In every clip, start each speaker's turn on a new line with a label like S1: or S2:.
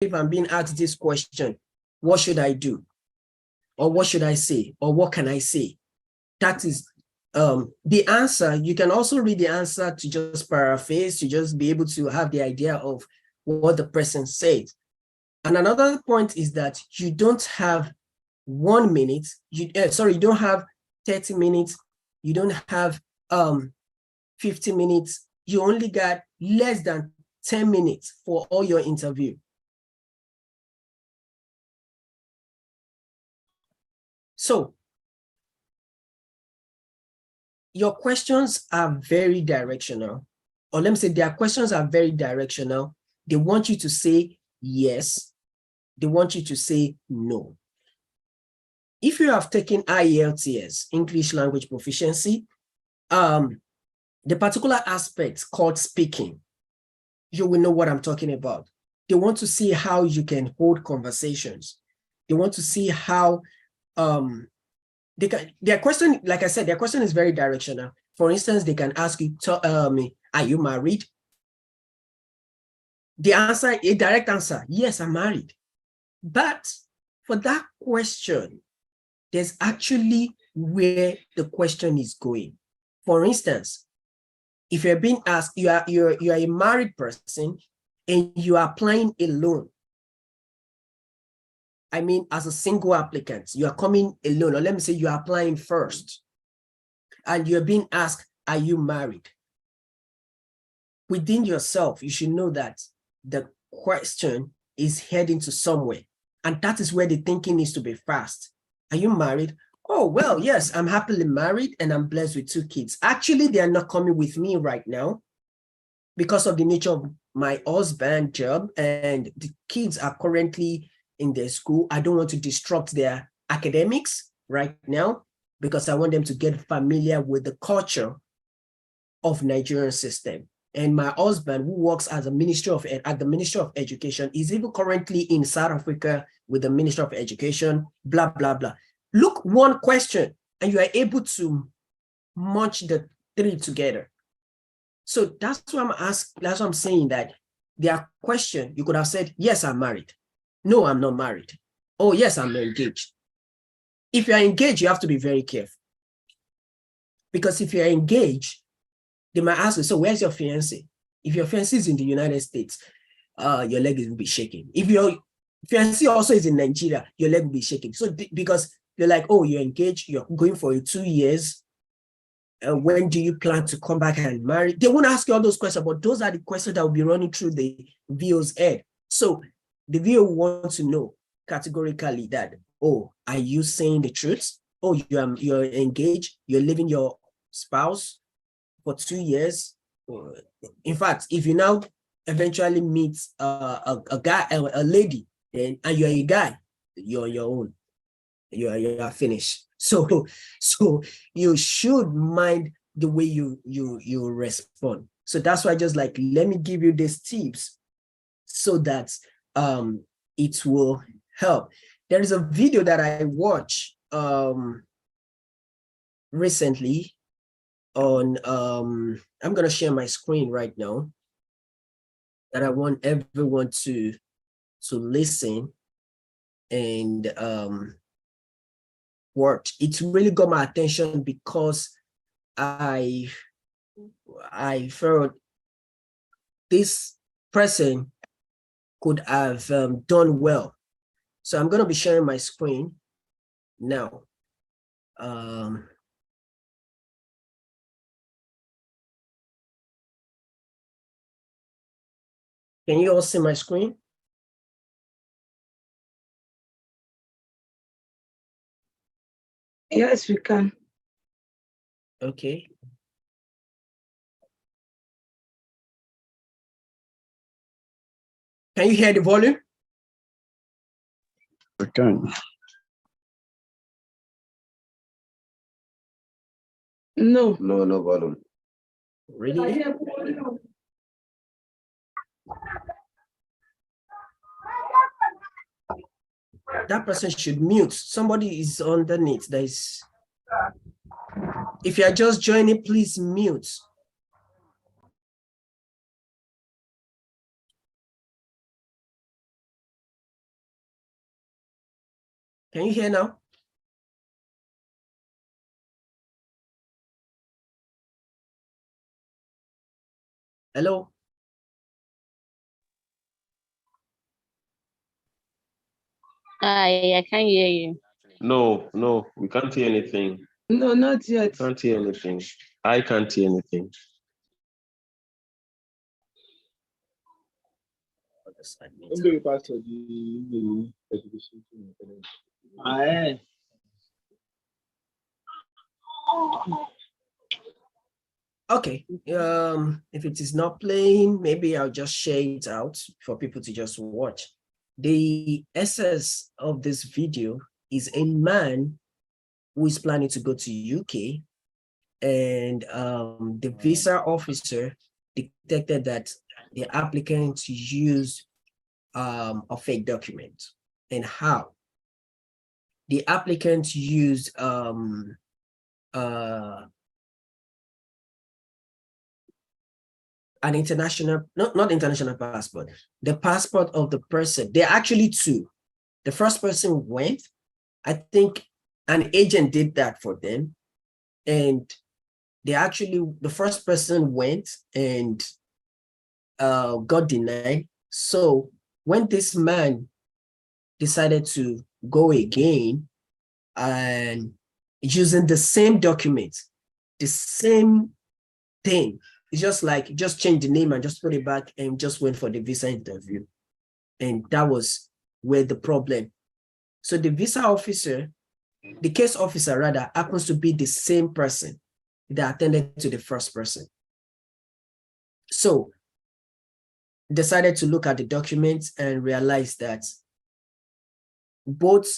S1: if I'm being asked this question, what should I do? Or what should I say? Or what can I say? That is the answer. You can also read the answer to just paraphrase, to just be able to have the idea of what the person said. And another point is that you don't have 1 minute, you don't have 30 minutes, you don't have 50 minutes, you only got less than 10 minutes for all your interview. So your questions are very directional, or let me say their questions are very directional. They want you to say yes, they want you to say no. If you have taken IELTS, English Language Proficiency, the particular aspect called speaking, you will know what I'm talking about. They want to see how you hold conversations. They want to see how their question, like I said, their question is very directional. For instance, they can ask you, are you married? The answer, a direct answer, yes, I'm married. But for that question, there's actually where the question is going. For instance, if you're being asked, you're a married person and you are applying a loan. I mean, as a single applicant, you are coming alone, or let me say you're applying first, and you're being asked, are you married? Within yourself, you should know that the question is heading to somewhere, and that is where the thinking needs to be fast. Are you married? Oh, well, yes, I'm happily married and I'm blessed with 2 kids. Actually, they are not coming with me right now because of the nature of my husband's job, and the kids are currently in their school. I don't want to disrupt their academics right now because I want them to get familiar with the culture of Nigerian system. And my husband, who works as a at the Ministry of Education, is even currently in South Africa with the Ministry of Education, blah, blah, blah. Look, one question, and you are able to merge the 3 together. So that's why that's why I'm saying that their question, you could have said, yes, I'm married. No, I'm not married. Oh, yes, I'm engaged. If you're engaged, you have to be very careful. Because if you're engaged, they might ask you, so where's your fiancé? If your fiancé is in the United States, your leg will be shaking. If your fiancé also is in Nigeria, your leg will be shaking. So because they're like, oh, you're engaged, you're going for 2 years. When do you plan to come back and marry? They won't ask you all those questions, but those are the questions that will be running through the VO's head. So the VO wants to know categorically that, oh, are you saying the truth? Oh, you're engaged, you're leaving your spouse for 2 years. In fact, if you now eventually meet a guy, a lady, and you're a guy, you're on your own. You're finished. So you should mind the way you respond. So that's why just like, let me give you these tips so that it will help. There is a video that I watched recently on I'm gonna share my screen right now, that I want everyone to listen and watch. It really got my attention because I felt this person could have done well. So I'm going to be sharing my screen now. Can you all see my screen?
S2: Yes, we can.
S1: Okay. Can you hear the volume?
S3: We can.
S2: No.
S3: No volume.
S1: Really? That person should mute. Somebody is underneath. If you are just joining, please mute. Can you hear now? Hello?
S3: I can't hear you.
S4: No, we can't hear anything.
S2: No, not yet.
S4: Can't hear anything. I can't hear anything.
S1: Okay, if it is not playing, maybe I'll just share it out for people to just watch. The essence of this video is a man who is planning to go to UK, and the visa officer detected that the applicant used a fake document. And how? The applicant used an international, not international passport, the passport of the person. They're actually two. The first person went, I think an agent did that for them. And the first person went and got denied. So when this man decided to go again and using the same document, the same thing, it's just like, just change the name and just put it back and just went for the visa interview. And that was where the problem. So the visa officer, the case officer rather, happens to be the same person that attended to the first person. So decided to look at the documents and realize that both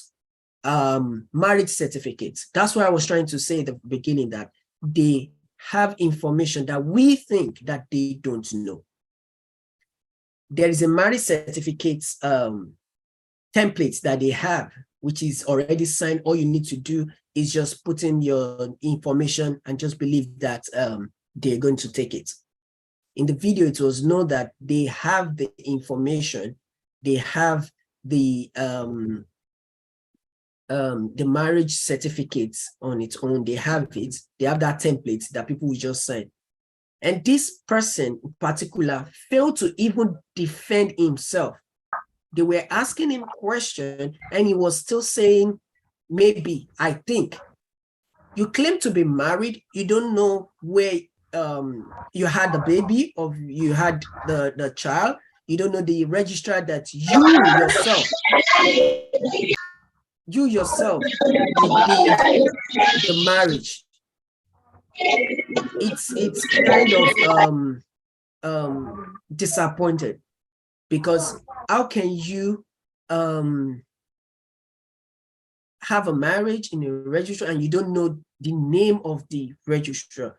S1: marriage certificates, that's why I was trying to say at the beginning that they have information that we think that they don't know. There is a marriage certificate template that they have, which is already signed. All you need to do is just put in your information and just believe that they're going to take it. In the video, it was known that they have the information, they have the marriage certificates on its own, they have it, they have that template that people will just sign. And this person in particular failed to even defend himself. They were asking him questions and he was still saying, maybe, I think. You claim to be married, you don't know where you had the baby or you had the child, you don't know the registrar that you yourself did the marriage. It's kind of disappointed, because how can you have a marriage in a registrar and you don't know the name of the registrar?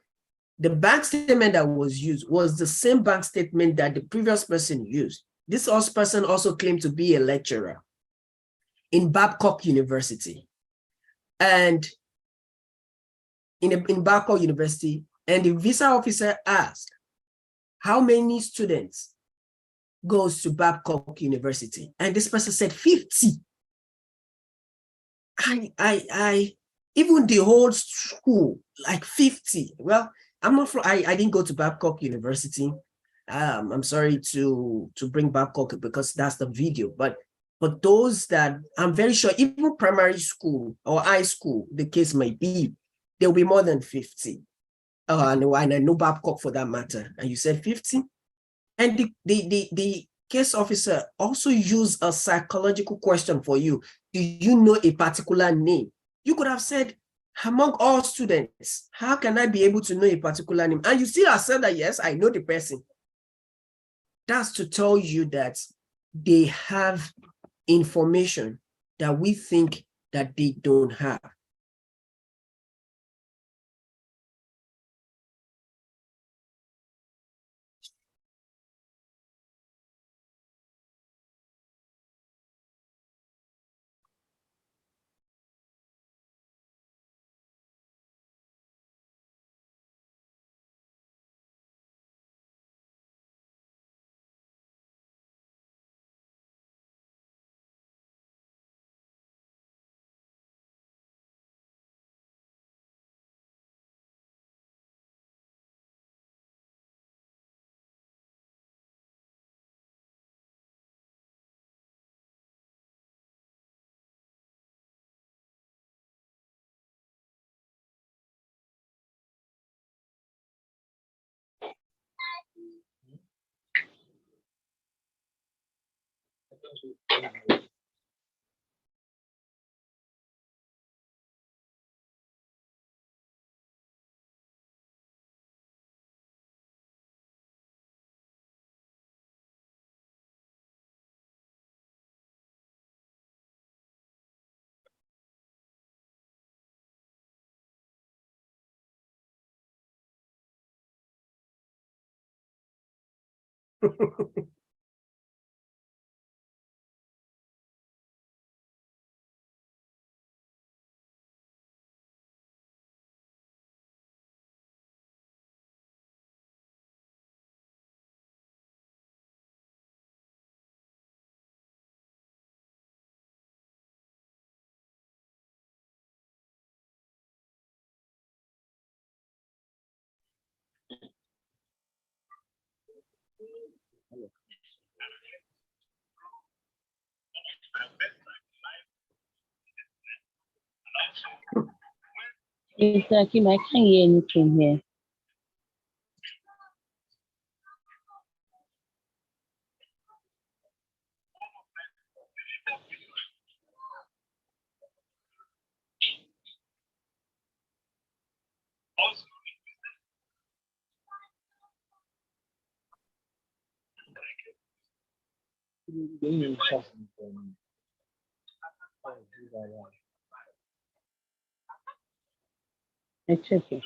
S1: The bank statement that was used was the same bank statement that the previous person used. This person also claimed to be a lecturer in Babcock University. And in Babcock University, and the visa officer asked, how many students goes to Babcock University? And this person said 50. Even the whole school, like 50. Well, I'm not from, I didn't go to Babcock University. I'm sorry to bring Babcock because that's the video, but those that I'm very sure, even primary school or high school, the case might be, there'll be more than 50. And I know Babcock for that matter. And you said 50? And the case officer also used a psychological question for you. Do you know a particular name? You could have said, among all students, how can I be able to know a particular name? And you still have said that, yes, I know the person. That's to tell you that they have information that we think that they don't have.
S3: Mr. Kim, I can't hear anything here. It's okay.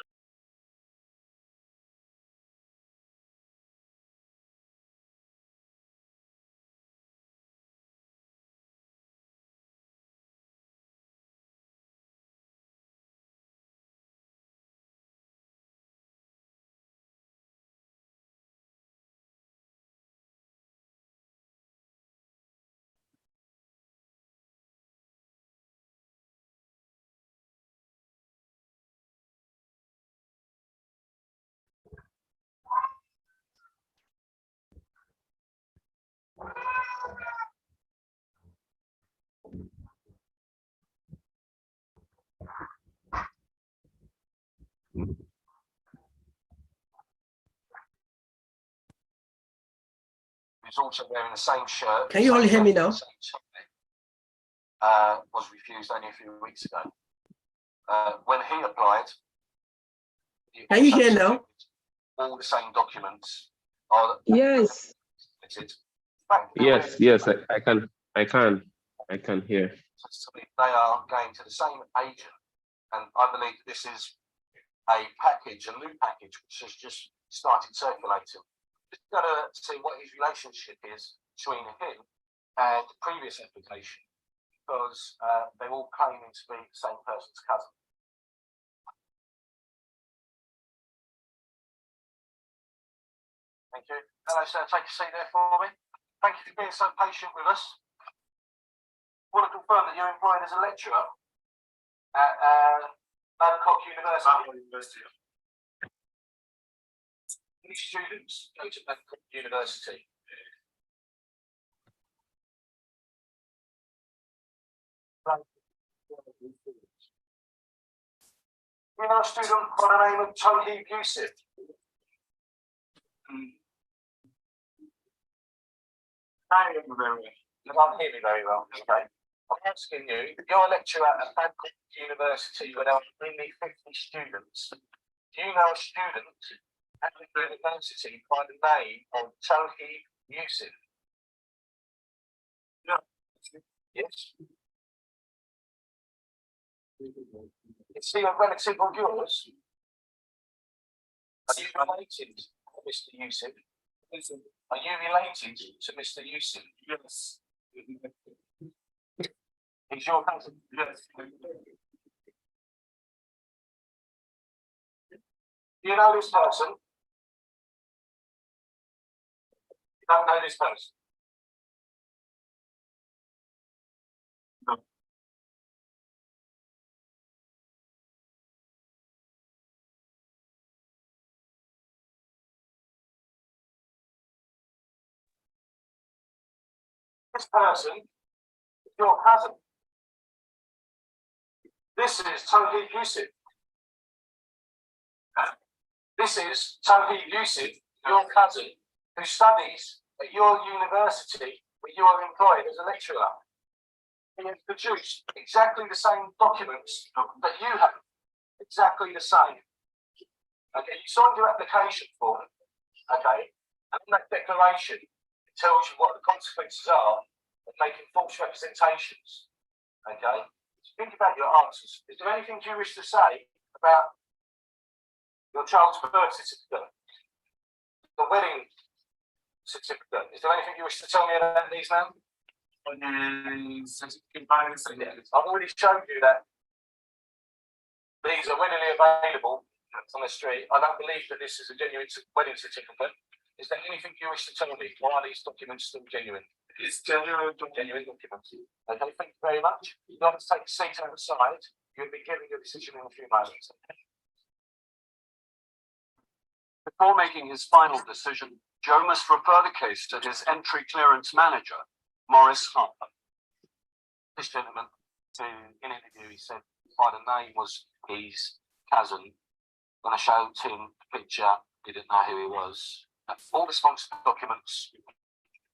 S5: He's also wearing the same shirt.
S1: Can you all hear me now?
S5: Was refused only a few weeks ago. When he applied, he
S1: Can you
S5: also
S1: hear now?
S5: submitted all the same documents. Are
S2: Yes.
S5: submitted.
S4: Yes, yes, I can hear.
S5: They are going to the same agent, and I believe this is a package, a new package, which has just started circulating. Just got to see what his relationship is between him and the previous application, because they're all claiming to be the same person's cousin. Thank you. Hello, sir. Take a seat there for me. Thank you for being so patient with us. I want to confirm that you're employed as a lecturer at Babcock University. How many students go to Babcock University? You know a student by the name of Tony Yusuf? You can't hear me very well. Okay. I'm asking you, you're a lecturer at Babcock University where there are only 50 students. Do you know a student at the university by the name of Tony Yusuf? No. Yes. Is he a relative of yours? Are you related to Mr. Yusuf? Are you related to Mr. Yusuf? Yes. He's your cousin? Yes. Do you know this person? You don't know this person? No. This person is your cousin. This is Tony Yusuf. This is Tony Yusuf, your cousin, who studies at your university where you are employed as a lecturer. He has produced exactly the same documents that you have, exactly the same. Okay, you signed your application form, okay, and in that declaration, it tells you what the consequences are of making false representations. Okay, so think about your answers. Is there anything you wish to say about your child's birth certificate, the wedding certificate? Is there anything you wish to tell me about these now? I've already shown you that these are readily available on the street. I don't believe that this is a genuine wedding certificate. Is there anything you wish to tell me? Why are these documents still genuine? It's genuine documents. Okay, thank you very much. You'd like to take a seat outside. You'll be giving your decision in a few moments.
S6: Before making his final decision, Joe must refer the case to his entry clearance manager, Morris Harper.
S5: This gentleman, who in interview he said by the name was his cousin. When I showed him the picture, he didn't know who he was. All the sponsor documents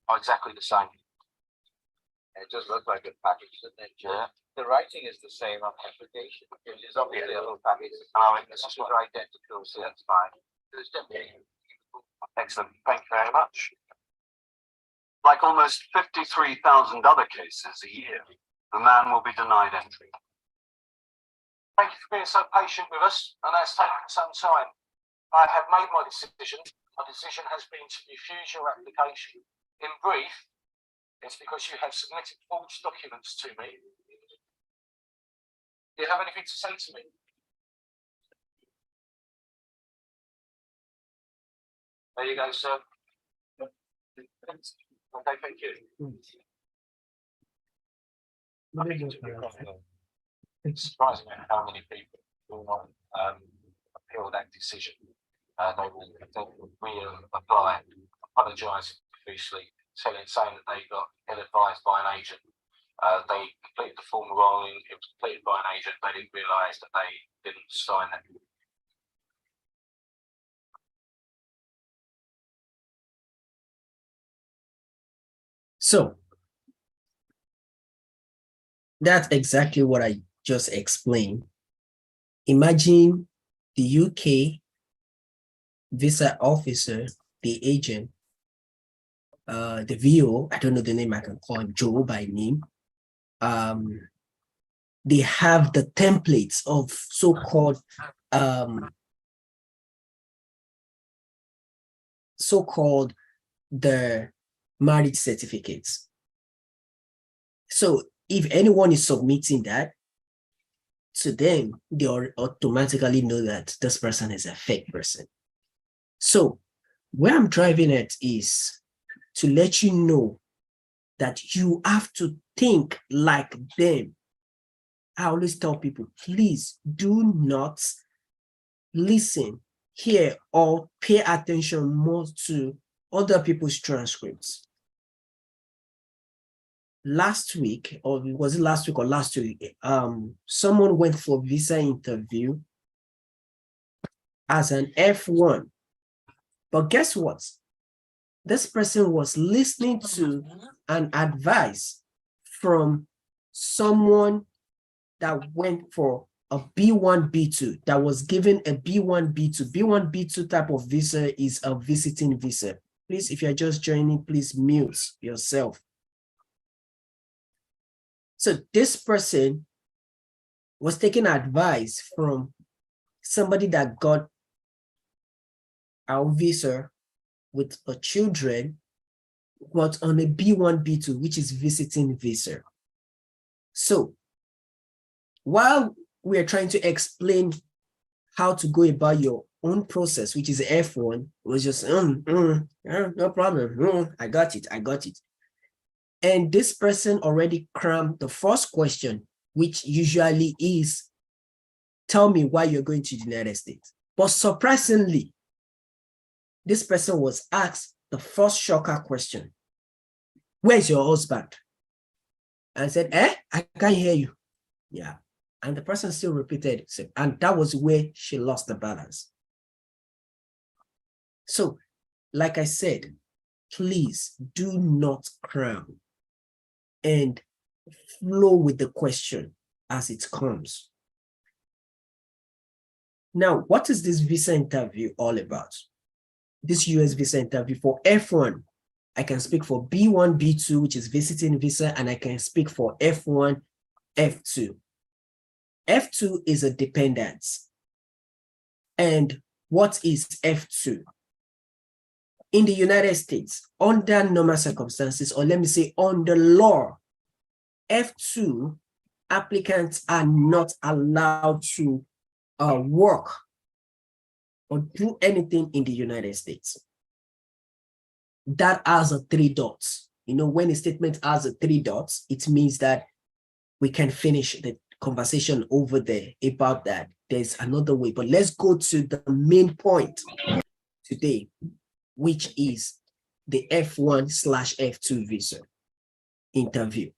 S5: are exactly the same.
S7: It does look like a package, doesn't it?
S5: Yeah.
S7: The writing is the same on the application. It is obviously a little package.
S5: This is
S7: They're identical, so that's fine. There's definitely.
S5: excellent. Thank you very much.
S6: Like almost 53,000 other cases a year, the man will be denied entry.
S5: Thank you for being so patient with us, and that's taken some time. I have made my decision. My decision has been to refuse your application. In brief, it's because you have submitted false documents to me. Do you have anything to say to me? There you go, sir. Okay, thank you. It's surprising how many people will not appeal that decision. They will reapply, apologise profusely, saying that they got ill-advised by an agent. They completed the form wrong. It was completed by an agent. They didn't realise that they didn't sign that.
S1: So that's exactly what I just explained. Imagine the UK visa officer, the agent, the VO, I don't know the name, I can call him Joe by name. They have the templates of so-called the marriage certificates. So if anyone is submitting that to them, they automatically know that this person is a fake person. So where I'm driving at is to let you know that you have to think like them. I always tell people, please do not listen, hear, or pay attention more to other people's transcripts. Last week, or was it last week or last week, someone went for visa interview as an F1. But guess what? This person was listening to an advice from someone that went for a B1, B2, that was given a B1, B2. B1, B2 type of visa is a visiting visa. Please, if you're just joining, please mute yourself. So this person was taking advice from somebody that got our visa with a children, but on a B1, B2, which is visiting visa. So while we are trying to explain how to go about your own process, which is F1, it was just, no problem, I got it. And this person already crammed the first question, which usually is, tell me why you're going to the United States. But surprisingly, this person was asked the first shocker question. Where's your husband? And said, I can't hear you. Yeah. And the person still repeated, and that was where she lost the balance. So, like I said, please do not cram and flow with the question as it comes. Now, what is this visa interview all about? This US visa interview for F1, I can speak for B1, B2, which is visiting visa, and I can speak for F1, F2. F2 is a dependence. And what is F2? In the United States, under normal circumstances, or let me say under law, F2 applicants are not allowed to work or do anything in the United States. That has a 3 dots. You know, when a statement has a 3 dots, it means that we can finish the conversation over there about that. There's another way, but let's go to the main point today, which is the F1/F2 visa interview.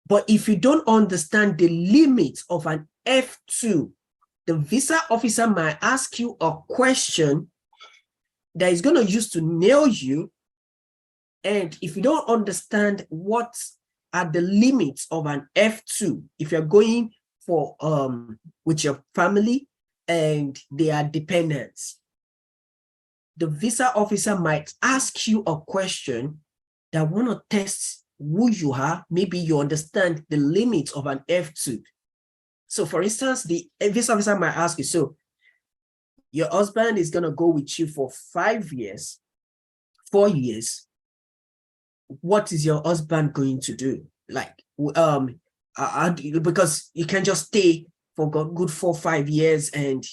S1: But if you don't understand the limit of an F2, the visa officer might ask you a question that is going to use to nail you. And if you don't understand what are the limits of an F2, if you're going for with your family and they are dependents, the visa officer might ask you a question that want to test who you are. Maybe you understand the limits of an F2. So for instance, the visa officer might ask you, so your husband is going to go with you for 5 years, 4 years. What is your husband going to do? Like, because you can just stay for good 4 or 5 years and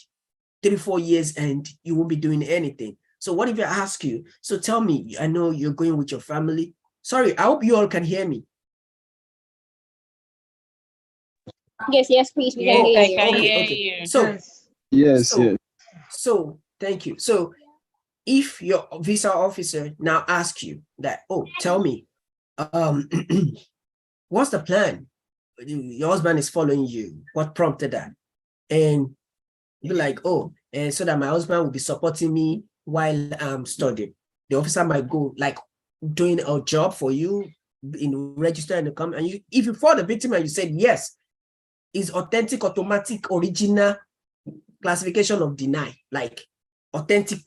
S1: 3 or 4 years and you won't be doing anything. So what if I ask you, so tell me, I know you're going with your family. Sorry, I hope you all can hear me.
S3: Yes, please. We can
S2: Yes,
S3: hear
S2: I
S3: you.
S2: can
S1: Okay,
S2: hear
S1: okay.
S2: you.
S1: So,
S8: Yes, yes.
S1: So thank you. So if your visa officer now asks you that, oh, tell me, what's the plan? Your husband is following you. What prompted that? And you're like, oh, and so that my husband will be supporting me while I'm studying. The officer might go like doing a job for you in register and come, and you, if you fall the victim and you said yes, is authentic, automatic, original classification of deny, like authentic.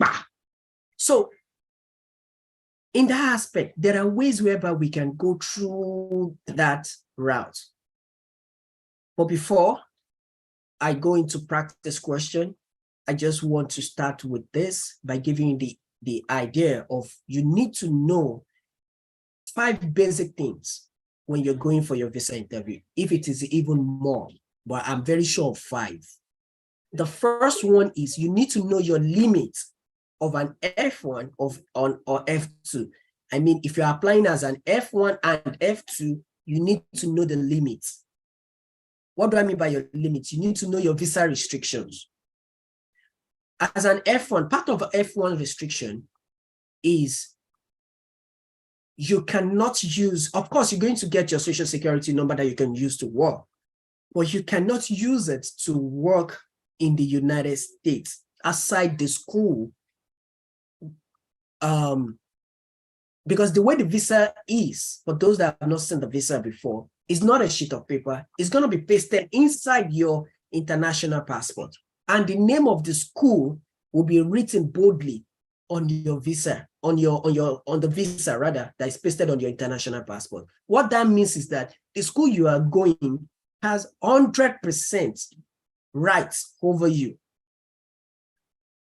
S1: So in that aspect, there are ways whereby we can go through that route. But before I go into practice question, I just want to start with this by giving you the idea of you need to know 5 basic things when you're going for your visa interview, if it is even more, but I'm very sure of 5. The first one is you need to know your limit of an F1 or F2. I mean, if you're applying as an F1 and F2, you need to know the limits. What do I mean by your limits? You need to know your visa restrictions. As an F1, part of F1 restriction is you cannot use, of course, you're going to get your social security number that you can use to work, but you cannot use it to work in the United States aside the school. Because the way the visa is, for those that have not seen the visa before, is not a sheet of paper. It's going to be pasted inside your international passport. And the name of the school will be written boldly on your visa, on the visa rather, that is pasted on your international passport. What that means is that the school you are going has 100% rights over you.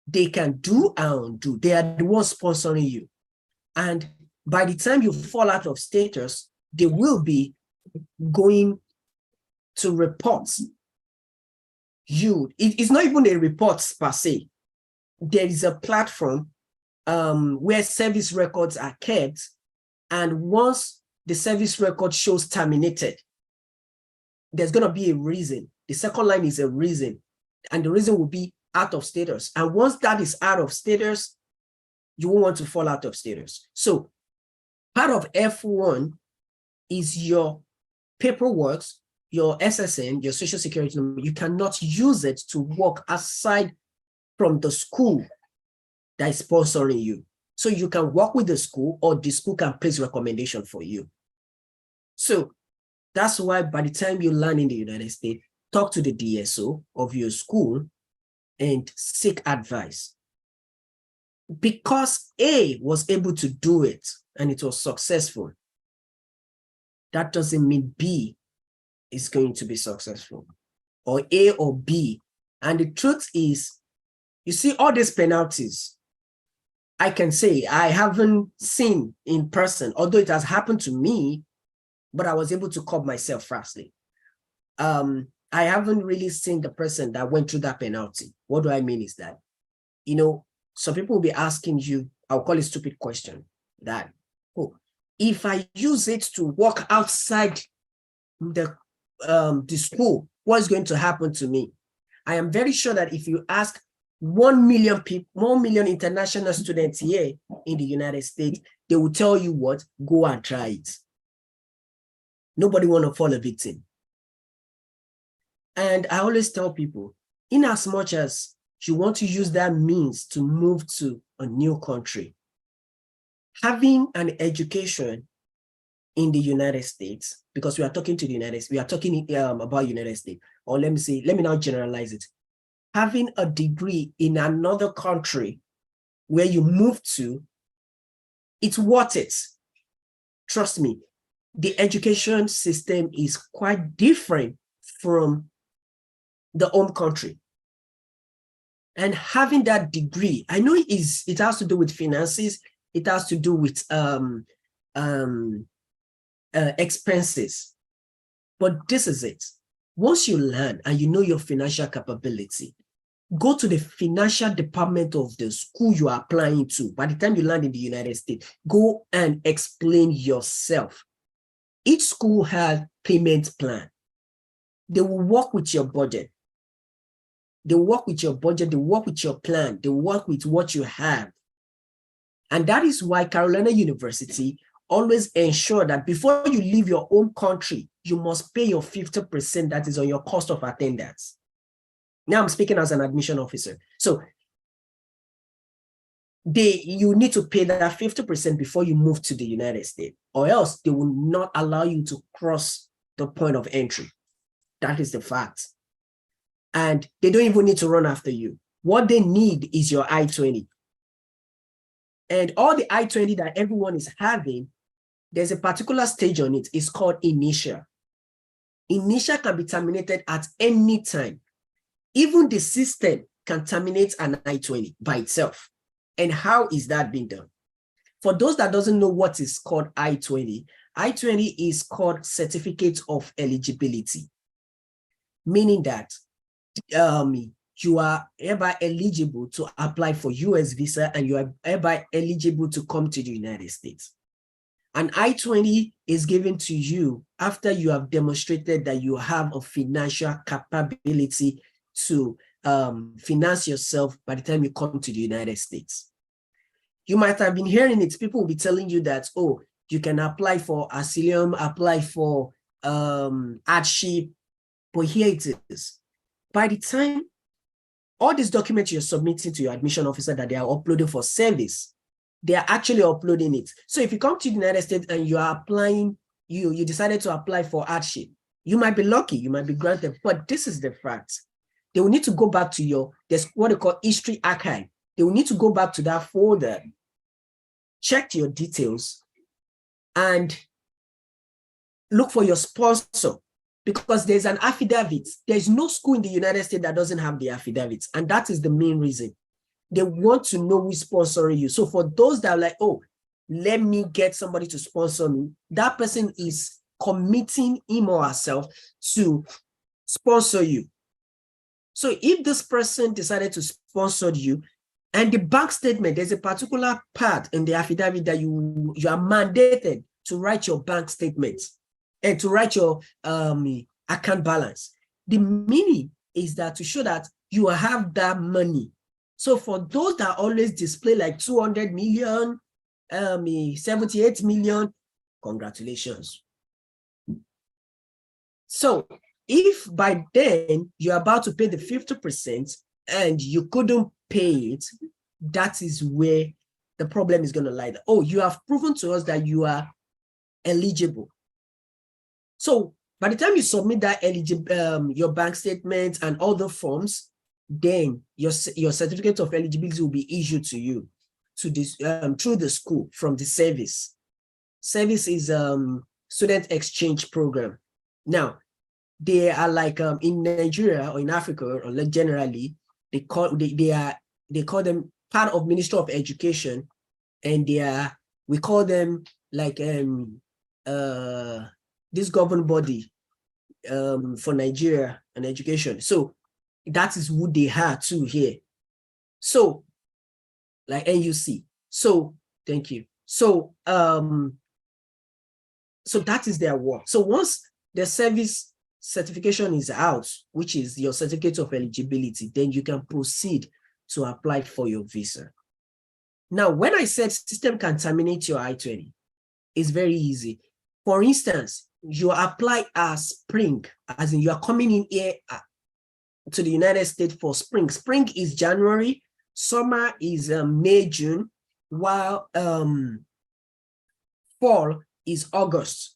S1: They can do and undo. They are the ones sponsoring you. And by the time you fall out of status, they will be going to report you. It's not even a report per se. There is a platform where service records are kept. And once the service record shows terminated, there's going to be a reason. The second line is a reason. And the reason will be out of status. And once that is out of status, you won't want to fall out of status. So part of F1 is your paperwork, your SSN, your social security number. You cannot use it to work aside from the school that is sponsoring you. So you can work with the school, or the school can place recommendation for you. So that's why by the time you land in the United States, talk to the DSO of your school and seek advice. Because A was able to do it and it was successful, that doesn't mean B is going to be successful, or A or B. And the truth is, you see all these penalties, I can say I haven't seen in person, although it has happened to me, but I was able to curb myself fastly. I haven't really seen the person that went through that penalty. What do I mean is that, you know, some people will be asking you, I'll call it stupid question, that, oh, if I use it to walk outside the school, what's going to happen to me? I am very sure that if you ask 1 million people, 1 million international students here in the United States, they will tell you what, go and try it. Nobody want to fall a victim. And I always tell people, in as much as you want to use that means to move to a new country, having an education in the United States, because we are talking to the United States, we are talking about United States, or let me now generalize it. Having a degree in another country where you move to, it's worth it. Trust me, the education system is quite different from the home country. And having that degree, I know it has to do with finances, it has to do with expenses, but this is it. Once you learn and you know your financial capability, go to the financial department of the school you are applying to. By the time you land in the United States, go and explain yourself. Each school has payment plan. They will work with your budget. They work with your budget, they work with your plan, they work with what you have. And that is why Carolina University always ensure that before you leave your own country, you must pay your 50% that is on your cost of attendance. Now I'm speaking as an admission officer. So you need to pay that 50% before you move to the United States, or else they will not allow you to cross the point of entry. That is the fact. And they don't even need to run after you. What they need is your I-20. And all the I-20 that everyone is having, there's a particular stage on it. It's called initial. Initial can be terminated at any time. Even the system can terminate an I-20 by itself. And how is that being done? For those that doesn't know what is called I-20, I-20 is called Certificate of Eligibility, meaning that you are hereby eligible to apply for US visa, and you are hereby eligible to come to the United States. An I-20 is given to you after you have demonstrated that you have a financial capability to finance yourself by the time you come to the United States. You might have been hearing it. People will be telling you that, oh, you can apply for asylum, apply for hardship, but here it is. By the time all these documents you're submitting to your admission officer that they are uploading for service, they are actually uploading it. So if you come to the United States and you are applying, you decided to apply for hardship, you might be lucky, you might be granted, but this is the fact. They will need to go back to there's what they call history archive. They will need to go back to that folder, check your details, and look for your sponsor. Because there's an affidavit. There's no school in the United States that doesn't have the affidavits. And that is the main reason. They want to know who's sponsoring you. So for those that are like, oh, let me get somebody to sponsor me, that person is committing him or herself to sponsor you. So if this person decided to sponsor you, and the bank statement, there's a particular part in the affidavit that you are mandated to write your bank statement and to write your account balance. The meaning is that to show that you have that money. So for those that always display like 200 million, 78 million, congratulations. So if by then you're about to pay the 50% and you couldn't pay it, that is where the problem is going to lie. Oh, you have proven to us that you are eligible. So by the time you submit that your bank statement and all the forms, then your certificate of eligibility will be issued to you to this through the school from the service. Service is student exchange program. Now, they are like in Nigeria or in Africa, or like generally, they call them part of Ministry of Education, and we call them like this governing body for Nigeria and education. So that is who they are too here. So like NUC. So thank you. So so that is their work. So once the service certification is out, which is your certificate of eligibility, then you can proceed to apply for your visa. Now, when I said system can terminate your I-20, it's very easy. For instance, you apply as spring, as in you are coming in here to the United States for spring. Spring is January, summer is May, June, while fall is August.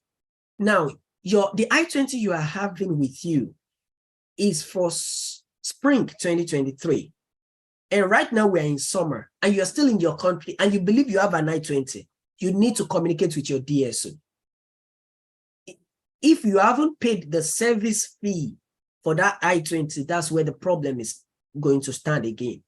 S1: Now, the I-20 you are having with you is for spring 2023. And right now we're in summer and you're still in your country and you believe you have an I-20, you need to communicate with your DSO. If you haven't paid the service fee for that I-20, that's where the problem is going to stand again.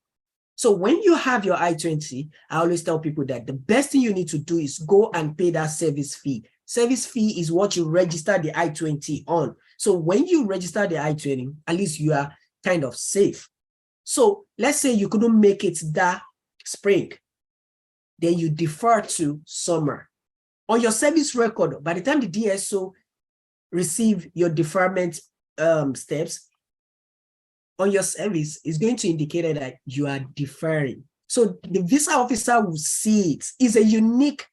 S1: So when you have your I-20, I always tell people that the best thing you need to do is go and pay that service fee. Service fee is what you register the I-20 on. So when you register the I-20, at least you are kind of safe. So let's say you couldn't make it that spring, then you defer to summer. On your service record, by the time the DSO receive your deferment steps, on your service is going to indicate that you are deferring. So the visa officer will see it. It's a unique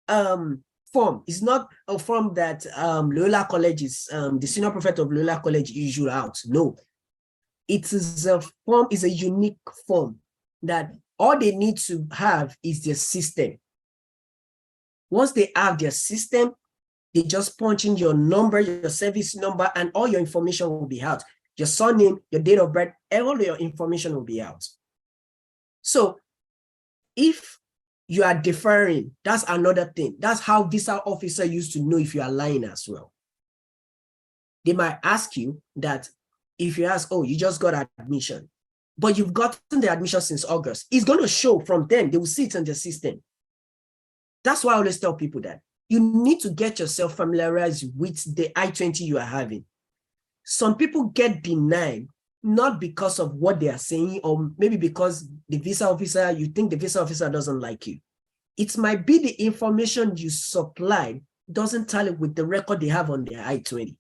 S1: form. It's not a form that Loyola College is, the senior prefect of Loyola College issued out. No. It is a form, is a unique form that all they need to have is their system. Once they have their system, they just punch in your number, your service number, and all your information will be out. Your surname, your date of birth, and all your information will be out. So if you are deferring, that's another thing. That's how visa officer used to know if you are lying as well. They might ask you that if you ask, oh, you just got admission, but you've gotten the admission since August, it's going to show from them. They will see it in the system. That's why I always tell people that you need to get yourself familiarized with the I-20 you are having. Some people get denied, not because of what they are saying, or maybe because the visa officer, you think the visa officer doesn't like you. It might be the information you supplied doesn't tally with the record they have on their I-20.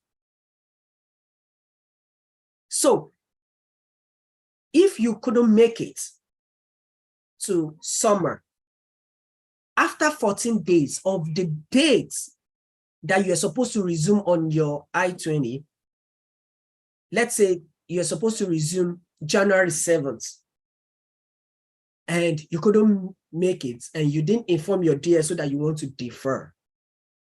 S1: So if you couldn't make it to summer, after 14 days of the dates that you're supposed to resume on your I-20, let's say you're supposed to resume January 7th, and you couldn't make it, and you didn't inform your DSO that you want to defer.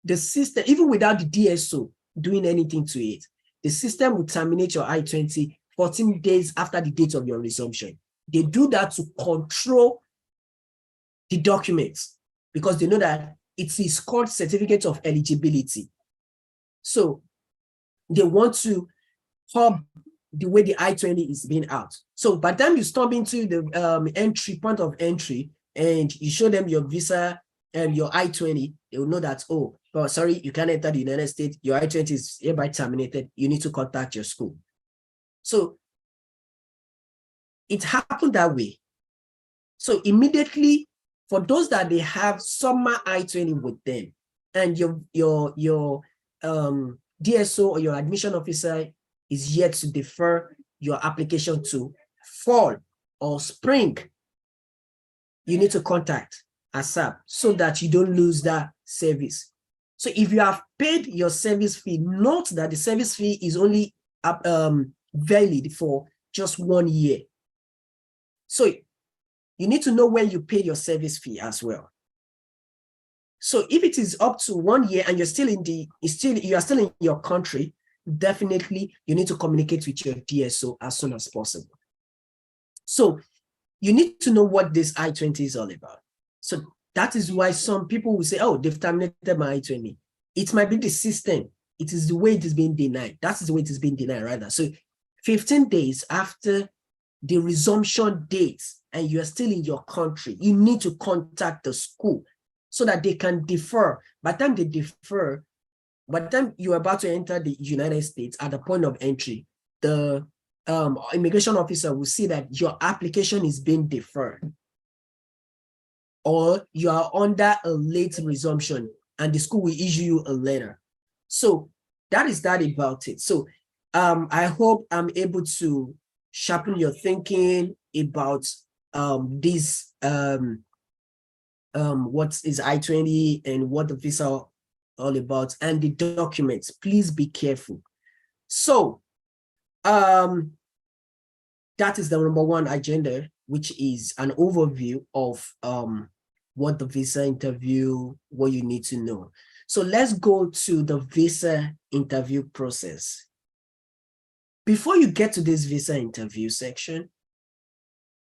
S1: The system, even without the DSO doing anything to it, the system will terminate your I-20 14 days after the date of your resumption. They do that to control the documents because they know that it is called certificate of eligibility. So they want to hub the way the I-20 is being out. So by the time you stop into the point of entry and you show them your visa and your I-20, they will know that, oh, well, sorry, you can't enter the United States. Your I-20 is hereby terminated. You need to contact your school. So it happened that way. So immediately, for those that they have summer I-20 with them, and your DSO or your admission officer is yet to defer your application to fall or spring, you need to contact ASAP so that you don't lose that service. So if you have paid your service fee, note that the service fee is only valid for just 1 year. So you need to know when you paid your service fee as well. So if it is up to 1 year and you're still you are still in your country, definitely you need to communicate with your DSO as soon as possible. So you need to know what this I-20 is all about. So that is why some people will say, oh, they've terminated my I-20. It might be the system. It is the way it is being denied. That is the way it is being denied, rather. So 15 days after the resumption date and you are still in your country, you need to contact the school so that they can defer. By the time they defer, by the time you're about to enter the United States, at the point of entry, the immigration officer will see that your application is being deferred, or you are under a late resumption and the school will issue you a letter. So that is that about it. So I hope I'm able to sharpen your thinking about this what is I-20 and what the visa all about, and the documents. Please be careful. So that is the number one agenda, which is an overview of what the visa interview, what you need to know. So let's go to the visa interview process. Before you get to this visa interview section,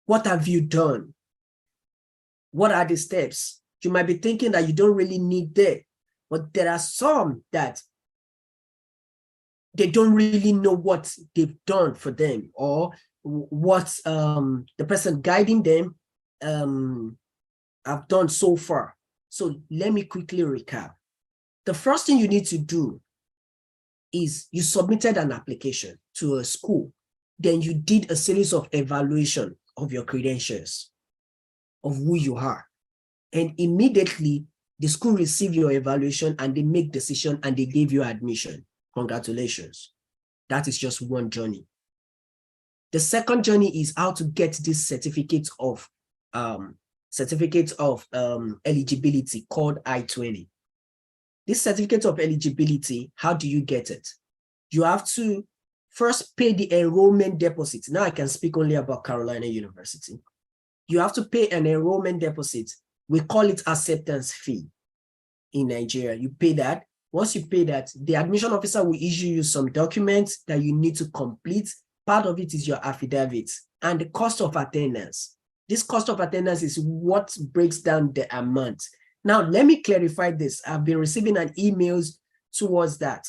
S1: what have you done? What are the steps? You might be thinking that you don't really need that, but there are some that they don't really know what they've done for them, or what the person guiding them have done so far. So let me quickly recap. The first thing you need to do is you submitted an application to a school. Then you did a series of evaluation of your credentials, of who you are. And immediately the school received your evaluation and they make decision and they gave you admission. Congratulations. That is just one journey. The second journey is how to get this certificate of eligibility called I-20. This certificate of eligibility, how do you get it? You have to first pay the enrollment deposit. Now I can speak only about Carolina University. You have to pay an enrollment deposit. We call it acceptance fee in Nigeria. You pay that. Once you pay that, the admission officer will issue you some documents that you need to complete. Part of it is your affidavit and the cost of attendance. This cost of attendance is what breaks down the amount. Now, let me clarify this. I've been receiving an emails towards that.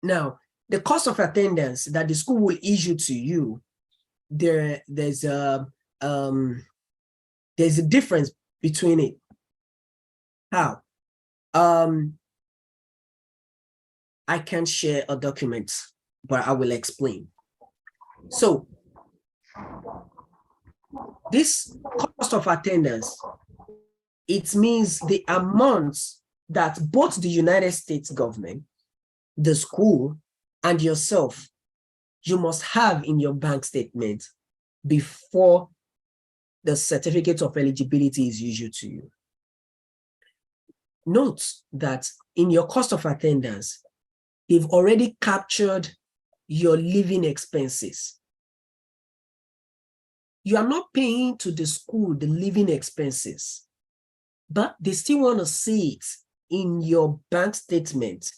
S1: Now, the cost of attendance that the school will issue to you, there's a difference between it. How? I can't share a document, but I will explain. So, this cost of attendance, it means the amounts that both the United States government, the school, and yourself, you must have in your bank statement before the certificate of eligibility is issued to you. Note that in your cost of attendance, they've already captured your living expenses. You are not paying to the school the living expenses, but they still want to see it in your bank statement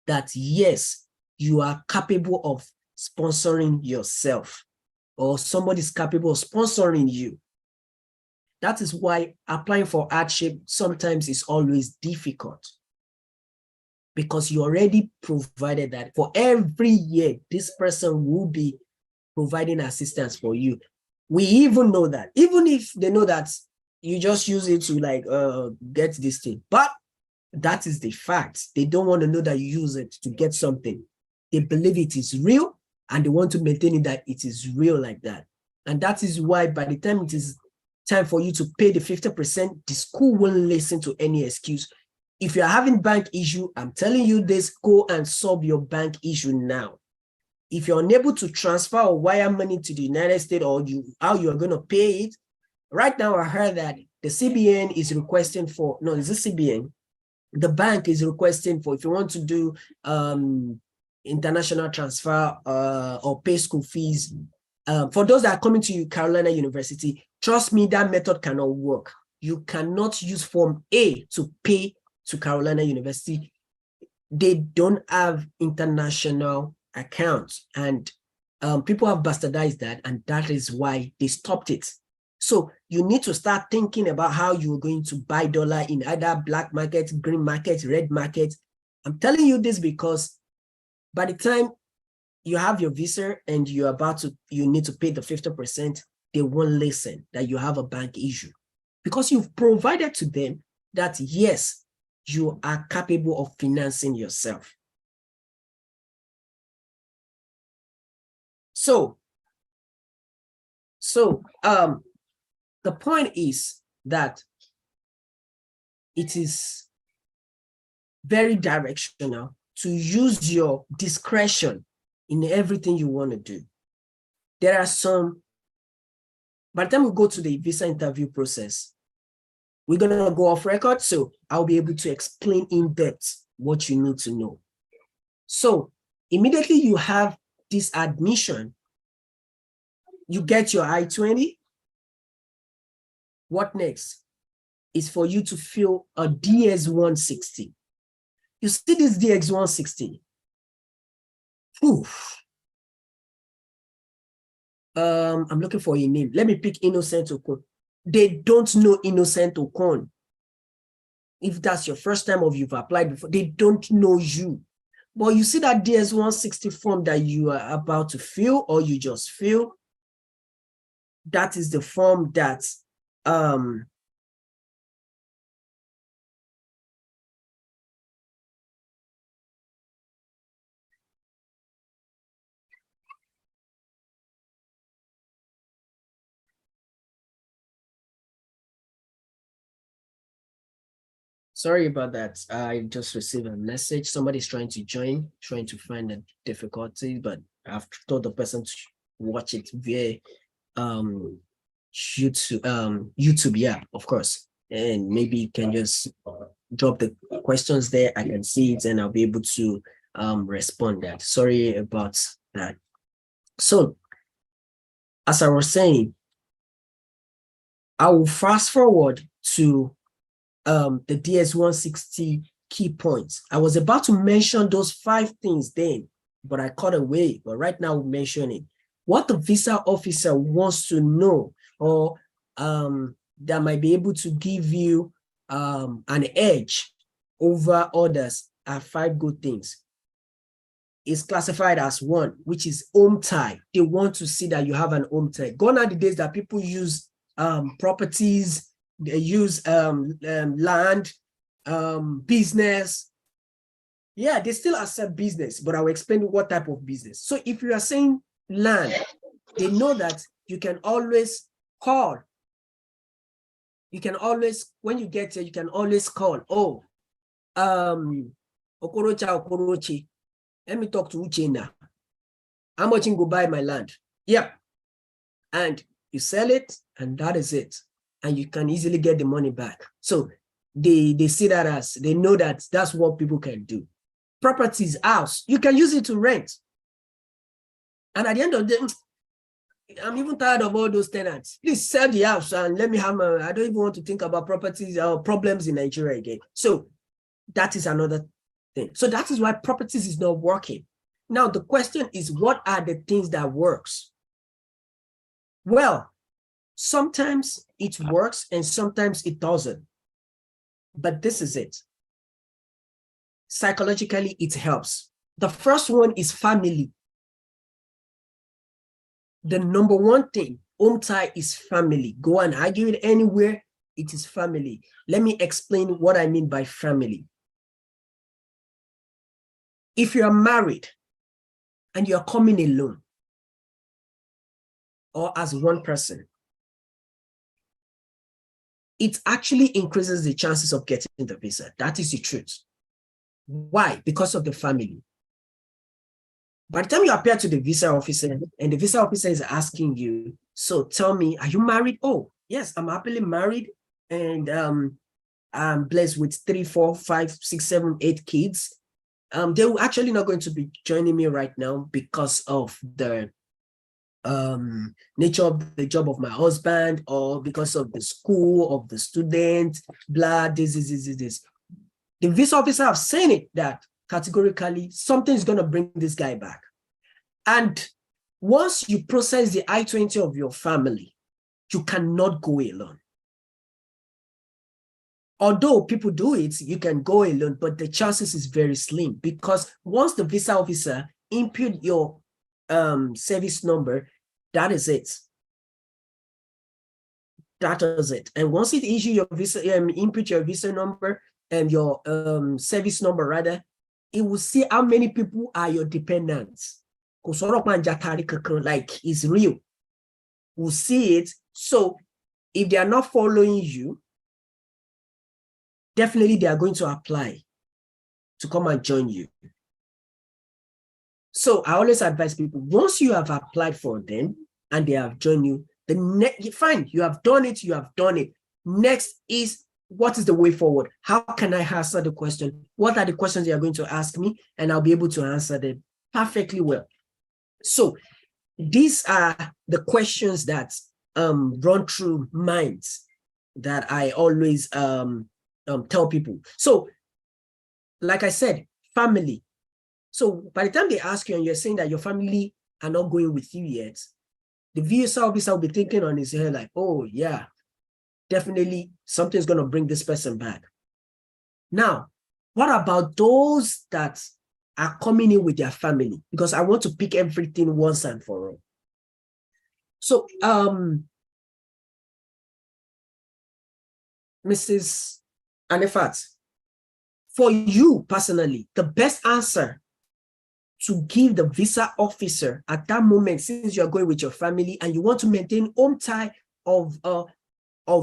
S1: that yes, you are capable of sponsoring yourself, or somebody is capable of sponsoring you. That is why applying for hardship sometimes is always difficult, because you already provided that for every year, this person will be providing assistance for you. We even know that, even if they know that you just use it to like get this thing, but that is the fact. They don't want to know that you use it to get something. They believe it is real and they want to maintain it that it is real like that. And that is why by the time it is time for you to pay the 50%, the school won't listen to any excuse. If you're having bank issue, I'm telling you this, go and solve your bank issue now. If you're unable to transfer or wire money to the United States, or how you're going to pay it, right now I heard that the CBN is requesting for, no, it's the CBN. The bank is requesting for, if you want to do international transfer or pay school fees, for those that are coming to Carolina University, trust me, that method cannot work. You cannot use Form A to pay to Carolina University. They don't have international accounts, and people have bastardized that, and that is why they stopped it. So you need to start thinking about how you're going to buy dollar in either black market, green market, red market. I'm telling you this because by the time you have your visa and you need to pay the 50%, they won't listen that you have a bank issue, because you've provided to them that, yes, you are capable of financing yourself. So the point is that it is very directional to use your discretion in everything you want to do. There are some, by the time we go to the visa interview process, we're going to go off record, so I'll be able to explain in depth what you need to know. So immediately you have this admission, you get your I-20. What next is for you to fill a DS-160. You see this DS-160. I'm looking for a name. Let me pick Innocent Okon. They don't know Innocent Okon. If that's your first time or you've applied before, they don't know you. But you see that DS-160 form that you are about to fill, or you just fill, that is the form that sorry about that. I just received a message. Somebody's trying to join, trying to find a difficulty, but I've told the person to watch it via YouTube, yeah, of course. And maybe you can just drop the questions there. I can see it and I'll be able to respond that. Sorry about that. So, as I was saying, I will fast forward to the DS-160 key points. I was about to mention those 5 things then, but I cut away. But right now, we're mentioning what the visa officer wants to know, or that might be able to give you an edge over others, are 5 good things. It's classified as 1, which is home tie. They want to see that you have an home tie. Gone are the days that people use properties, they use land, business. Yeah, they still accept business, but I'll explain what type of business. So if you are saying land, they know that you can always call. You can always, when you get here, you can always call. Oh, Okorochi, let me talk to Uche now. How much you go buy my land? Yep. And you sell it, and that is it. And you can easily get the money back. So they see that as, they know that that's what people can do. Properties, house, you can use it to rent. And at the end of the day, I'm even tired of all those tenants. Please sell the house and let me have I don't even want to think about properties or problems in Nigeria again. So that is another thing. So that is why properties is not working. Now, the question is, what are the things that works? Well, sometimes it works and sometimes it doesn't. But this is it. Psychologically, it helps. The first one is family. The number 1 thing, home tie, is family. Go and argue it anywhere, it is family. Let me explain what I mean by family. If you are married and you are coming alone or as one person, it actually increases the chances of getting the visa. That is the truth. Why? Because of the family. By the time you appear to the visa officer and the visa officer is asking you, so tell me, are you married? Oh, yes, I'm happily married, and I'm blessed with 3, 4, 5, 6, 7, 8 kids. They're actually not going to be joining me right now because of the nature of the job of my husband, or because of the school of the student, blah, this. The visa officer have seen it that categorically something is going to bring this guy back. And once you process the I-20 of your family, you cannot go alone. Although people do it, you can go alone, but the chances is very slim, because once the visa officer input your service number, that is it. That is it. And once it issue your visa, input your visa number and your service number rather, it will see how many people are your dependents. Like it's real. We'll see it. So if they are not following you, definitely they are going to apply to come and join you. So I always advise people, once you have applied for them and they have joined you, fine, you have done it, Next is, what is the way forward? How can I answer the question? What are the questions they are going to ask me? And I'll be able to answer them perfectly well. So these are the questions that run through minds that I always tell people. So, like I said, family. So by the time they ask you and you're saying that your family are not going with you yet, the visa officer will be thinking on his head like, oh yeah, definitely something's going to bring this person back. Now, what about those that are coming in with their family? Because I want to pick everything once and for all. So, Mrs. Anifat, for you personally, the best answer to give the visa officer at that moment, since you're going with your family and you want to maintain home tie of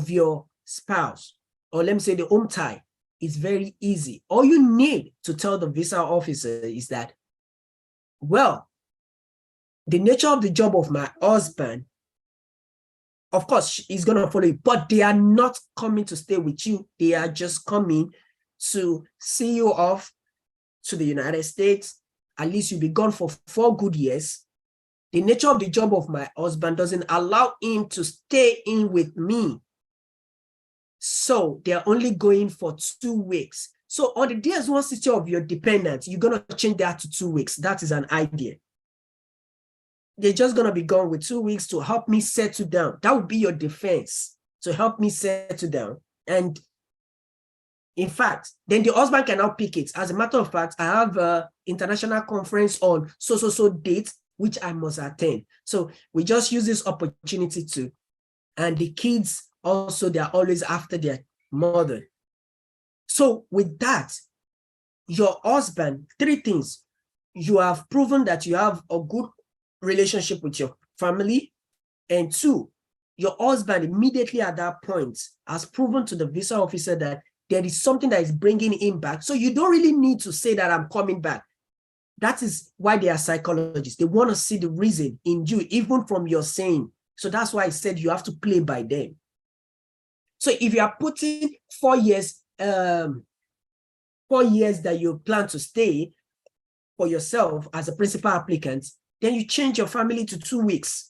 S1: your spouse, or let me say the home tie, is very easy. All you need to tell the visa officer is that, well, the nature of the job of my husband, of course, he's going to follow you, but they are not coming to stay with you. They are just coming to see you off to the United States. At least you'll be gone for 4 good years. The nature of the job of my husband doesn't allow him to stay in with me. So they're only going for 2 weeks. So on the DS-160 of your dependent, you're going to change that to 2 weeks. That is an idea. They're just going to be gone with 2 weeks to help me settle down. That would be your defense, to help me settle down. And in fact, then the husband cannot pick it. As a matter of fact, I have an international conference on so date, which I must attend. So we just use this opportunity to, and the kids also, they're always after their mother. So with that, your husband, 3 things. You have proven that you have a good relationship with your family. And 2, your husband immediately at that point has proven to the visa officer that there is something that is bringing him back. So you don't really need to say that I'm coming back. That is why they are psychologists. They want to see the reason in you, even from your saying. So that's why I said you have to play by them. So if you are putting 4 years, 4 years that you plan to stay for yourself as a principal applicant, then you change your family to 2 weeks.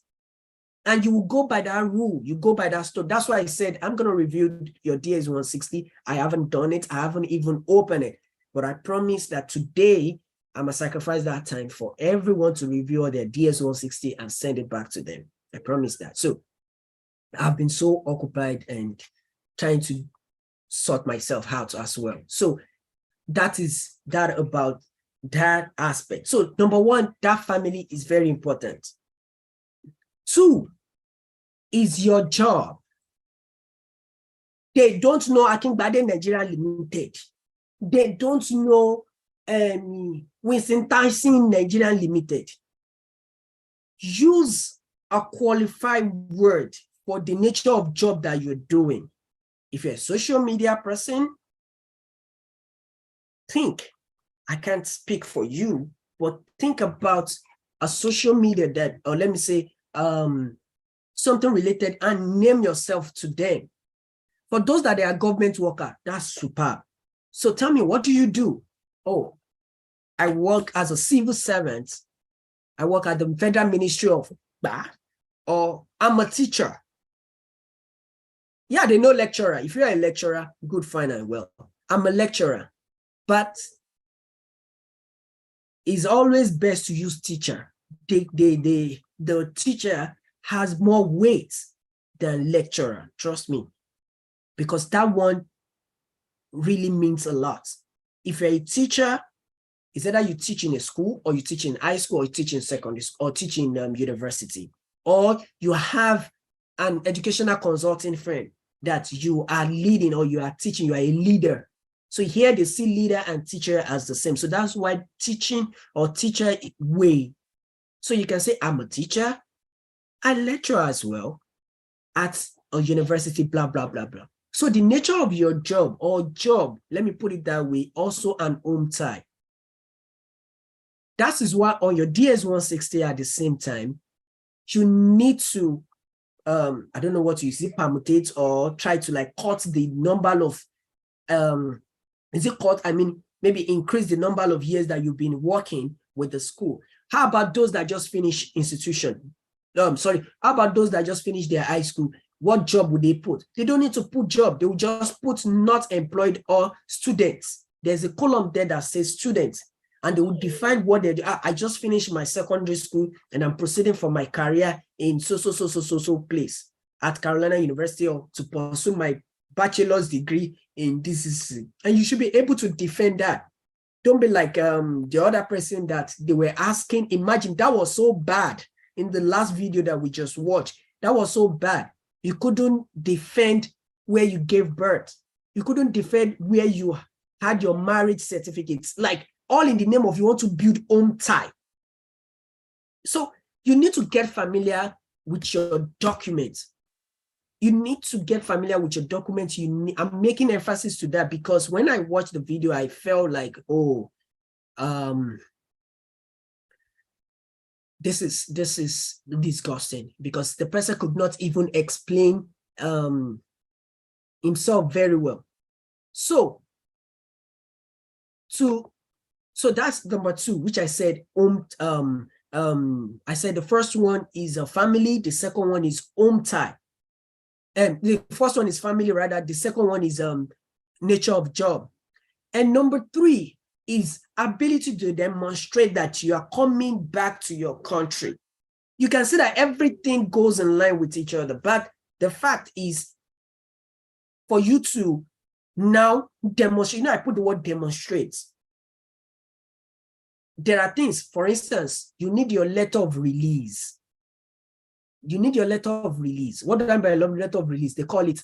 S1: And you will go by that rule. You go by that story. That's why I said, I'm going to review your DS-160. I haven't done it. I haven't even opened it. But I promise that today, I'm going to sacrifice that time for everyone to review their DS-160 and send it back to them. I promise that. So I've been so occupied and trying to sort myself out as well. So that is that about that aspect. So number 1, that family is very important. 2 is your job. They don't know Akingbade Nigeria Limited. They don't know Winston Tyson Nigeria Limited. Use a qualified word for the nature of job that you're doing. If you're a social media person, think, I can't speak for you, but think about a social media that, or let me say, something related, and name yourself to them. For those that are government worker, that's superb. So tell me, what do you do? Oh, I work as a civil servant. I work at the Federal Ministry of or I'm a teacher. Yeah, they know lecturer. If you're a lecturer, good, fine and well. I'm a lecturer, but it's always best to use teacher. The teacher has more weight than lecturer, trust me, because that one really means a lot. If you're a teacher, it's either you teach in a school or you teach in high school or you teach in secondary school or teach in university, or you have an educational consulting firm that you are leading or you are teaching, you are a leader. So here they see leader and teacher as the same. So that's why teaching or teacher way. So you can say, I'm a teacher, I lecture as well at a university, blah, blah, blah, blah. So the nature of your job or job, let me put it that way, also an home tie. That is why on your DS-160 at the same time, you need to, I don't know what you see, permutate or try to like cut the number of, maybe increase the number of years that you've been working with the school. How about those that just finished institution? How about those that just finished their high school? What job would they put? They don't need to put job. They will just put not employed or students. There's a column there that says students, and they will define what they do. I just finished my secondary school and I'm proceeding for my career in so place at Carolina University or to pursue my bachelor's degree in this. And you should be able to defend that. Don't be like the other person that they were asking. Imagine that was so bad in the last video that we just watched. That was so bad. You couldn't defend where you gave birth. You couldn't defend where you had your marriage certificates, like all in the name of you want to build home tie. So you need to get familiar with your documents. You need to get familiar with your documents. I'm making emphasis to that because when I watched the video, I felt like, oh, this is disgusting because the person could not even explain himself very well. So that's number two, which I said I said the first one is a family, the second one is home tie. And the first one is family, rather, the second one is nature of job. And number three is ability to demonstrate that you are coming back to your country. You can see that everything goes in line with each other, but the fact is for you to now demonstrate, I put the word demonstrate. There are things, for instance, you need your letter of release. You need your letter of release. What do I mean by letter of release? They call it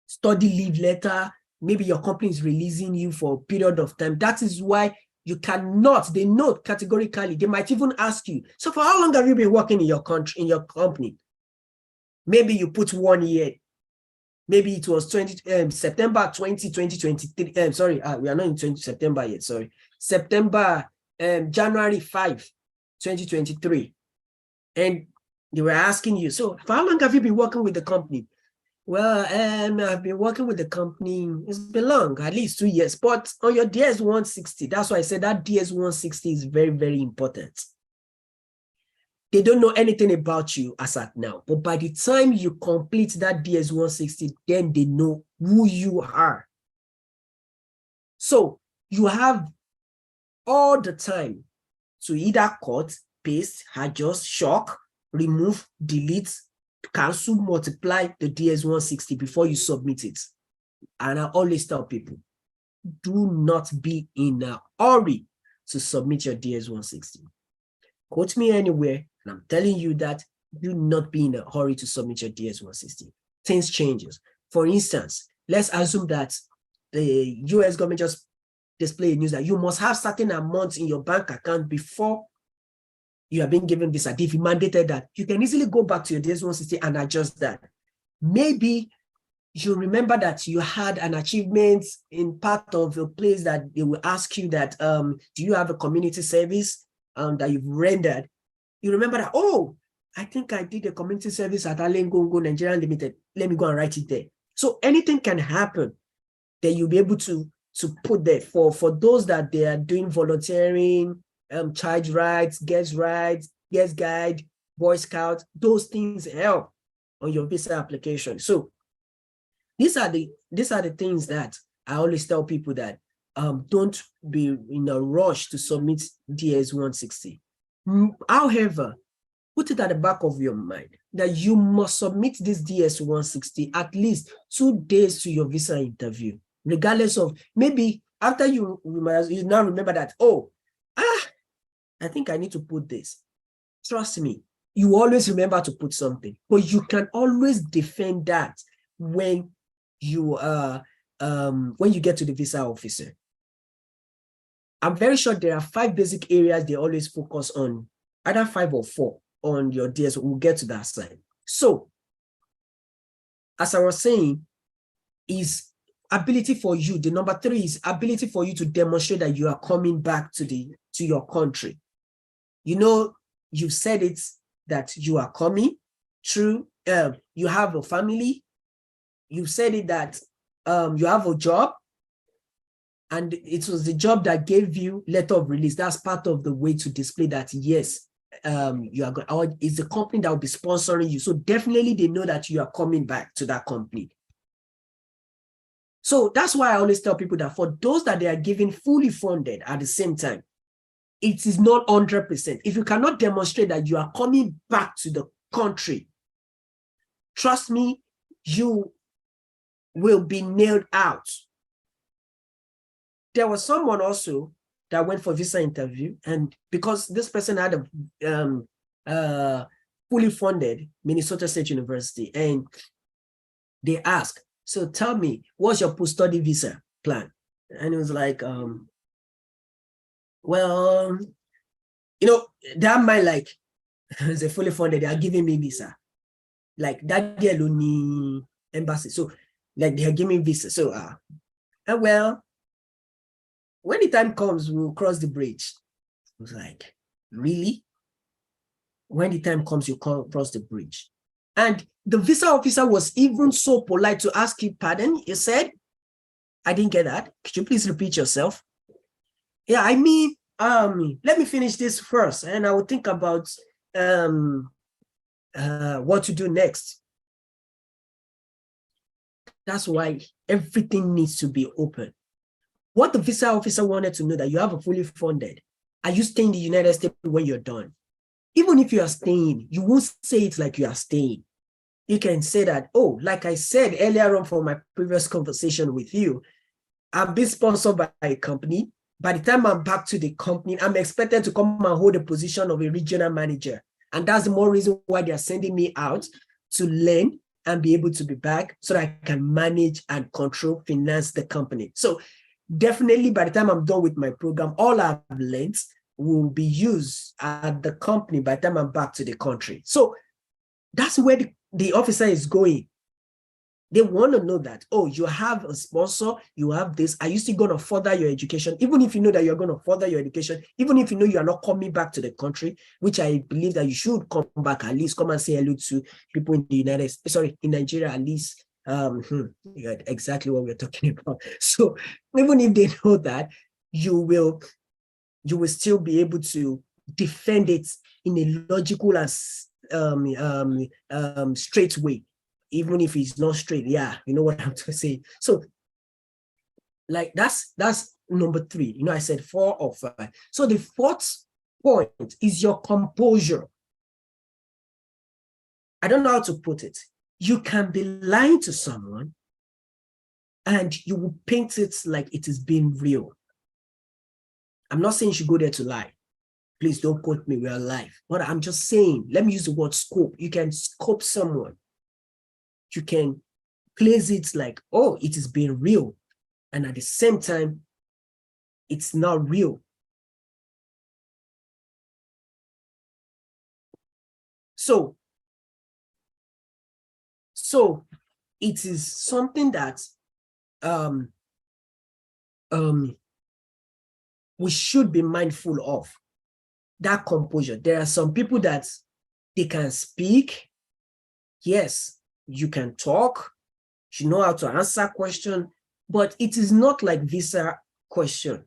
S1: study leave letter. Maybe your company is releasing you for a period of time. That is why you cannot, they note categorically, they might even ask you, so for how long have you been working in your country, in your company? Maybe you put 1 year. Maybe it was September 2023. We are not in September yet, sorry. January 5, 2023. And they were asking you, so for how long have you been working with the company? Well, I've been working with the company, it's been long, at least 2 years. But on your DS-160, that's why I said that DS-160 is very, very important. They don't know anything about you as at now. But by the time you complete that DS-160, then they know who you are. So you have all the time to either cut, paste, adjust, shock, remove, delete, cancel, multiply the DS-160 before you submit it. And I always tell people, do not be in a hurry to submit your DS-160. Quote me anywhere, and I'm telling you that do not be in a hurry to submit your DS-160. Things changes. For instance, let's assume that the US government just display a news that you must have certain amounts in your bank account before you are being given visa. If you mandated that, you can easily go back to your DS-160 and adjust that. Maybe you remember that you had an achievement in part of a place that they will ask you that, do you have a community service that you've rendered? You remember that, oh, I think I did a community service at Alengongo Nigeria Limited. Let me go and write it there. So anything can happen that you'll be able to put there for those that they are doing volunteering, child rights, guest guide, Boy Scout, those things help on your visa application. So these are the things that I always tell people that don't be in a rush to submit DS 160. However, put it at the back of your mind that you must submit this DS 160 at least 2 days to your visa interview, regardless of maybe after you now remember that, I think I need to put this. Trust me, you always remember to put something, but you can always defend that when you get to the visa officer. I'm very sure there are 5 basic areas they always focus on, either 5 or 4 on your DS. We'll get to that side. So, as I was saying, is ability for you. The number 3 is ability for you to demonstrate that you are coming back to your country. You know, you've said it that you are coming through. You have a family. You said it that you have a job, and it was the job that gave you letter of release. That's part of the way to display that, yes, you are going, or it's the company that will be sponsoring you. So definitely they know that you are coming back to that company. So that's why I always tell people that for those that they are giving fully funded at the same time, it is not 100%. If you cannot demonstrate that you are coming back to the country, trust me, you will be nailed out. There was someone also that went for visa interview, and because this person had a fully funded Minnesota State University, and they asked, so tell me, what's your post-study visa plan? And it was like, well, you know, that might like, it's a fully funded, they are giving me visa. Like that Geluni embassy. So like they are giving me visa. So, and well, when the time comes, we'll cross the bridge. I was like, really? When the time comes, you cross the bridge. And the visa officer was even so polite to ask you, pardon, you said? I didn't get that. Could you please repeat yourself? Yeah, I mean, let me finish this first, and I will think about what to do next. That's why everything needs to be open. What the visa officer wanted to know that you have a fully funded. Are you staying in the United States when you're done? Even if you are staying, you won't say it like you are staying. You can say that, oh, like I said earlier on from my previous conversation with you, I'm being sponsored by a company. By the time I'm back to the company, I'm expected to come and hold the position of a regional manager. And that's the more reason why they're sending me out to learn and be able to be back so that I can manage and control, finance the company. So definitely by the time I'm done with my program, all I've learned will be used at the company by the time I'm back to the country. So that's where the officer is going. They want to know that, oh, you have a sponsor, you have this. Are you still going to further your education? Even if you know that you're going to further your education, even if you know you are not coming back to the country, which I believe that you should come back, at least come and say hello to people in the in Nigeria, at least. Exactly what we're talking about. So even if they know that, you will still be able to defend it in a logical and straight way. Even if it's not straight, yeah, you know what I'm trying to say. So, like that's number 3. You know, I said 4 or 5. So the 4th point is your composure. I don't know how to put it. You can be lying to someone, and you will paint it like it is being real. I'm not saying you should go there to lie. Please don't quote me, we are live. But I'm just saying, let me use the word scope. You can scope someone. You can place it like, oh, it is being real. And at the same time, it's not real. So it is something that we should be mindful of. That composure. There are some people that they can speak. Yes, you can talk. You know how to answer question, but it is not like visa question.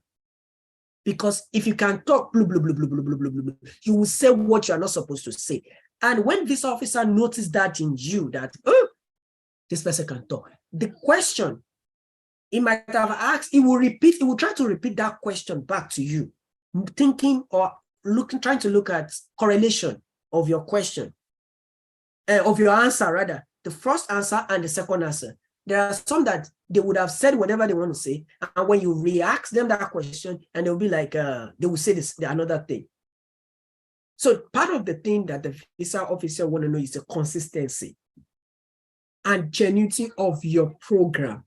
S1: Because if you can talk, blah, blah, blah, blah, blah, blah, blah, blah, you will say what you are not supposed to say. And when visa officer notices that in you, that, oh, this person can talk, the question he might have asked, he will try to repeat that question back to you, thinking or trying to look at correlation of your question, of your answer rather, the first answer and the second answer. There are some that they would have said whatever they want to say, and when you re-ask them that question, and they'll be like, they will say this another thing. So part of the thing that the visa officer want to know is the consistency and genuinity of your program.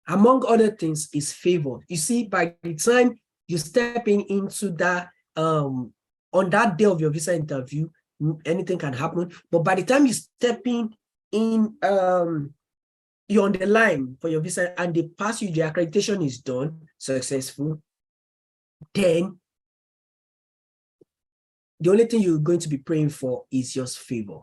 S1: Among other things is favor. You see, by the time you step into that, on that day of your visa interview, anything can happen. But by the time you step in, you're on the line for your visa and they pass you, the accreditation is done, successful, then the only thing you're going to be praying for is just favor.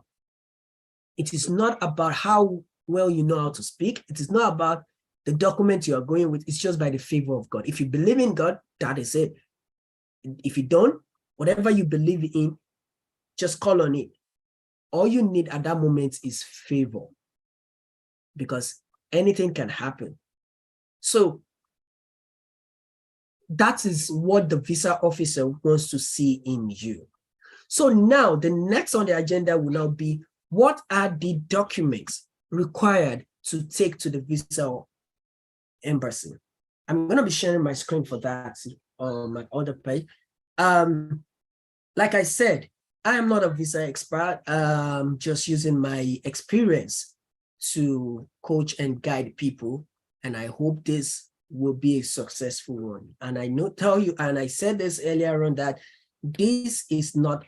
S1: It is not about how well you know how to speak. It is not about the document you are going with. It's just by the favor of God. If you believe in God, that is it. If you don't, whatever you believe in, just call on it. All you need at that moment is favor, because anything can happen. So that is what the visa officer wants to see in you. So now the next on the agenda will now be, what are the documents required to take to the visa embassy? I'm going to be sharing my screen for that on my other page. Like I said, I am not a visa expert. Just using my experience to coach and guide people. And I hope this will be a successful one. And I tell you, and I said this earlier on, that this is not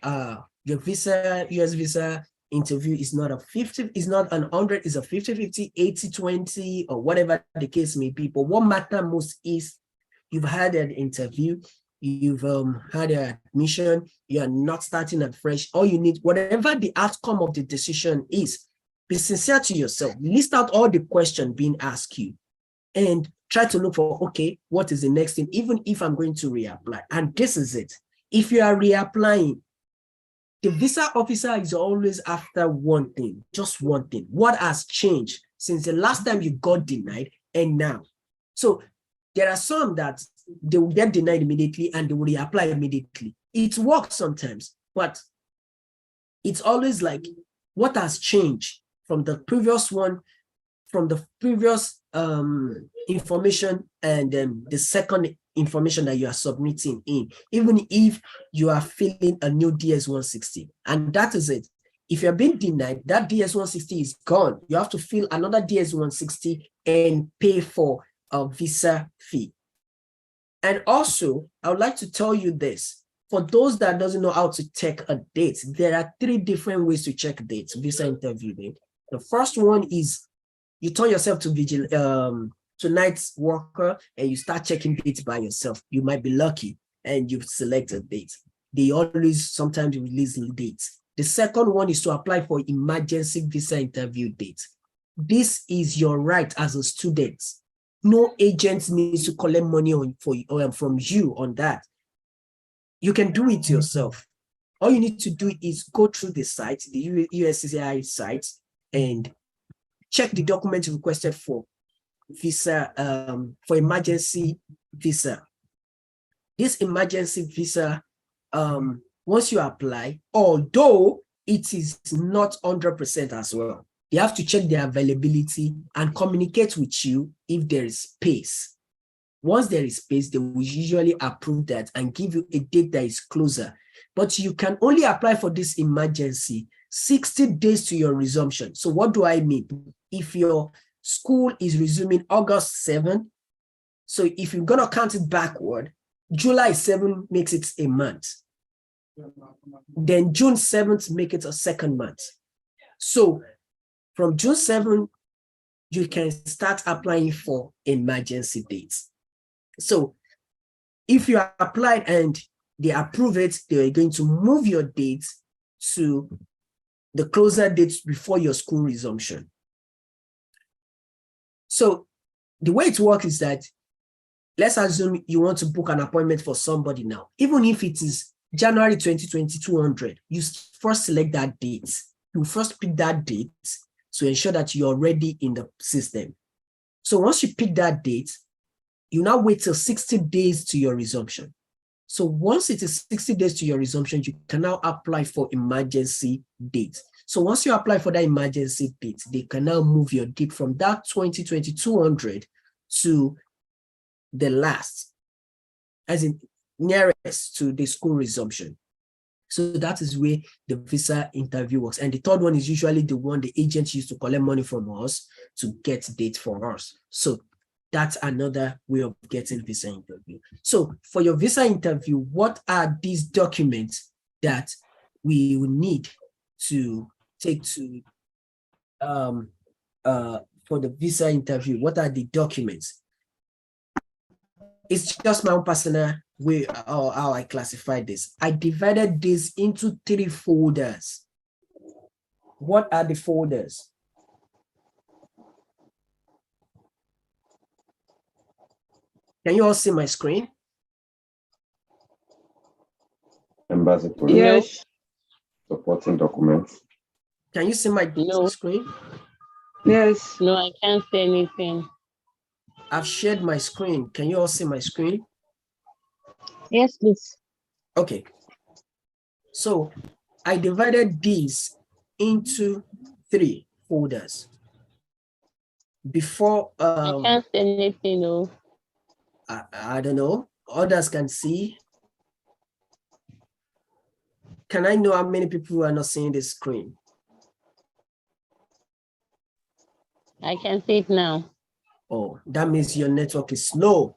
S1: your visa, US visa interview is not a 50, is not an 100, is a 50-50, 80-20, or whatever the case may be. But what matters most is you've had an interview, you've had an admission, you are not starting afresh. All you need, whatever the outcome of the decision is, be sincere to yourself. List out all the questions being asked you and try to look for, okay, what is the next thing, even if I'm going to reapply. And this is it. If you are reapplying, the visa officer is always after one thing, just one thing. What has changed since the last time you got denied and now? So there are some that they will get denied immediately and they will reapply immediately. It works sometimes, but it's always like, what has changed from the previous one, from the previous information and the second information that you are submitting in, even if you are filling a new DS-160. And that is it. If you're being denied, that DS-160 is gone. You have to fill another DS-160 and pay for a visa fee. And also, I would like to tell you this. For those that doesn't know how to check a date, there are 3 different ways to check dates, visa interview date. The first one is you turn yourself to night worker and you start checking dates by yourself. You might be lucky and you select a date. They always sometimes release dates. The second one is to apply for emergency visa interview date. This is your right as a student. No agent needs to collect money from you on that. You can do it yourself. All you need to do is go through the site, the USCCI site, and check the documents requested for visa, for emergency visa. This emergency visa, once you apply, although it is not 100% as well, they have to check their availability and communicate with you if there is space. Once there is space, they will usually approve that and give you a date that is closer. But you can only apply for this emergency 60 days to your resumption. So what do I mean? If your school is resuming August 7, so if you're going to count it backward, July 7 makes it a month. Then June 7th make it a second month. So from June 7, you can start applying for emergency dates. So if you applied and they approve it, they're going to move your date to the closer dates before your school resumption. So the way it works is that, let's assume you want to book an appointment for somebody now, even if it is January 2020, 200. You first select that date. You first pick that date to ensure that you're already in the system. So once you pick that date, you now wait till 60 days to your resumption. So once it is 60 days to your resumption, you can now apply for emergency date. So once you apply for that emergency date, they can now move your date from that 2020 200 to the last, as in nearest to the school resumption. So that is where the visa interview works. And the third one is usually the one the agent used to collect money from us to get date for us. So that's another way of getting visa interview. So for your visa interview, what are these documents that we will need to take to for the visa interview? What are the documents? It's just my own personal way how I classify this. I divided this into 3 folders. What are the folders? Can you all see my screen?
S8: Embassy police,
S2: Yes.
S8: supporting documents.
S1: Can you see my
S3: No.
S1: screen?
S2: Yes.
S3: No, I can't say anything.
S1: I've shared my screen. Can you all see my screen?
S3: Yes, please.
S1: Okay. So I divided these into 3 folders. Before
S3: I can't say anything, no.
S1: I don't know, others can see. Can I know how many people are not seeing the screen?
S3: I can see it now.
S1: Oh, that means your network is slow.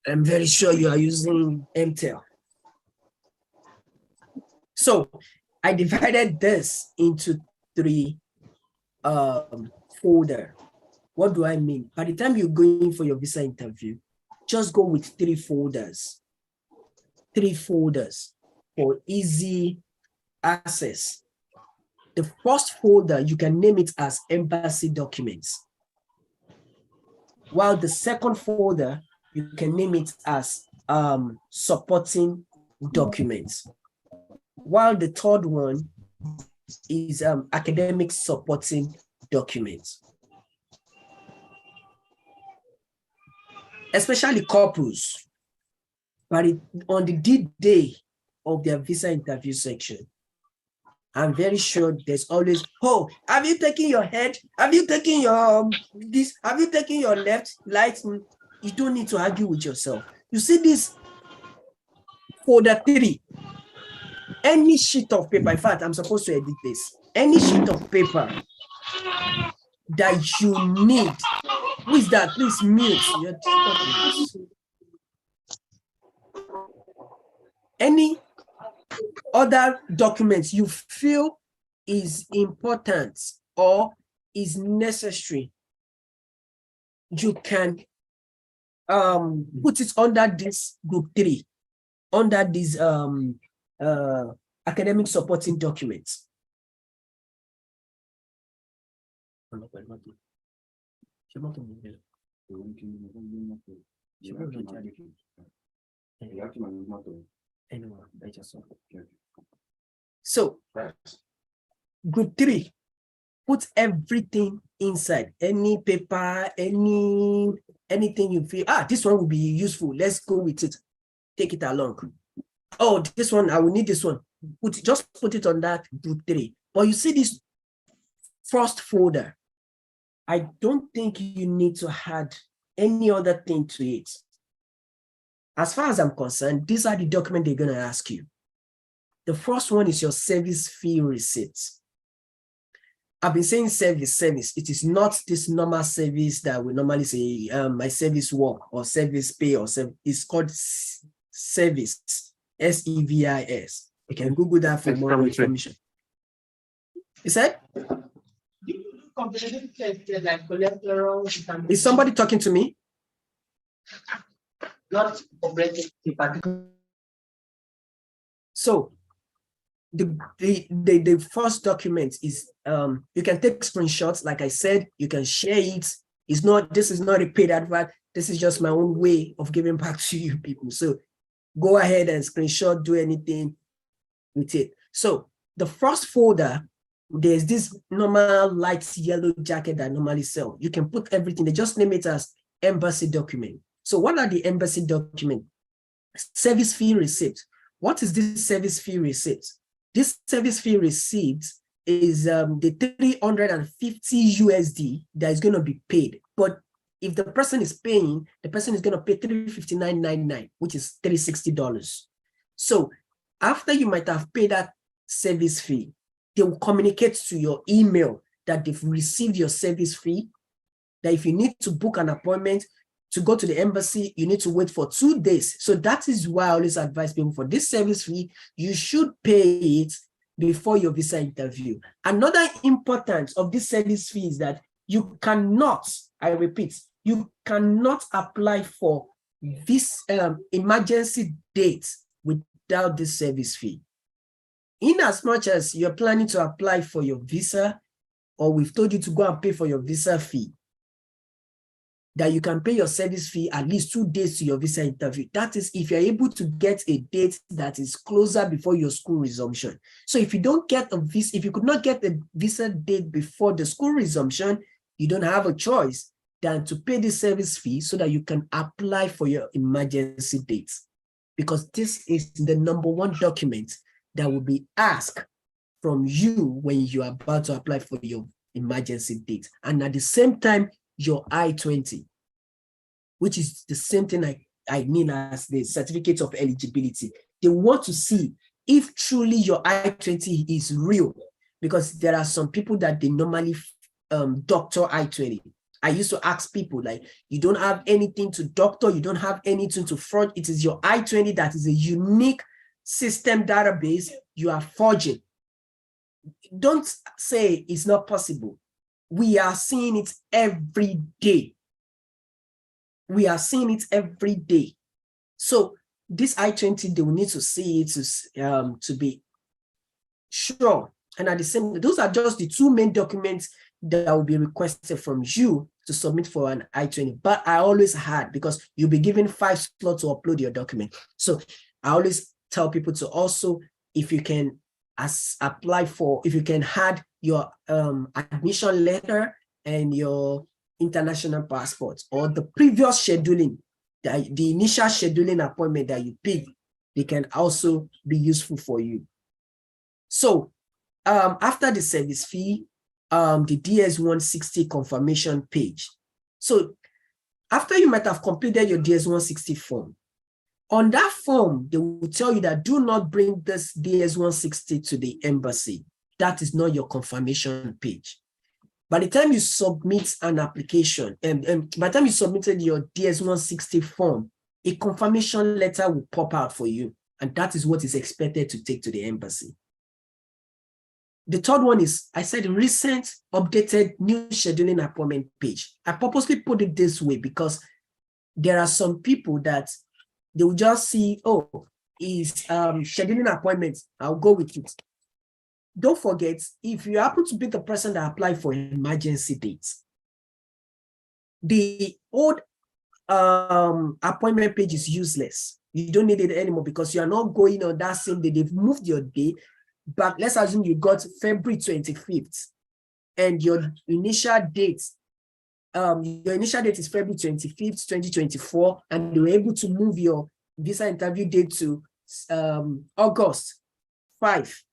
S1: I'm very sure you are using MTEL. So I divided this into 3 folder. What do I mean? By the time you're going for your visa interview, just go with 3 folders. 3 folders for easy access. The first folder, you can name it as embassy documents. While the second folder, you can name it as supporting documents. While the third one is academic supporting documents. Especially couples, but on the D-Day of their visa interview section, I'm very sure there's always, oh, have you taken your head? Have you taken your this? Have you taken your left light? You don't need to argue with yourself. You see this folder 3, any sheet of paper, in fact, I'm supposed to edit this, any sheet of paper that you need. Who is that? Please mute. You're talking. Any other documents you feel is important or is necessary, you can put it under this group 3, under these academic supporting documents. So, group 3, put everything inside, any paper, anything you feel, this one will be useful, let's go with it, take it along. Oh, this one, I will need this one. Just put it on that group 3. But you see this first folder, I don't think you need to add any other thing to it. As far as I'm concerned, these are the documents they're going to ask you. The first one is your service fee receipt. I've been saying service. It is not this normal service that we normally say, my service work or service pay or service. It's called service, S-E-V-I-S. You can Google that for more information. You said? Is somebody talking to me? Not so the first document is you can take screenshots, like I said, you can share it. This is not a paid advert. This is just my own way of giving back to you people. So go ahead and screenshot, do anything with it. So the first folder, there's this normal light yellow jacket that I normally sell. You can put everything. They just name it as embassy document. So what are the embassy document? Service fee receipt. What is this service fee receipt? This service fee receipt is the 350 USD that is going to be paid. But if the person is paying, the person is going to pay $359.99, which is $360. So after you might have paid that service fee, they will communicate to your email that they've received your service fee, that if you need to book an appointment to go to the embassy, you need to wait for 2 days. So that is why I always advise people for this service fee, you should pay it before your visa interview. Another importance of this service fee is that you cannot, I repeat, you cannot apply for this emergency date without this service fee. In as much as you're planning to apply for your visa, or we've told you to go and pay for your visa fee, that you can pay your service fee at least 2 days to your visa interview. That is if you're able to get a date that is closer before your school resumption. So if you don't get a visa, if you could not get a visa date before the school resumption, you don't have a choice than to pay the service fee so that you can apply for your emergency dates. Because this is the #1 document that will be asked from you when you are about to apply for your emergency date. And at the same time, your I-20, which is the same thing I mean as the certificate of eligibility. They want to see if truly your I-20 is real, because there are some people that they normally doctor I-20. I used to ask people, like, you don't have anything to doctor, you don't have anything to forge. It is your I-20 that is a unique system database you are forging. Don't say it's not possible. We are seeing it every day. We are seeing it every day. So this I-20, they will need to see it to be sure. And at the same time, those are just the 2 main documents that will be requested from you to submit for an I-20. But I always had, because you'll be given 5 slots to upload your document. So I always tell people to also, if you can if you can add your admission letter and your international passport, or the previous scheduling, the initial scheduling appointment that you pick, they can also be useful for you. So after the service fee, the DS-160 confirmation page. So after you might have completed your DS-160 form, on that form, they will tell you that do not bring this DS-160 to the embassy. That is not your confirmation page. By the time you submit an application, and by the time you submitted your DS-160 form, a confirmation letter will pop out for you. And that is what is expected to take to the embassy. The third one is, I said, recent updated new scheduling appointment page. I purposely put it this way because there are some people that they will just see, oh, is scheduling appointments, I'll go with it. Don't forget, if you happen to be the person that applied for emergency dates, the old appointment page is useless. You don't need it anymore because you are not going on that same day. They've moved your day, but let's assume you got February 25th and your initial date is February 25th, 2024, and you were able to move your visa interview date to August 5,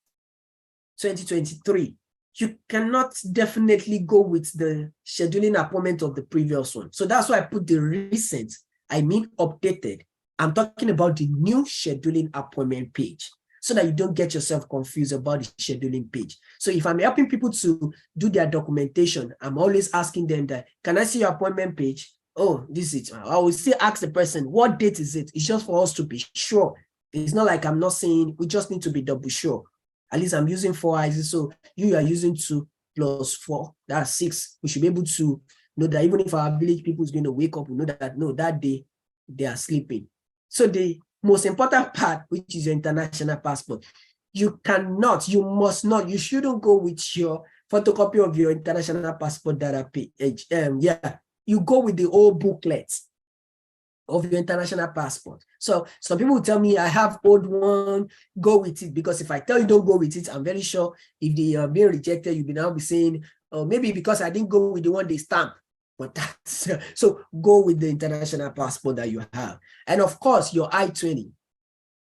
S1: 2023. You cannot definitely go with the scheduling appointment of the previous one. So that's why I put the recent, I mean updated. I'm talking about the new scheduling appointment page, so that you don't get yourself confused about the scheduling page. So if I'm helping people to do their documentation, I'm always asking them that, can I see your appointment page? Oh, this is it. I will still ask the person, what date is it? It's just for us to be sure. It's not like I'm not saying, we just need to be double sure. At least I'm using 4 eyes, so you are using 2 plus 4, that's 6. We should be able to know that even if our village people is going to wake up, we know that, no, that day they are sleeping. So the most important part, which is your international passport, you cannot, you must not, you shouldn't go with your photocopy of your international passport data page. You go with the old booklet. of your international passport. So some people will tell me I have old one, go with it, because if I tell you don't go with it, I'm very sure if they are being rejected, you'll be now be saying, oh, maybe because I didn't go with the one they stamp. But that's so go with the international passport that you have. And of course, your I-20.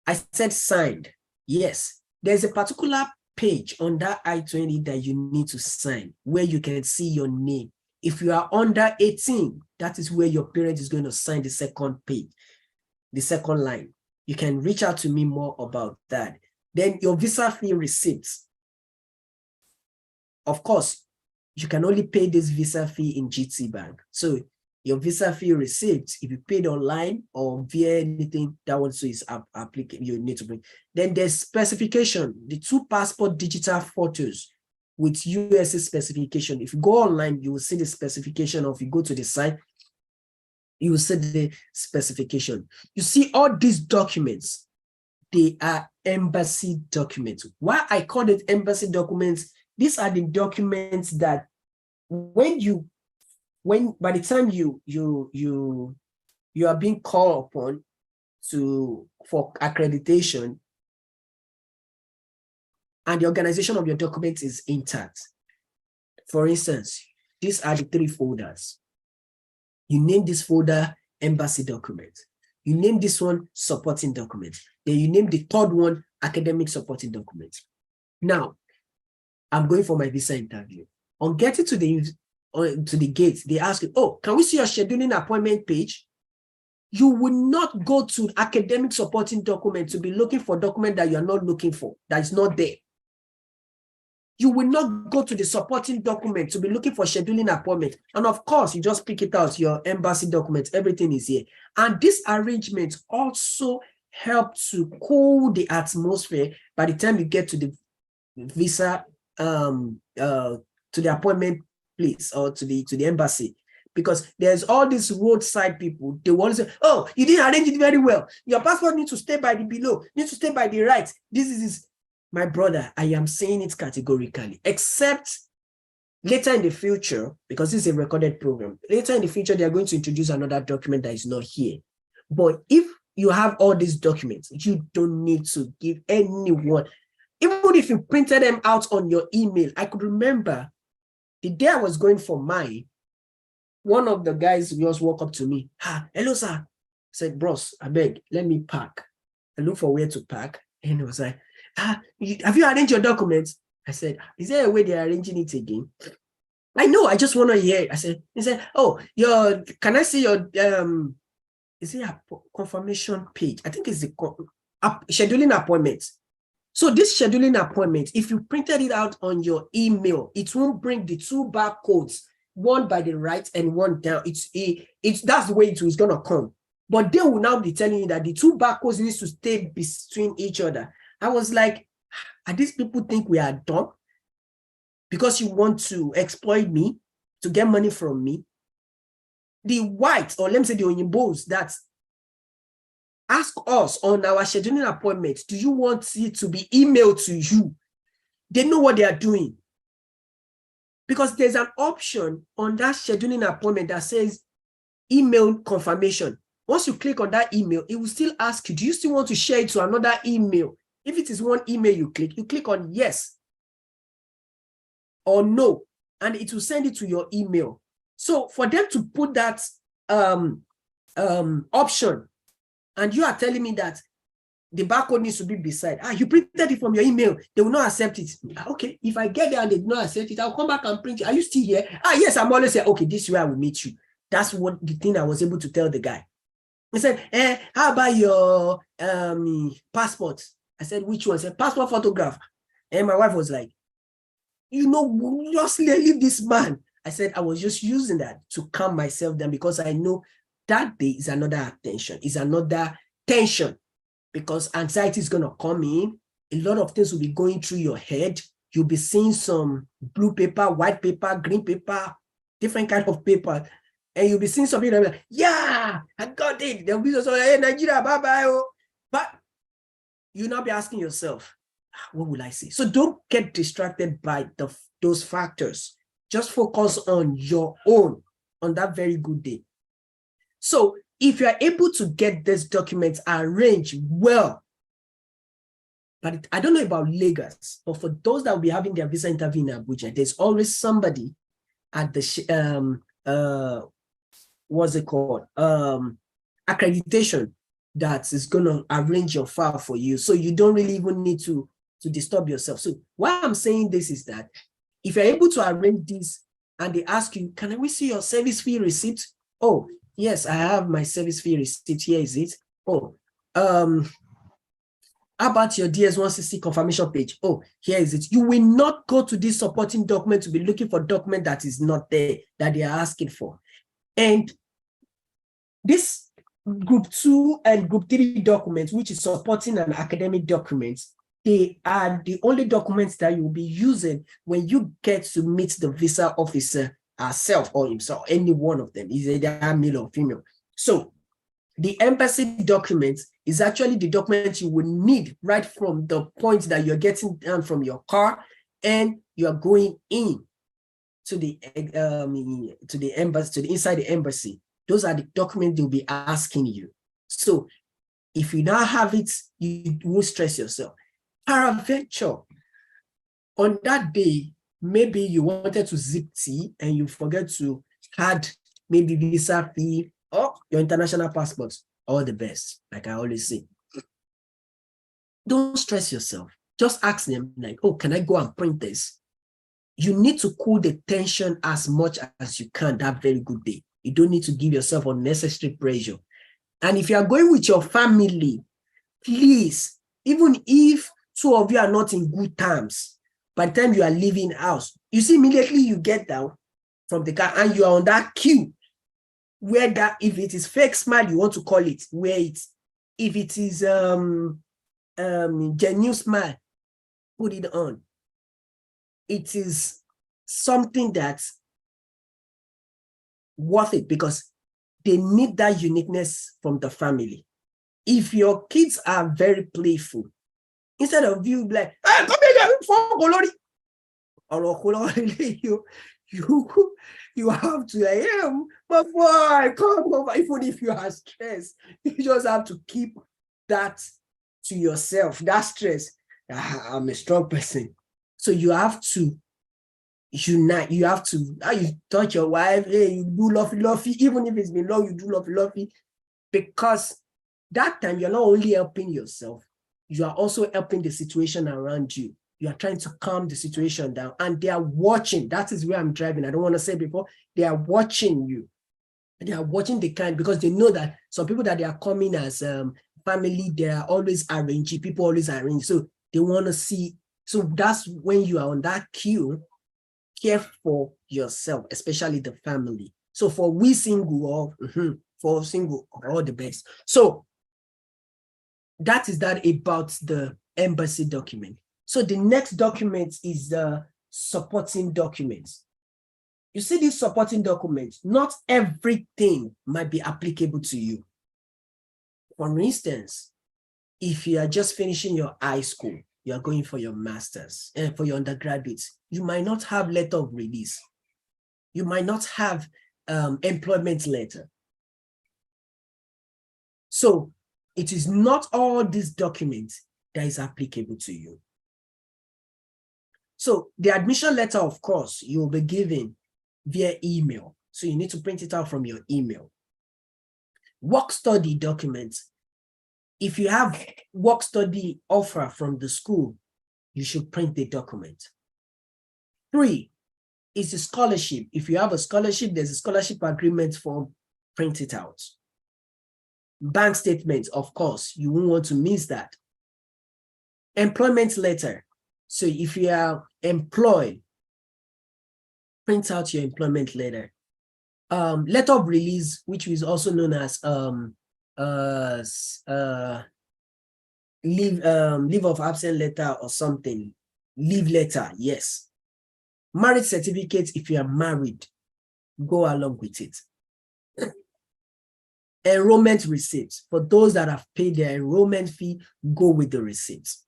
S1: I said signed. Yes, there's a particular page on that I-20 that you need to sign where you can see your name. If you are under 18, that is where your parent is going to sign the second page, the second line. You can reach out to me more about that. Then your visa fee receipts. Of course, you can only pay this visa fee in GT Bank. So your visa fee receipt, if you paid online or via anything, that also is applicable. You need to bring. Then there's specification, the 2 passport digital photos with USA specification. If you go online, you will see the specification. Or if you go to the site, you will see the specification. You see all these documents, they are embassy documents. Why I call it embassy documents? These are the documents that by the time you are being called upon for accreditation, and the organization of your document is intact. For instance, these are the 3 folders. You name this folder embassy document. You name this one supporting document. Then you name the 3rd one academic supporting document. Now, I'm going for my visa interview. On getting to the gate, they ask you, oh, can we see your scheduling appointment page? You will not go to academic supporting document to be looking for document that you are not looking for, that is not there. You will not go to the supporting document to be looking for scheduling appointment. And of course, you just pick it out, your embassy documents, everything is here. And this arrangement also help to cool the atmosphere by the time you get to the visa, to the appointment place or to the embassy. Because there's all these roadside people, they want to say, oh, you didn't arrange it very well. Your passport needs to stay by the below, needs to stay by the right. This is my brother, I am saying it categorically, except later in the future, because this is a recorded program, later in the future, they are going to introduce another document that is not here. But if you have all these documents, you don't need to give anyone, even if you printed them out on your email. I could remember the day I was going for mine, one of the guys just walked up to me. Hello, sir. I said, bros, I beg, let me park. I look for where to park. And he was like, have you arranged your documents? I said, is there a way they're arranging it again? I know, I just want to hear it. He said, oh, can I see your, is it a confirmation page? I think it's the scheduling appointment. So this scheduling appointment, if you printed it out on your email, it won't bring the 2 barcodes, one by the right and one down. That's the way it is going to come. But they will now be telling you that the 2 barcodes need to stay between each other. I was like, are these people think we are dumb? Because you want to exploit me, to get money from me? The whites, or let me say the Onyibos, that ask us on our scheduling appointment, do you want it to be emailed to you? They know what they are doing. Because there's an option on that scheduling appointment that says email confirmation. Once you click on that email, it will still ask you, do you still want to share it to another email? If it is one email you click on yes or no, and it will send it to your email. So for them to put that option, and you are telling me that the barcode needs to be beside, you printed it from your email, they will not accept it. Okay, if I get there and they do not accept it, I'll come back and print it. Are you still here? Yes, I'm always here. Okay, this is where I will meet you. That's what the thing I was able to tell the guy. He said, how about your passport? I said, which one? I said, passport photograph. And my wife was like, just leave this man. I said, I was just using that to calm myself down, because I know that day is another attention, is another tension, because anxiety is going to come in. A lot of things will be going through your head. You'll be seeing some blue paper, white paper, green paper, different kind of paper. And you'll be seeing some people like, yeah, I got it. They'll be also, hey, Nigeria, bye-bye. But you'll not be asking yourself, what will I see? So don't get distracted by those factors. Just focus on your own on that very good day. So if you are able to get these documents arranged well, but I don't know about Lagos, but for those that will be having their visa interview in Abuja, there's always somebody at the what's it called? Accreditation that is going to arrange your file for you. So you don't really even need to disturb yourself. So why I'm saying this is that if you're able to arrange this and they ask you, can we see your service fee receipt? Oh, yes, I have my service fee receipt. Here is it. Oh, how about your DS-160 confirmation page? Oh, here is it. You will not go to this supporting document to be looking for document that is not there, that they are asking for. And this group 2 and group 3 documents, which is supporting an academic documents, they are the only documents that you'll be using when you get to meet the visa officer herself or himself, any one of them, is either male or female. So the embassy document is actually the document you would need right from the point that you're getting down from your car and you're going in to the embassy, to the inside the embassy. Those are the documents they'll be asking you. So if you now have it, you won't stress yourself. Peradventure, on that day, maybe you wanted to zip tea and you forget to add maybe visa fee or your international passport. All the best, like I always say. Don't stress yourself. Just ask them like, oh, can I go and print this? You need to cool the tension as much as you can that very good day. You don't need to give yourself unnecessary pressure. And if you are going with your family, please, even if 2 of you are not in good terms, by the time you are leaving house, you see immediately you get down from the car and you are on that queue where that, if it is fake smile, you want to call it, wear it. If it is genuine smile, put it on. It is something that's worth it because they need that uniqueness from the family. If your kids are very playful, instead of you like, hey, come here, you have to, my boy, come over. Even if you are stressed, you just have to keep that to yourself, that stress. I'm a strong person. So you have to unite. You have to, you touch your wife, hey, you do lovey, even if it's been long, you do lovey, because that time you're not only helping yourself, you are also helping the situation around you. You are trying to calm the situation down and they are watching. That is where I'm driving. I don't want to say before, they are watching you. They are watching the kind because they know that some people that they are coming as family, they are always arranging, people always arrange. So they want to see. So that's when you are on that queue, care for yourself, especially the family. So for we single, for single, all the best. So that is that about the embassy document. So the next document is the supporting documents. You see these supporting documents, not everything might be applicable to you. For instance, if you are just finishing your high school, you are going for your master's and for your undergraduates, you might not have letter of release. You might not have employment letter. So it is not all these documents that is applicable to you. So the admission letter, of course, you will be given via email. So you need to print it out from your email. Work study documents. If you have work study offer from the school, you should print the document. 3 is a scholarship. If you have a scholarship, there's a scholarship agreement form, print it out. Bank statements, of course, you won't want to miss that. Employment letter. So if you are employed, print out your employment letter. Letter of release, which is also known as leave of absence letter or something. Leave letter, yes. Marriage certificate, if you are married, go along with it. Enrollment receipts. For those that have paid their enrollment fee, go with the receipts.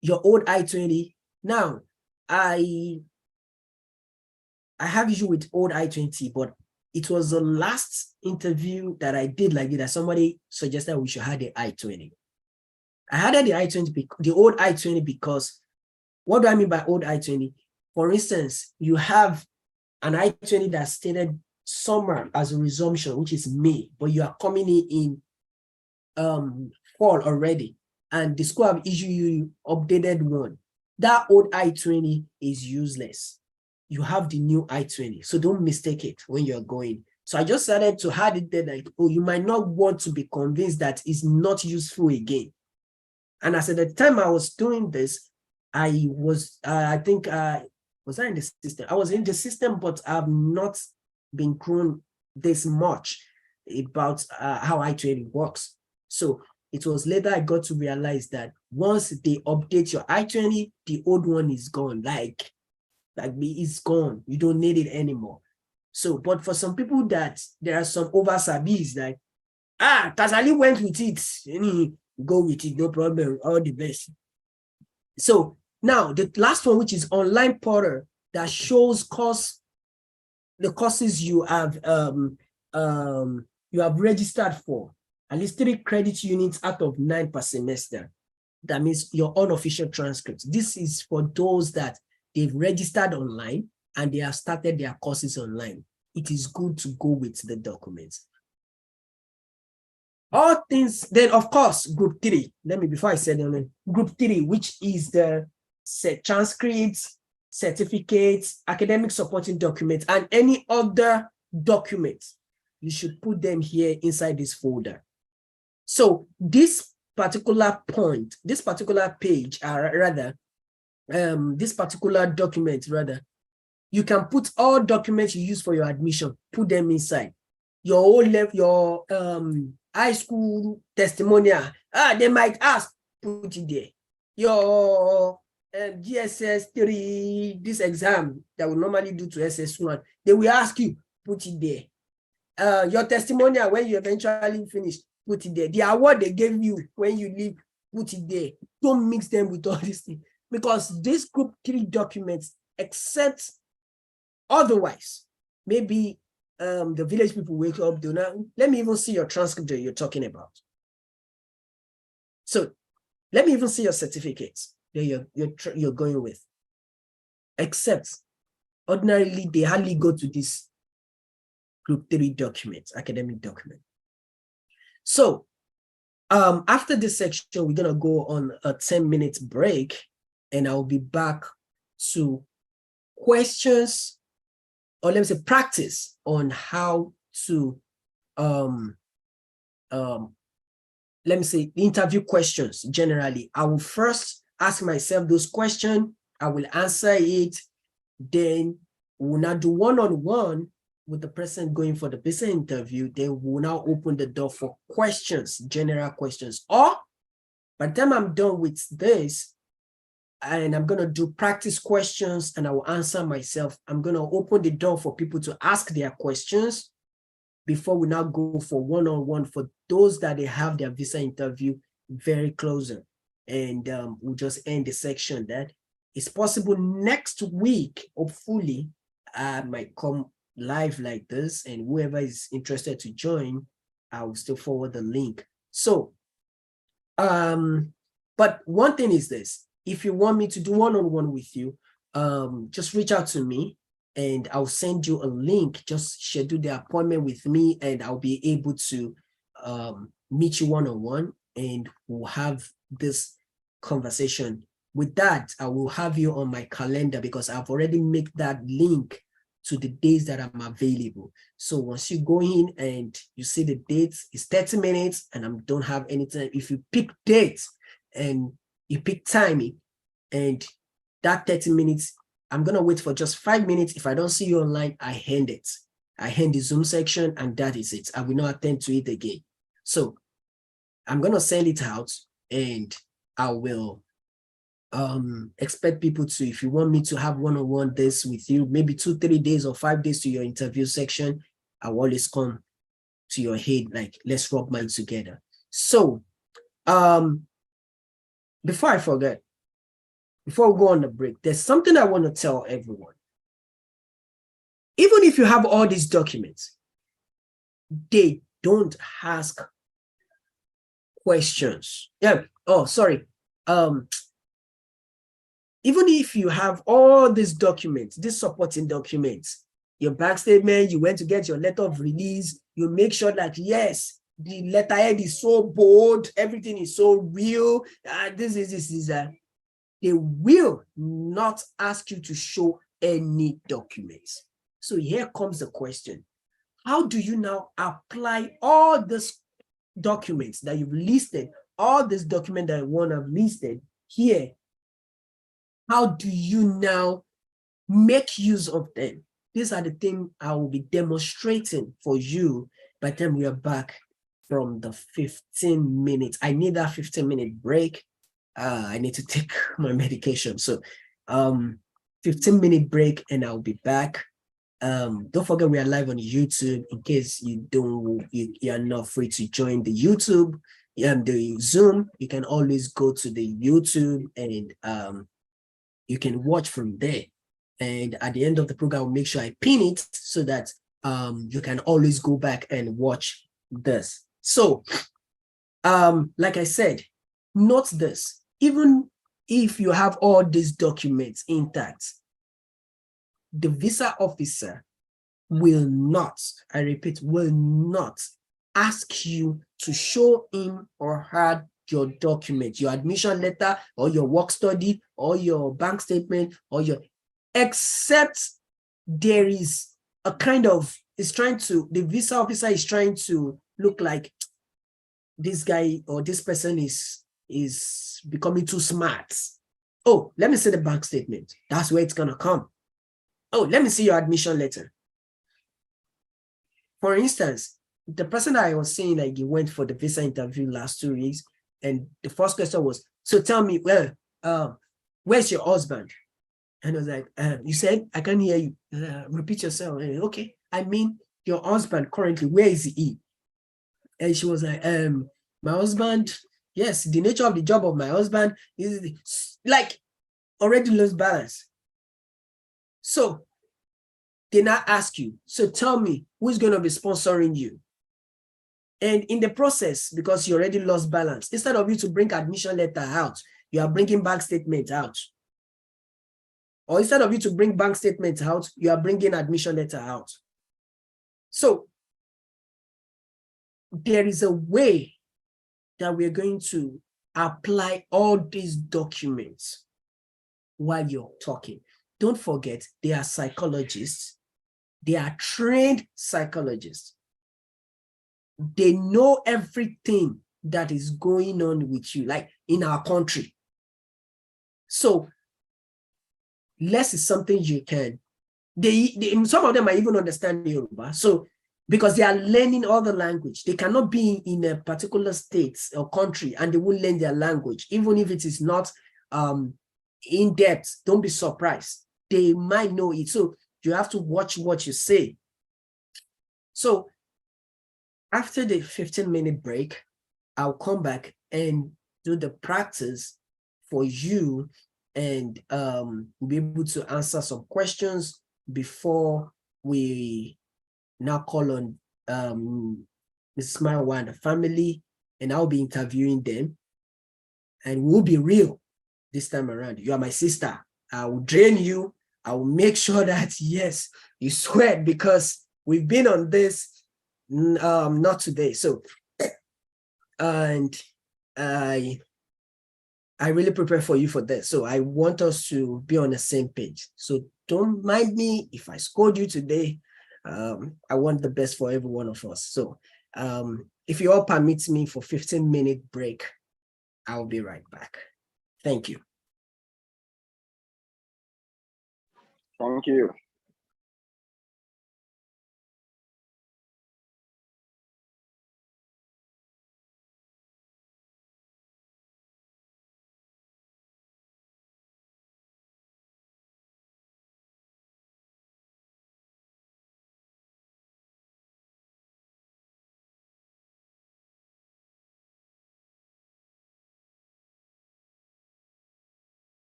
S1: Your old I-20. Now, I have issue with old I-20, but it was the last interview that I did like it, that somebody suggested we should have the I-20. I had the I-20, the old I-20, because what do I mean by old I-20? For instance, you have an I-20 that stated summer as a resumption, which is May, but you are coming in fall already, and the school have issued you updated one. That old I-20 is useless. You have the new I-20, so don't mistake it when you're going. So I just started to add it there, like, oh, you might not want to be convinced that it's not useful again. And as at the time I was doing this, I was, I think, was I in the system? I was in the system, but I've not been grown this much about how I-20 works. So it was later I got to realize that once they update your I-20, the old one is gone. Like it's gone. You don't need it anymore. So, but for some people that there are some over-sabis, like, Kazali went with it, go with it, no problem, all the best. So now the last one, which is online portal, that shows the courses you have registered for, at least 3 credit units out of 9 per semester. That means your unofficial transcripts. This is for those that they've registered online and they have started their courses online. It is good to go with the documents. All things, then of course, group 3. Before I said on group 3, which is the transcripts, certificates, academic supporting documents, and any other documents. You should put them here inside this folder. So this particular point, this particular page, this particular document, you can put all documents you use for your admission, put them inside. Your whole level, your high school testimonial, they might ask, put it there. Your GSS 3, this exam that we normally do to SS1, they will ask you, put it there. Your testimonial, when you eventually finish, put it there. The award they gave you when you leave, put it there. Don't mix them with all these things, because this group 3 documents, except otherwise, maybe the village people wake up, do not, let me even see your transcript that you're talking about. So let me even see your certificates that you're going with. Except ordinarily, they hardly go to this group 3 documents, academic document. So after this section, we're gonna go on a 10-minute break, and I'll be back to questions, or let me say practice on how to let me say interview questions generally. I will first ask myself those questions, I will answer it, then we'll now do one-on-one with the person going for the business interview. Then we'll now open the door for questions, general questions. Or by the time I'm done with this, and I'm going to do practice questions and I will answer myself, I'm going to open the door for people to ask their questions before we now go for one-on-one for those that they have their visa interview very closer. And we'll just end the section. That it's possible next week, hopefully, I might come live like this, and whoever is interested to join, I will still forward the link. So, but one thing is this: if you want me to do one-on-one with you, just reach out to me and I'll send you a link. Just schedule the appointment with me and I'll be able to meet you one-on-one, and we'll have this conversation. With that, I will have you on my calendar because I've already made that link to the days that I'm available. So once you go in and you see the dates, it's 30 minutes and I don't have any time. If you pick dates and you pick timing, and that 30 minutes, I'm going to wait for just 5 minutes. If I don't see you online, I end it. I end the Zoom section and that is it. I will not attend to it again. So I'm going to send it out, and I will expect people to, if you want me to have one-on-one this with you, maybe 2-3 days or 5 days to your interview section, I will always come to your head, like, let's rub minds together. So before I forget, before we go on the break, there's something I want to tell everyone. Even if you have all these documents, they don't ask questions. Yeah. Oh, sorry. Even if you have all these documents, these supporting documents, your bank statement, you went to get your letter of release, you make sure that, yes, the letterhead is so bold, everything is so real, this is they will not ask you to show any documents. So here comes the question. How do you now apply all these documents that you've listed, all these documents that I want to have listed here? How do you now make use of them? These are the things I will be demonstrating for you by the time we are back from the 15 minutes. I need that 15-minute break. I need to take my medication. So 15-minute break and I'll be back. Don't forget we are live on YouTube in case you are not free to join the YouTube, the Zoom. You can always go to the YouTube and you can watch from there. And at the end of the program, I'll make sure I pin it so that you can always go back and watch this. So, like I said, note this, even if you have all these documents intact, the visa officer will not, I repeat, will not ask you to show him or her your document, your admission letter or your work study or your bank statement or your, except there is a kind of, the visa officer is trying to look like this guy or this person is becoming too smart. Oh, let me see the bank statement. That's where it's gonna come. Oh, let me see your admission letter. For instance, the person that I was saying, like, he went for the visa interview last 2 weeks, and the first question was, so tell me, well, where's your husband? And I was like, you said, I can't hear you. Repeat yourself. Okay, I mean, your husband currently, where is he? And she was like, my husband, yes, the nature of the job of my husband is like already lost balance. So they now ask you, so tell me, who's going to be sponsoring you? And in the process, because you already lost balance, instead of you to bring admission letter out, you are bringing bank statement out. Or instead of you to bring bank statement out, you are bringing admission letter out. So there is a way that we're going to apply all these documents while you're talking. Don't forget, they are psychologists. They are trained psychologists. They know everything that is going on with you, like in our country. So less is something you can. Some of them might even understand Yoruba. So because they are learning other language, they cannot be in a particular state or country and they won't learn their language, even if it is not in depth. Don't be surprised. They might know it. So you have to watch what you say. So after the 15-minute break, I'll come back and do the practice for you and be able to answer some questions before we now call on Mrs. Maiwa and the family, and I'll be interviewing them. And we'll be real this time around. You are my sister. I will drain you. I will make sure that, yes, you sweat, because we've been on this not today. So, and I really prepare for you for this. So I want us to be on the same page. So don't mind me if I scold you today. I want the best for every one of us. So if you all permit me for 15-minute break, I'll be right back. Thank you.
S8: Thank you.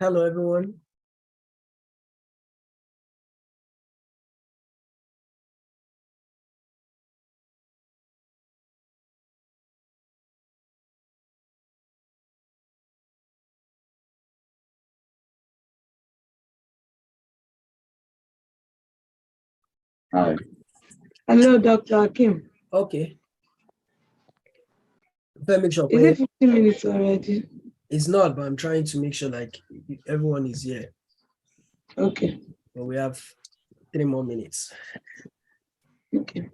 S1: Hello, everyone.
S8: Hi.
S2: Hello, Dr. Akim.
S1: Okay. Make sure
S2: Is it 15 minutes already?
S1: it's not, but I'm trying to make sure like everyone is here.
S2: Okay.
S1: But we have 3 more minutes.
S2: Okay.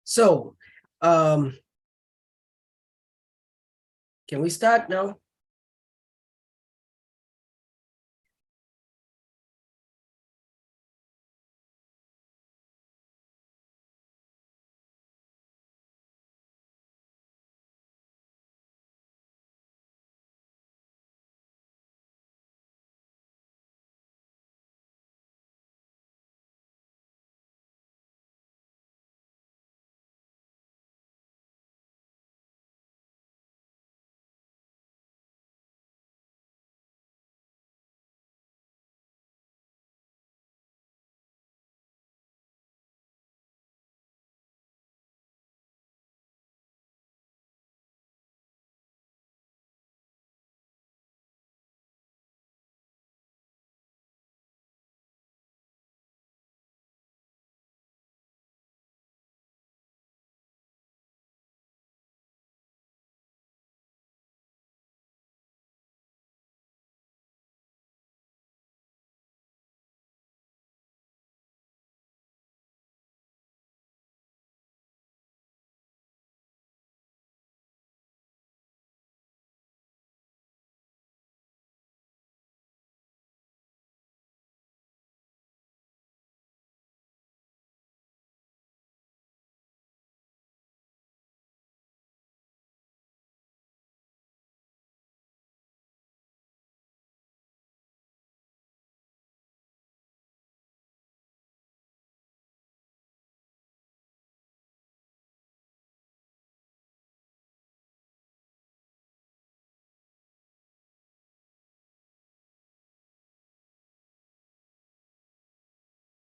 S1: So, can we start now?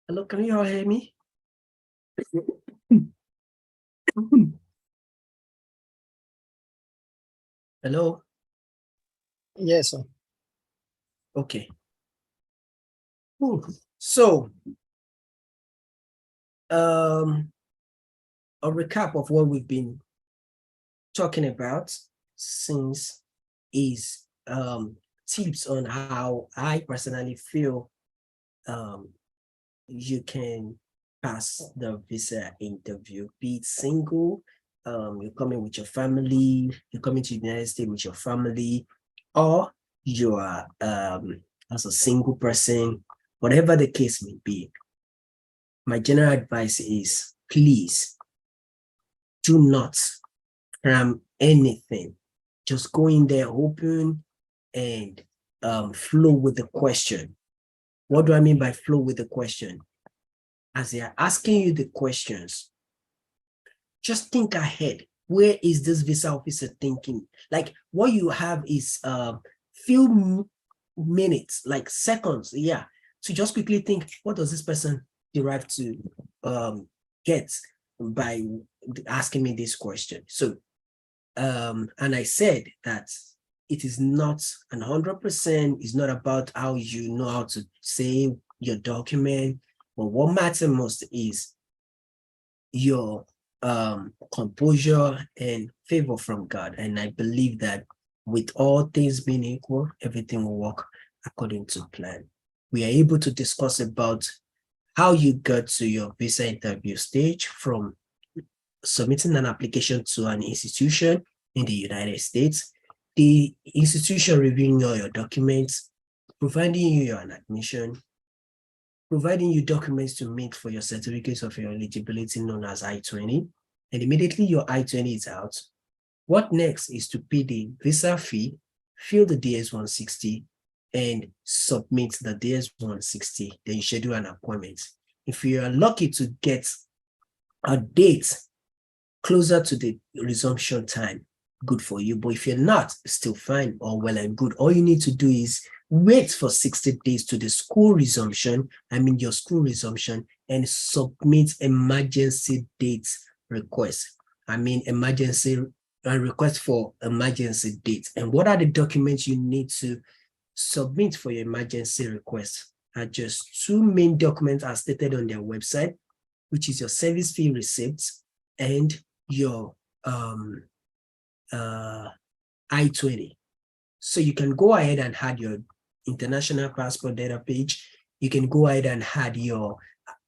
S1: Hello, can you all hear me? Hello?
S9: Yes, sir.
S1: Okay. So, a recap of what we've been talking about since is tips on how I personally feel you can pass the visa interview, be it single, you're coming with your family, you're coming to the United States with your family, or you are as a single person, whatever the case may be. My general advice is please do not cram anything. Just go in there open and flow with the question. What do I mean by flow with the question? As they are asking you the questions, just think ahead. Where is this visa officer thinking? Like what you have is few minutes, like seconds, yeah, to just quickly think, what does this person derive to get by asking me this question? So, and I said that it is not 100%, it's not about how you know how to say your document, but what matters most is your composure and favor from God. And I believe that with all things being equal, everything will work according to plan. We are able to discuss about how you got to your visa interview stage, from submitting an application to an institution in the United States, the institution reviewing all your documents, providing you an admission, providing you documents to meet for your certificates of your eligibility known as I-20, and immediately your I-20 is out. What next is to pay the visa fee, fill the DS-160, and submit the DS-160. Then you schedule an appointment. If you are lucky to get a date closer to the resumption time, good for you. But if you're not, still fine or well and good. All you need to do is wait for 60 days to the school resumption, your school resumption, and submit emergency date request. Emergency request for emergency date. And what are the documents you need to submit for your emergency request? Are just two main documents as stated on their website, which is your service fee receipt and your I-20. So you can go ahead and add your international passport data page. You can go ahead and add your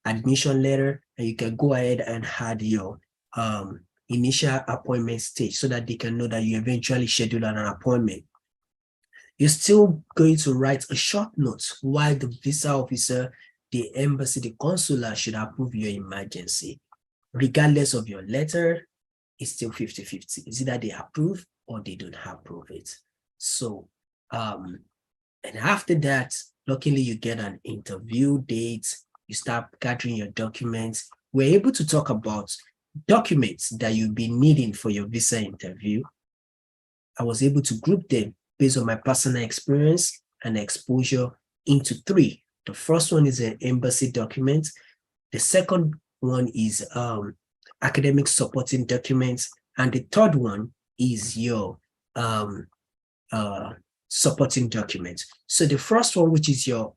S1: admission letter, and you can go ahead and add your initial appointment stage so that they can know that you eventually schedule an appointment. You're still going to write a short note why the visa officer, the embassy, the consular should approve your emergency. Regardless of your letter, it's still 50-50. It's either they approve or they don't approve it. So, and after that, luckily you get an interview date, you start gathering your documents. We're able to talk about documents that you'll be needing for your visa interview. I was able to group them based on my personal experience and exposure into three. The first one is an embassy document. The second one is academic supporting documents. And the third one is your supporting documents. So the first one, which is your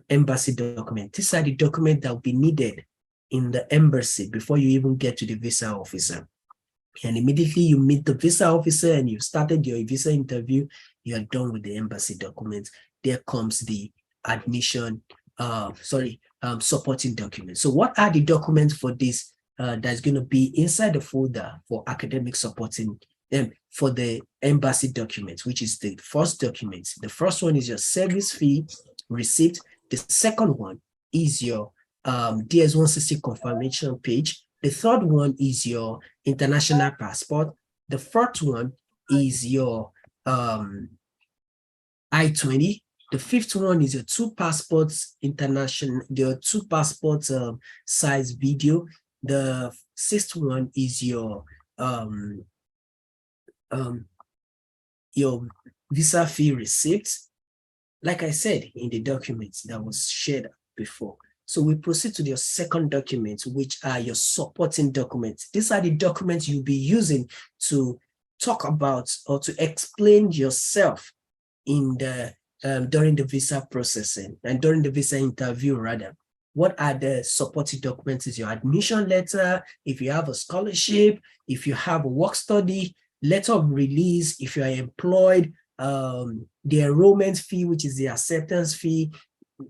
S1: embassy document, these are the documents that will be needed in the embassy before you even get to the visa officer. And immediately you meet the visa officer and you've started your visa interview, you are done with the embassy documents. There comes the admission, supporting documents. So what are the documents for this that's going to be inside the folder for academic supporting them for the embassy documents, which is the first document. The first one is your service fee receipt. The second one is your DS-160 confirmation page. The third one is your international passport. The fourth one is your I-20. The fifth one is your two passports size video. The sixth one is your visa fee receipt, like I said in the documents that was shared before. So we proceed to your second document, which are your supporting documents. These are the documents you'll be using to talk about or to explain yourself in the during the visa processing and during the visa interview rather. What are the supporting documents? Is your admission letter, if you have a scholarship, if you have a work study, letter of release, if you are employed, the enrollment fee, which is the acceptance fee,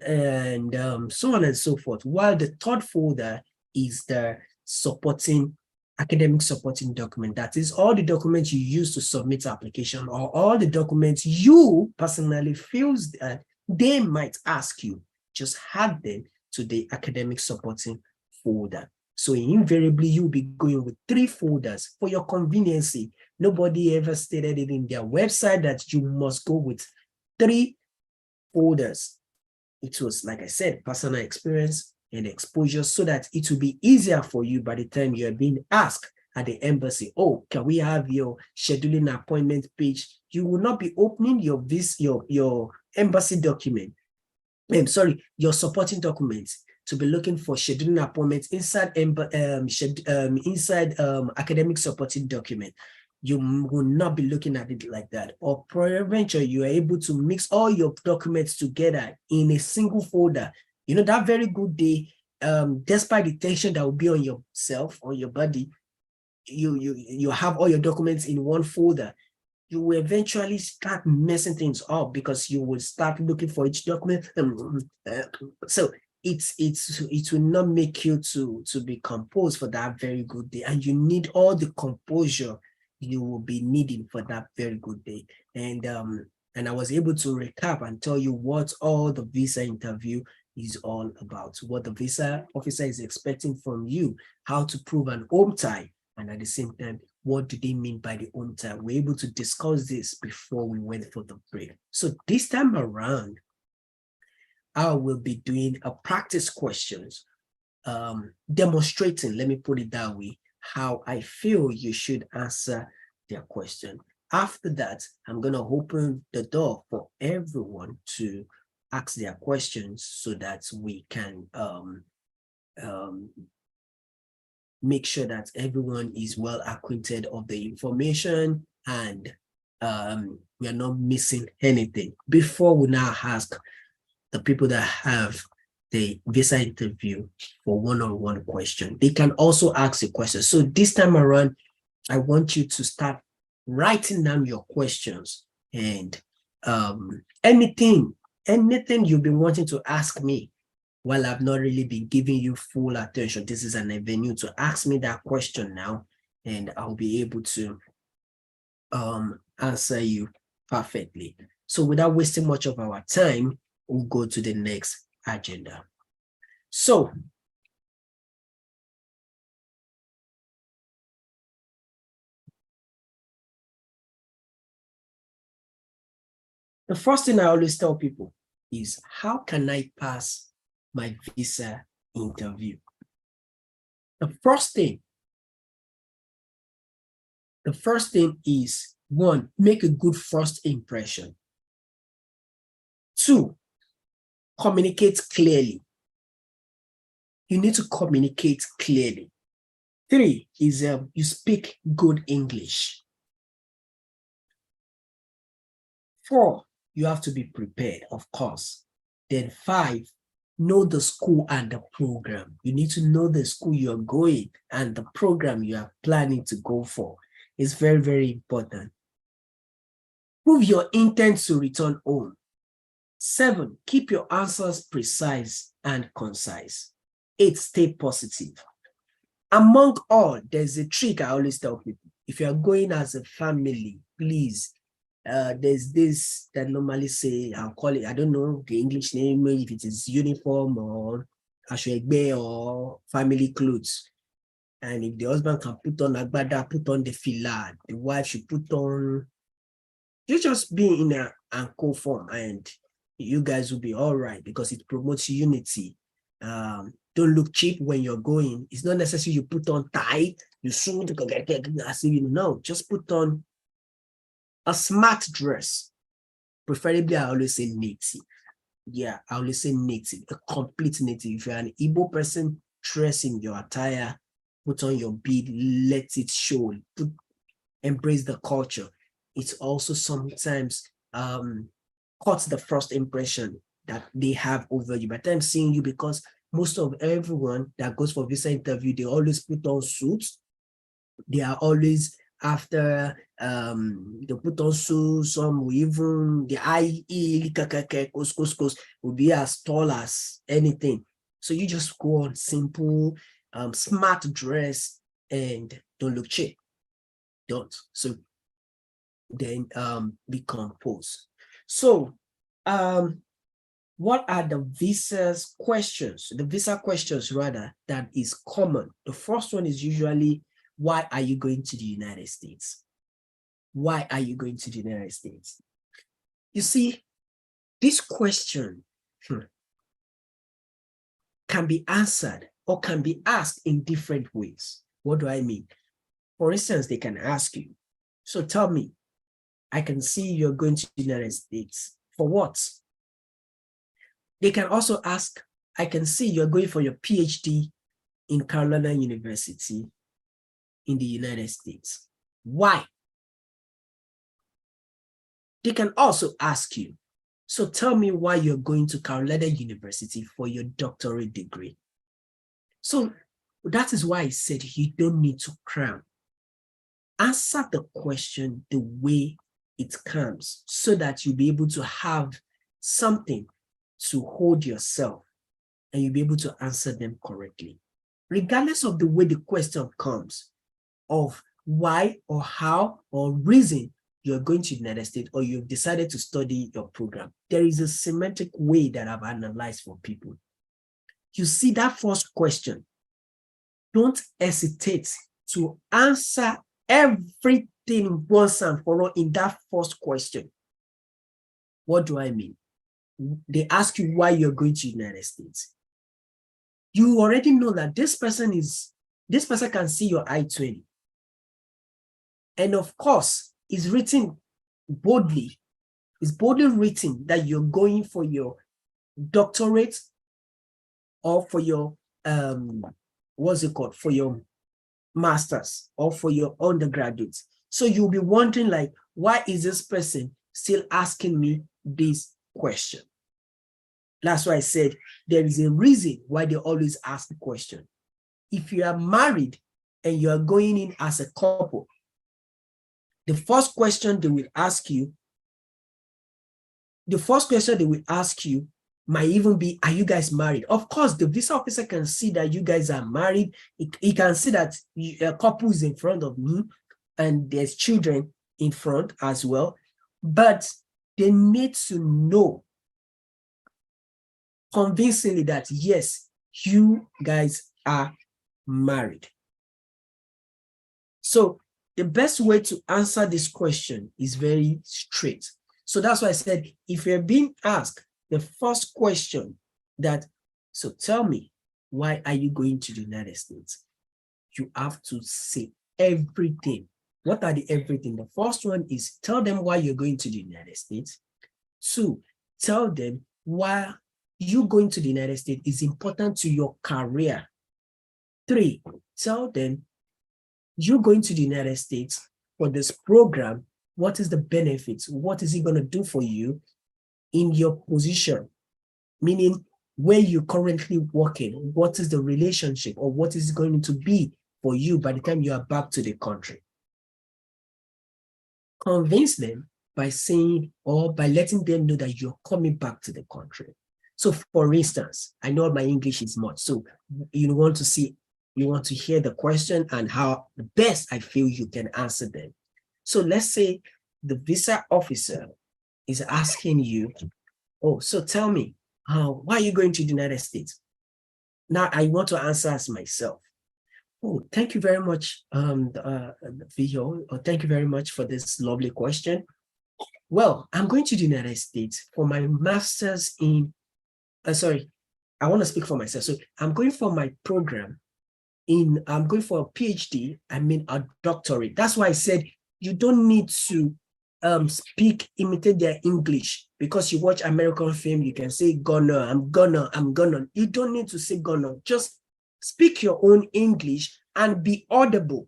S1: and so on and so forth. While the third folder is the supporting academic supporting document. That is all the documents you use to submit application, or all the documents you personally feel that they might ask you. Just add them to the academic supporting folder. So invariably, you'll be going with 3 folders for your convenience. Nobody ever stated it in their website that you must go with 3 folders. It was, like I said, personal experience and exposure, so that it will be easier for you by the time you're being asked at the embassy, oh, can we have your scheduling appointment page? You will not be opening your embassy document. Your supporting documents to be looking for scheduling appointments inside academic supporting document. You will not be looking at it like that. Or peradventure, you are able to mix all your documents together in a single folder. You know, that very good day, despite the tension that will be on yourself, on your body, you have all your documents in one folder. You will eventually start messing things up because you will start looking for each document. So it will not make you to be composed for that very good day. And you need all the composure you will be needing for that very good day. And I was able to recap and tell you what all the visa interview is all about, what the visa officer is expecting from you, how to prove an home tie, and at the same time, what do they mean by the home tie? We're able to discuss this before we went for the break. So this time around, I will be doing a practice questions, demonstrating, let me put it that way, how I feel you should answer their question. After that, I'm going to open the door for everyone to ask their questions so that we can make sure that everyone is well acquainted of the information and we are not missing anything. Before we now ask the people that have the visa interview for one-on-one question, they can also ask a question. So this time around, I want you to start writing down your questions and anything you've been wanting to ask me while I've not really been giving you full attention. This is an avenue to ask me that question now, and I'll be able to answer you perfectly. So without wasting much of our time, we'll go to the next agenda. So the first thing I always tell people is, how can I pass my visa interview? The first thing is, 1, make a good first impression. 2, communicate clearly. You need to communicate clearly. 3 is you speak good English. 4, you have to be prepared, of course. Then 5, know the school and the program. You need to know the school you're going and the program you are planning to go for. It's very, very important. Prove your intent to return home. 7, keep your answers precise and concise. 8, stay positive. Among all, there's a trick I always tell people. If you're going as a family, please, there's this that normally say, I'll call it, I don't know the English name, if it is uniform or ashwegbe or family clothes. And if the husband can put on agbada, put on the fila, the wife should put on, you just be in an anchor form and you guys will be all right because it promotes unity. Don't look cheap when you're going. It's not necessary you put on tie, you should, no, just put on a smart dress. Preferably, I always say native. Yeah, I always say native, a complete native. If you're an Igbo person, dress in your attire, put on your bead, let it show. embrace the culture. It's also sometimes cuts the first impression that they have over you by the time seeing you, because most of everyone that goes for visa interview, they always put on suits. They are always after they put on suits, some will even the IE will be as tall as anything. So you just go on simple, smart dress and don't look cheap. Don't. So then be composed. So what are the visa questions? The visa questions rather that is common. The first one is usually, why are you going to the United States? Why are you going to the United States? You see, this question can be answered or can be asked in different ways. What do I mean? For instance, they can ask you, so tell me, I can see you're going to the United States. For what? They can also ask, I can see you're going for your PhD in Carolina University in the United States. Why? They can also ask you, so tell me why you're going to Carolina University for your doctorate degree. So that is why I said you don't need to cram. Answer the question the way it comes so that you'll be able to have something to hold yourself and you'll be able to answer them correctly. Regardless of the way the question comes, of why or how or reason you're going to the United States or you've decided to study your program, there is a semantic way that I've analyzed for people. You see that first question, don't hesitate to answer everything once and for all in that first question. What do I mean? They ask you why you're going to the United States. You already know that this person can see your I-20. And of course, it's written boldly. It's boldly written that you're going for your doctorate or for your, what's it called? For your master's or for your undergraduate. So you'll be wondering like, why is this person still asking me this question? That's why I said there is a reason why they always ask the question. If you are married and you are going in as a couple, the first question they will ask you might even be, are you guys married? Of course, the visa officer can see that you guys are married. He can see that a couple is in front of me and there's children in front as well. But they need to know convincingly that, yes, you guys are married. So the best way to answer this question is very straight. So that's why I said, if you're being asked the first question that, so tell me, why are you going to the United States? You have to say everything. What are the everything? The first one is tell them why you're going to the United States. 2, tell them why you going to the United States is important to your career. 3, tell them you're going to the United States for this program. What is the benefits? What is it going to do for you in your position? Meaning where you're currently working, what is the relationship or what is it going to be for you by the time you are back to the country? Convince them by saying or by letting them know that you're coming back to the country. So for instance, I know my English is much, so you want to hear the question and how the best I feel you can answer them. So let's say the visa officer is asking you, oh, so tell me, why are you going to the United States? Now I want to answer as myself. Oh, thank you very much, Vio. Thank you very much for this lovely question. Well, I'm going to the United States for my master's in, I want to speak for myself. So I'm going for my program I'm going for a PhD, a doctorate. That's why I said you don't need to imitate their English. Because you watch American film, you can say gonna, I'm gonna. You don't need to say gonna. Just speak your own English and be audible.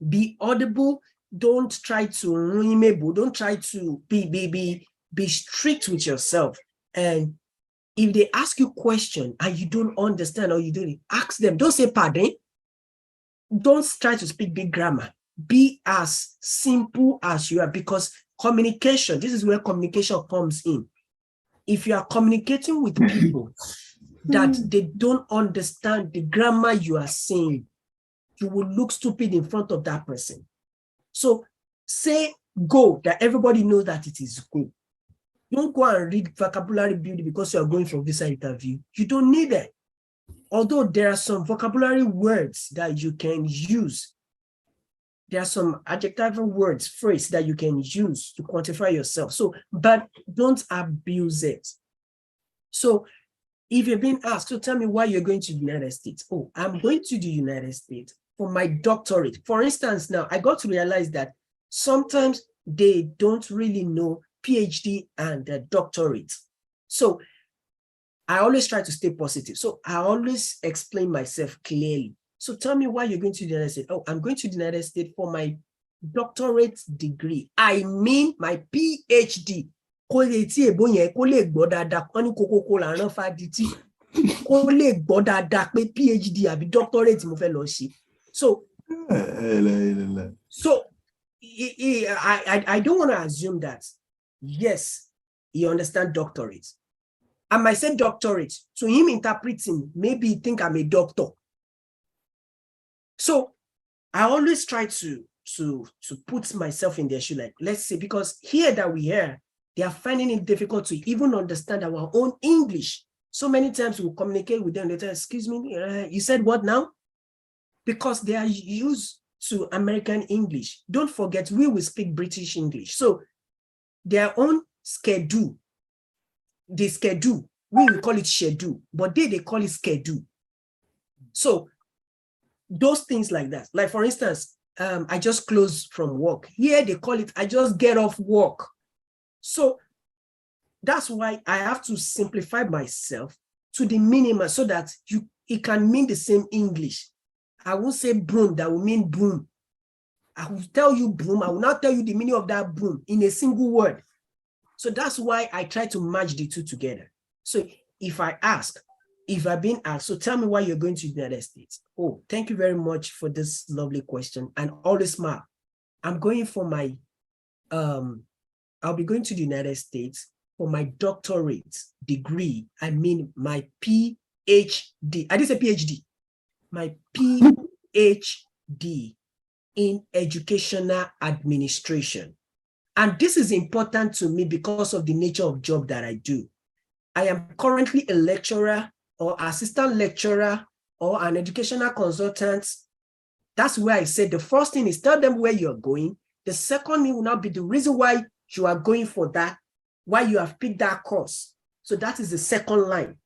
S1: Be audible. Don't try to remember. Don't try to be strict with yourself. And if they ask you a question and you don't understand or you don't, ask them. Don't say pardon. Don't try to speak big grammar. Be as simple as you are, because communication, this is where communication comes in. If you are communicating with people that they don't understand the grammar you are saying, you will look stupid in front of that person. So say go, that everybody knows that it is go. Don't go and read vocabulary building because you are going for visa interview. You don't need it. Although there are some vocabulary words that you can use. There are some adjective words, phrase that you can use to quantify yourself. So, but don't abuse it. So if you're being asked, so tell me why you're going to the United States. Oh, I'm going to the United States for my doctorate. For instance, now I got to realize that sometimes they don't really know PhD and doctorate. So I always try to stay positive. So I always explain myself clearly. So tell me why you're going to the United States. Oh, I'm going to the United States for my doctorate degree. I mean my PhD. So I don't want to assume that, yes, he understands doctorate. I might say doctorate. So him interpreting, maybe he think I'm a doctor. So I always try to put myself in their shoe, like, let's say, because here that we hear, they are finding it difficult to even understand our own English. So many times we communicate with them, they tell, excuse me, you said what now? Because they are used to American English. Don't forget, we will speak British English. So their own schedule, the schedule, we will call it schedule, but they call it schedule. So those things like that. Like for instance, I just closed from work. Here they call it, I just get off work. So that's why I have to simplify myself to the minimum so that it can mean the same English. I won't say broom, that will mean broom. I will tell you broom, I will not tell you the meaning of that broom in a single word. So that's why I try to match the two together. So if I ask, if I've been asked, so tell me why you're going to the United States. Oh, thank you very much for this lovely question. And always smile. I'm going for my, I'll be going to the United States for my doctorate degree. I mean my PhD. I didn't say PhD. My PhD in educational administration. And this is important to me because of the nature of job that I do. I am currently a lecturer or assistant lecturer or an educational consultant. That's where I said the first thing is tell them where you're going. The second thing will not be the reason why you are going for that, why you have picked that course. So that is the second line.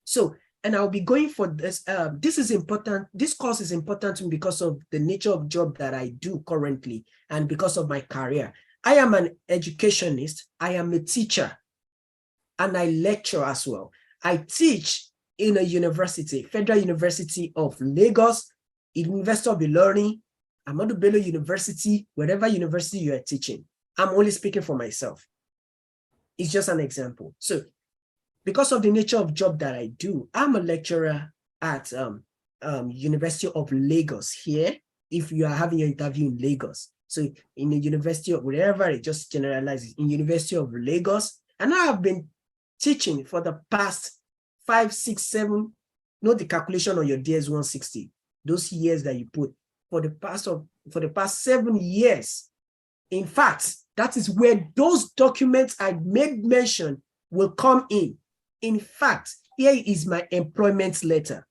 S1: So, and I'll be going for this. This is important. This course is important to me because of the nature of job that I do currently and because of my career. I am an educationist. I am a teacher and I lecture as well. I teach in a university, Federal University of Lagos, University of Ilorin, Ahmadu Bello University, whatever university you are teaching. I'm only speaking for myself. It's just an example. So because of the nature of job that I do, I'm a lecturer at University of Lagos here, if you are having your interview in Lagos. So in the University of wherever, it just generalizes, in University of Lagos. And I have been teaching for the past 5, 6, 7, not the calculation on your DS-160, those years that you put, for the past 7 years. In fact, that is where those documents I made mention will come in. In fact, here is my employment letter.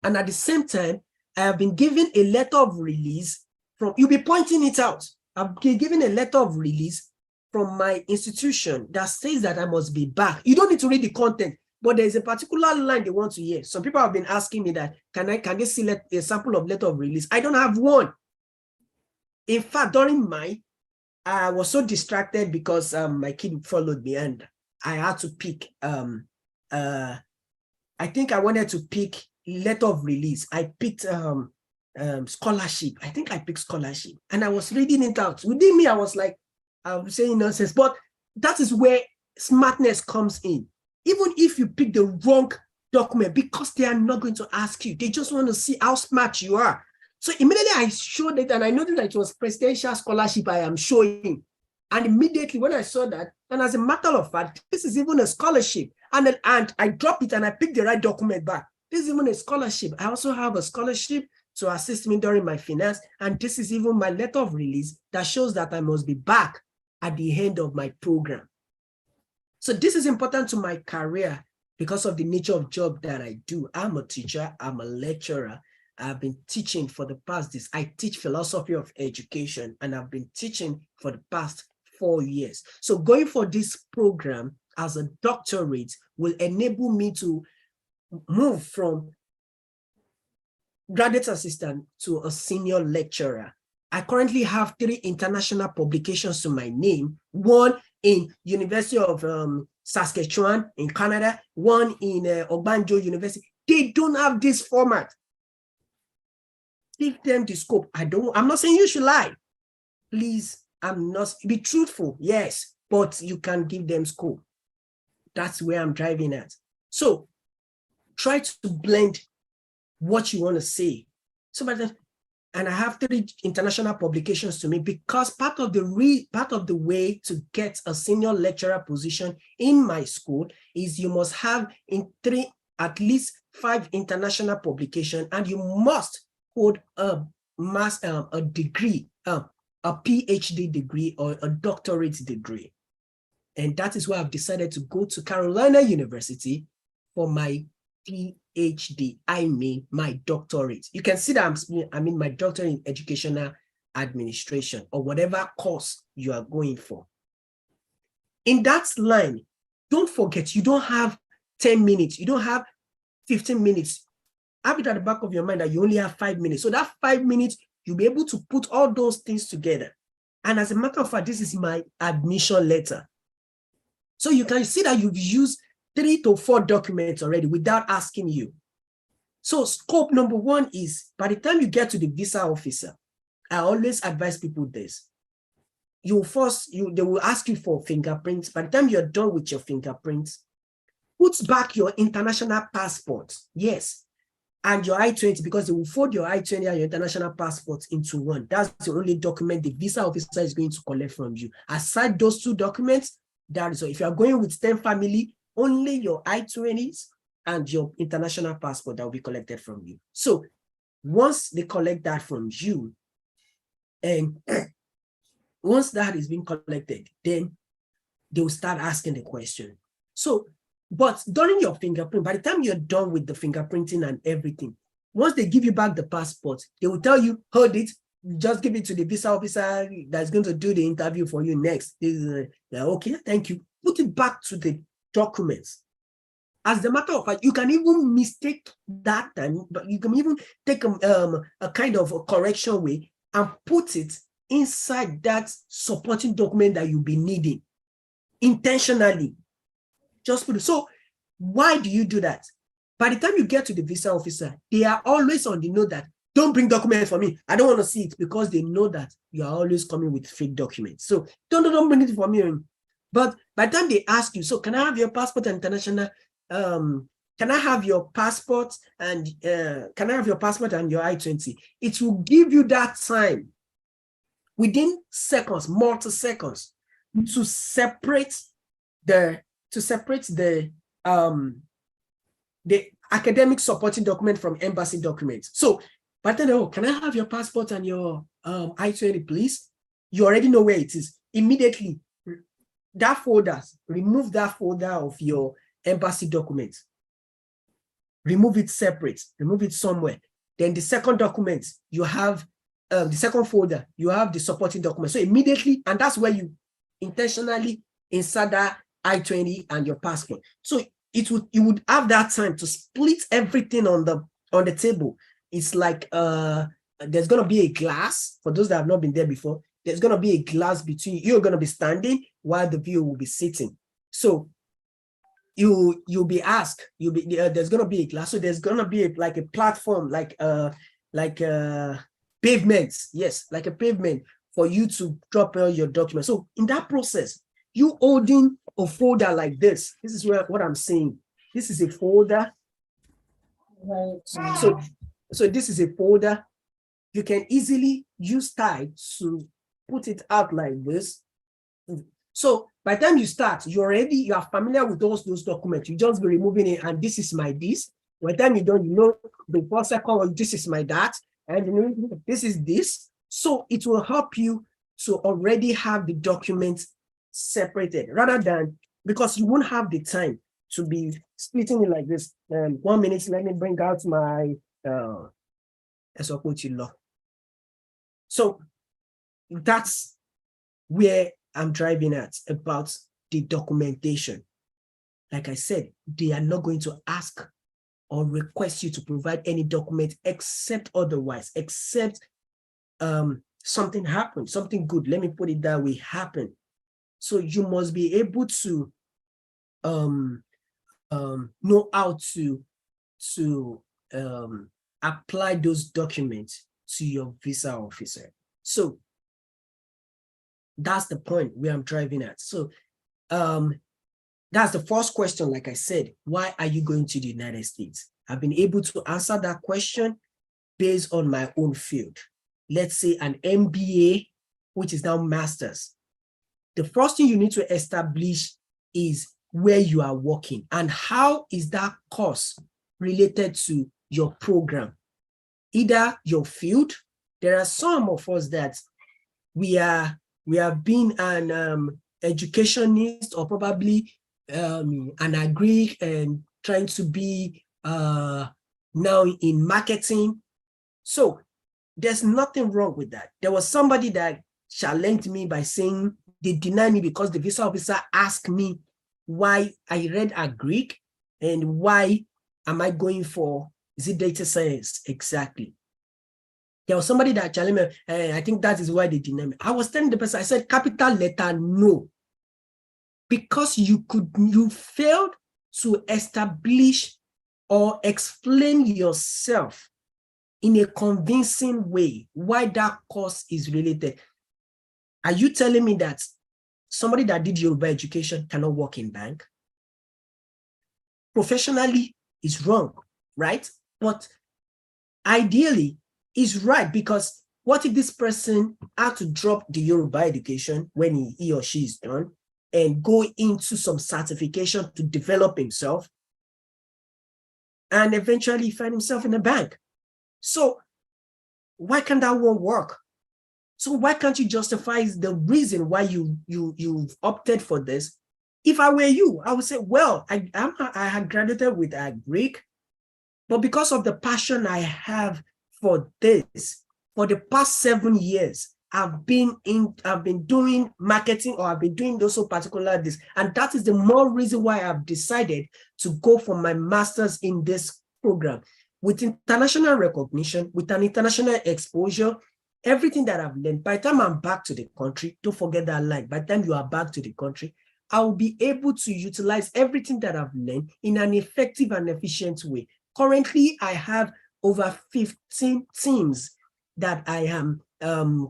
S1: And at the same time, I have been given a letter of release from, you'll be pointing it out. I've been given a letter of release from my institution that says that I must be back. You don't need to read the content, but there's a particular line they want to hear. Some people have been asking me that, can they see a sample of letter of release? I don't have one. In fact, during mine, I was so distracted because my kid followed me and I had to pick, I think I wanted to pick letter of release. I picked scholarship. I think I picked scholarship, and I was reading it out. Within me, I was like, I'm saying nonsense, but that is where smartness comes in. Even if you pick the wrong document, because they are not going to ask you, they just want to see how smart you are. So immediately I showed it, and I noticed that it was presidential scholarship I am showing. And immediately when I saw that, and as a matter of fact, this is even a scholarship, and I dropped it and I picked the right document back. This is even a scholarship. I also have a scholarship to assist me during my finance, and this is even my letter of release that shows that I must be back at the end of my program. So this is important to my career because of the nature of job that I do. I'm a teacher, I'm a lecturer. I've been teaching for the past I teach philosophy of education, and I've been teaching for the past 4 years. So going for this program as a doctorate will enable me to move from graduate assistant to a senior lecturer. I currently have 3 international publications to my name, one in University of Saskatchewan in Canada, one in Obanjo University. They don't have this format. Give them the scope. I'm not saying you should lie. Please, I'm not, be truthful, yes, but you can give them scope. That's where I'm driving at. So try to blend what you want to say. So by the, and I have 3 international publications to me, because part of the way to get a senior lecturer position in my school is you must have at least 5 international publications, and you must hold a degree, a PhD degree or a doctorate degree. And that is why I've decided to go to Carolina University for my PhD. I mean my doctorate. You can see that I'm in my doctorate in educational administration, or whatever course you are going for. In that line, don't forget, you don't have 10 minutes. You don't have 15 minutes. Have it at the back of your mind that you only have 5 minutes. So that 5 minutes, you'll be able to put all those things together. And as a matter of fact, this is my admission letter. So you can see that you've used 3 to 4 documents already without asking you. So scope number 1 is, by the time you get to the visa officer, I always advise people this. They will ask you for fingerprints. By the time you're done with your fingerprints, put back your international passport. Yes. And your I-20, because they will fold your I-20 and your international passport into one. That's the only document the visa officer is going to collect from you. Aside those 2 documents, that is all. If you are going with STEM family, only your I-20s and your international passport that will be collected from you. So once they collect that from you, and once that is being collected, then they will start asking the question. So, but during your fingerprint, by the time you're done with the fingerprinting and everything, once they give you back the passport, they will tell you, hold it, just give it to the visa officer that's going to do the interview for you next. Okay, thank you. Put it back to the documents. As a matter of fact, you can even mistake that time, but you can even take a kind of a correction way and put it inside that supporting document that you'll be needing intentionally. Just put it. So why do you do that? By the time you get to the visa officer, they are always on the note that don't bring documents for me. I don't want to see it, because they know that you are always coming with fake documents. So don't bring it for me. But by the time they ask you, so can I have your passport and international? Can I have your passport and can I have your passport and your I-20? It will give you that time within seconds, multi-seconds, to separate the academic supporting document from embassy documents. So, but then, oh, can I have your passport and your I-20, please? You already know where it is. Immediately, that folder, remove that folder of your embassy documents. Remove it separate, remove it somewhere. Then the second document, you have the second folder, you have the supporting document. So immediately, and that's where you intentionally insert that I-20 and your passport. So you would have that time to split everything on the table. It's like there's gonna be a glass for those that have not been there before. There's gonna be a glass between you're gonna be standing while the viewer will be sitting. So you'll be asked. There's gonna be a glass. So there's gonna be like a platform, like pavements. Yes, like a pavement for you to drop all your documents. So in that process, you holding a folder like this. This is what I'm saying. This is a folder. So this is a folder. You can easily use Tide to put it out like this. So by the time you start, you are familiar with those documents. You just be removing it, and this is my this. By the time you don't, you know the first second, this is my that, and you know this is this. So it will help you to already have the documents separated, rather than, because you won't have the time to be splitting it like this. 1 minute, let me bring out my law. So that's where I'm driving at about the documentation. Like I said, they are not going to ask or request you to provide any document except otherwise, except something happened, something good, let me put it that way, happened. So you must be able to know how to apply those documents to your visa officer. So that's the point where I'm driving at. So that's the first question. Like I said, why are you going to the United States? I've been able to answer that question based on my own field. Let's say an MBA, which is now master's. The first thing you need to establish is where you are working and how is that course related to your program, either your field. There are some of us that we have been an educationist or probably an agri and trying to be now in marketing. So there's nothing wrong with that. There was somebody that challenged me by saying they denied me because the visa officer asked me why I read agri and why am I going for, is it data science? Exactly. There was somebody that challenged me, I think that is why they denied me. I was telling the person, I said, capital letter no. Because you failed to establish or explain yourself in a convincing way why that course is related. Are you telling me that somebody that did Yoruba education cannot work in bank? Professionally, it's wrong, right? But ideally, it's right, because what if this person had to drop the Yoruba education when he or she is done and go into some certification to develop himself and eventually find himself in a bank? So why can't that one work? So why can't you justify the reason why you've opted for this? If I were you, I would say, well, I had graduated with Greek, but because of the passion I have for this, for the past 7 years, I've been doing marketing, or I've been doing those so particular this. And that is the more reason why I've decided to go for my master's in this program. With international recognition, with an international exposure, everything that I've learned, by the time I'm back to the country, don't forget that line, by the time you are back to the country, I will be able to utilize everything that I've learned in an effective and efficient way. Currently, I have over 15 teams that I am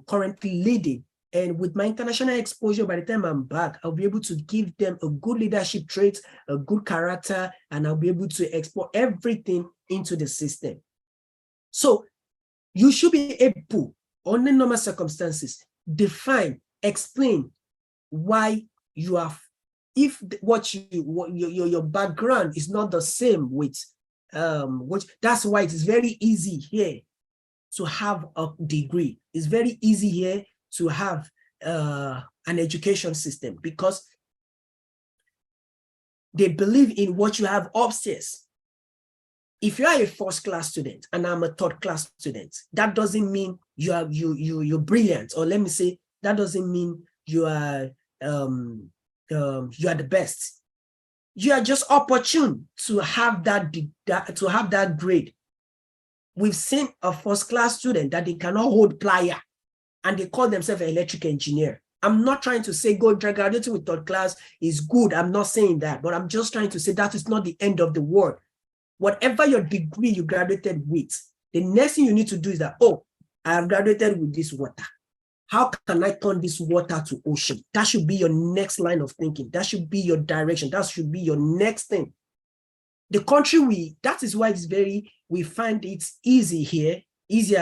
S1: currently leading. And with my international exposure, by the time I'm back, I'll be able to give them a good leadership trait, a good character, and I'll be able to export everything into the system. So you should be able, under normal circumstances, define, explain why you are, if your background is not the same with that's why it is very easy here to have a degree. It's very easy here to have an education system, because they believe in what you have upstairs. If you are a first-class student and I'm a third-class student, that doesn't mean you're brilliant, or let me say, that doesn't mean you are the best. You are just opportune to have that grade. We've seen a first-class student that they cannot hold plier, and they call themselves an electric engineer. I'm not trying to say graduating with third class is good. I'm not saying that, but I'm just trying to say that is not the end of the world. Whatever your degree you graduated with, The next thing you need to do is that, oh, I have graduated with this water. How can I turn this water to ocean? That should be your next line of thinking. That should be your direction. That should be your next thing. The country that is why we find it's easier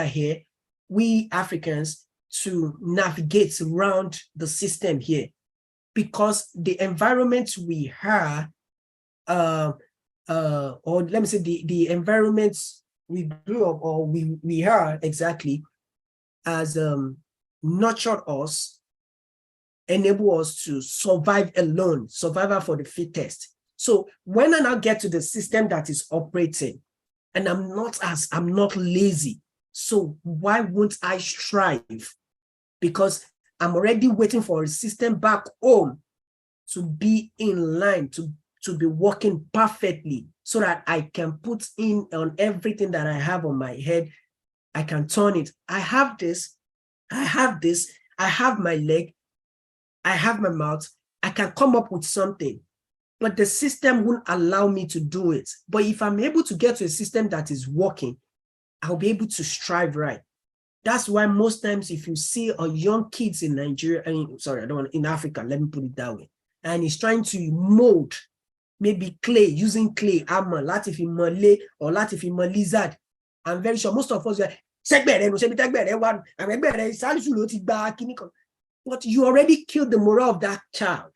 S1: here, we Africans, to navigate around the system here, because the environment we are, or let me say the environments we grew up, or we are exactly, as nurtured us, enable us to survive alone, survival for the fittest. So when I now get to the system that is operating, and I'm not lazy, so why won't I strive? Because I'm already waiting for a system back home to be in line, to be working perfectly, so that I can put in on everything that I have on my head. I can turn it. I have this, I have my leg, I have my mouth, I can come up with something, but the system won't allow me to do it. But if I'm able to get to a system that is working, I'll be able to strive right. That's why most times if you see a young kids in Nigeria, in Africa, let me put it that way, and he's trying to mold maybe clay, using clay, armor, latify Malay or latify lizard, I'm very sure most of us are, but you already killed the morale of that child.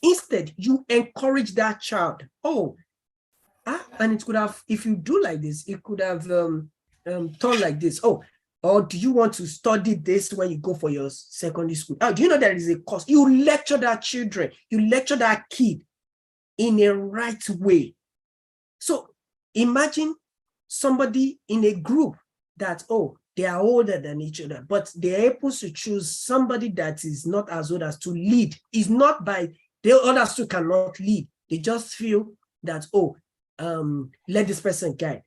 S1: Instead, you encourage that child. And it could have, if you do like this, it could have turned like this. Or do you want to study this when you go for your secondary school? Do you know there is a course? You lecture that children, you lecture that kid in a right way. So imagine somebody in a group that, they are older than each other, but they're able to choose somebody that is not as old as to lead. It's not by the others who cannot lead. They just feel that, let this person guide.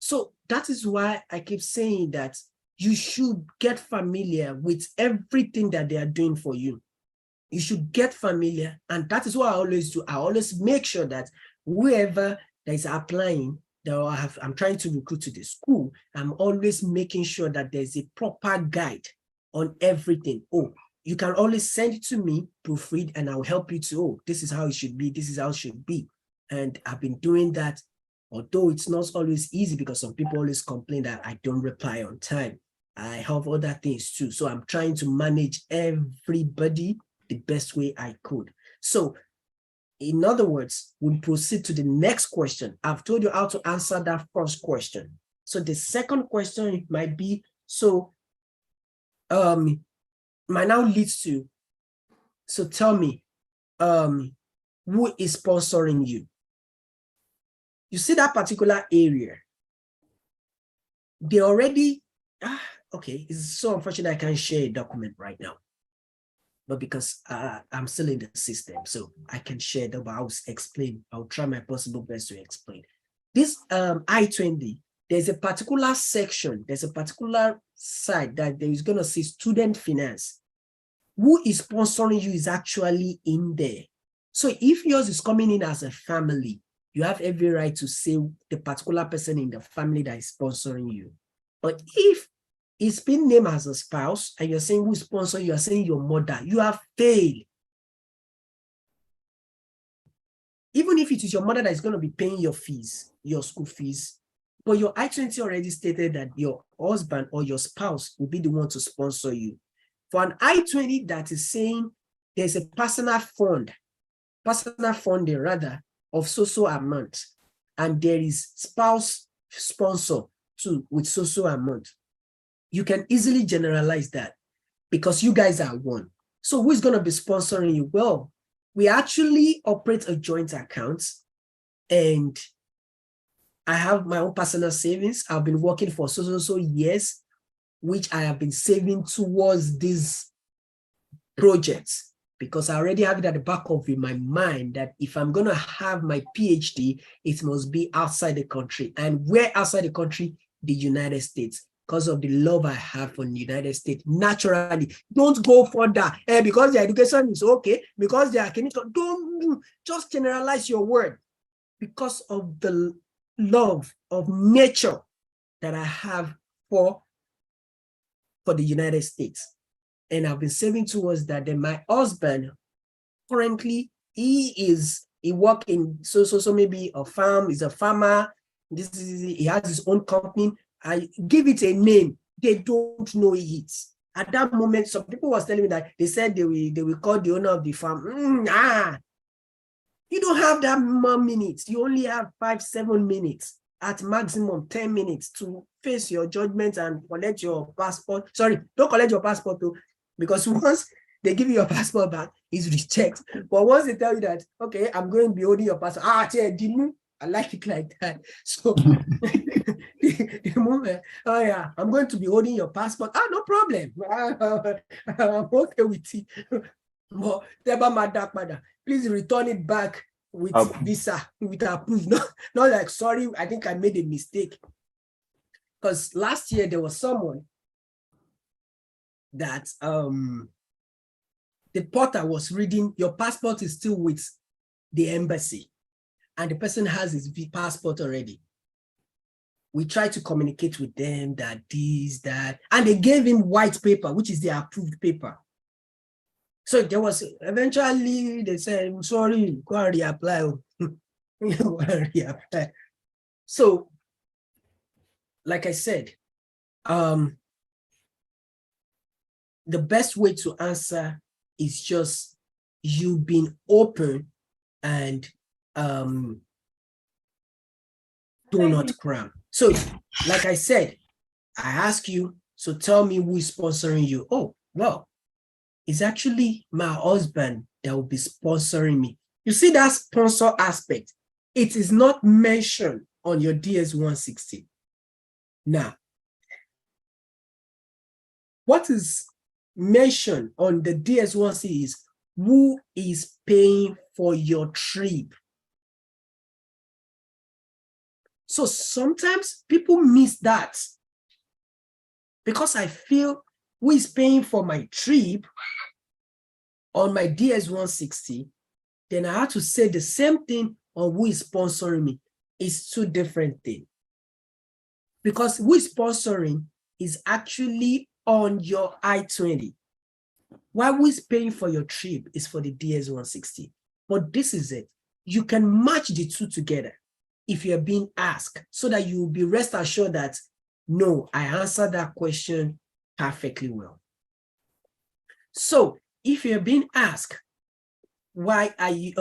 S1: So that is why I keep saying that you should get familiar with everything that they are doing for you. You should get familiar. And that is what I always do. I always make sure that whoever that is applying, that I'm trying to recruit to the school, I'm always making sure that there's a proper guide on everything. You can always send it to me, proofread, and I'll help you to, this is how it should be, this is how it should be. And I've been doing that, although it's not always easy because some people always complain that I don't reply on time. I have other things too. So I'm trying to manage everybody the best way I could. So in other words, we'll proceed to the next question. I've told you how to answer that first question. So the second question, it might be, might now leads to, so tell me, who is sponsoring you? You see that particular area, they already, okay, it's so unfortunate I can't share a document right now, but because I'm still in the system, so I can share that, but I'll explain. I'll try my possible best to explain. This I-20, there's a particular section, there's a particular side that there is going to say student finance. Who is sponsoring you is actually in there. So if yours is coming in as a family, you have every right to say the particular person in the family that is sponsoring you. But if it's been named as a spouse and you're saying who sponsoring you, are saying your mother, you have failed. Even if it is your mother that is going to be paying your fees, your school fees, but your I-20 already stated that your husband or your spouse will be the one to sponsor you. For an I-20 that is saying there's a personal funding rather, of so amount, and there is spouse sponsor too with so amount, you can easily generalize that because you guys are one. So who is going to be sponsoring you? Well, we actually operate a joint account, and I have my own personal savings. I've been working for so years, which I have been saving towards these projects, because I already have it at the back of my mind that if I'm going to have my PhD, it must be outside the country. And where outside the country? The United States, because of the love I have for the United States. Naturally, don't go further because the education is okay, because they are chemical. Don't just generalize your word because of the love of nature that I have for the United States. And I've been saving towards that. Then my husband, currently, he work in so maybe a farm, he's a farmer. He has his own company. I give it a name. They don't know it. At that moment, some people was telling me that they said they will call the owner of the farm. You don't have that more minutes. You only have 5-7 minutes, at maximum 10 minutes to face your judgment and collect your passport. Sorry, don't collect your passport though, because once they give you your passport back, it's rejected. But once they tell you that, okay, I'm going to be holding your passport. I like it like that. So the moment, oh yeah, I'm going to be holding your passport. No problem. I'm okay with it. But please return it back with visa, with approve. Not like, sorry, I think I made a mistake. Because last year there was someone that the porter was reading, your passport is still with the embassy, and the person has his passport already. We tried to communicate with them that this, that, and they gave him white paper, which is the approved paper. So there was eventually, they said, I'm sorry, go and reapply. Go and reapply. So, like I said, the best way to answer is just you being open and do not cram. So, like I said, I ask you, so tell me who is sponsoring you. Oh, well, it's actually my husband that will be sponsoring me. You see that sponsor aspect? It is not mentioned on your DS-160. Now, what is mentioned on the DS-160 is who is paying for your trip. So sometimes people miss that, because I feel who is paying for my trip on my DS-160, then I have to say the same thing on who is sponsoring me. It's two different things. Because who is sponsoring is actually on your I-20, while who is paying for your trip is for the DS-160. But this is it. You can match the two together if you're being asked, so that you will be rest assured that, no, I answered that question perfectly well. So if you're being asked, why are you,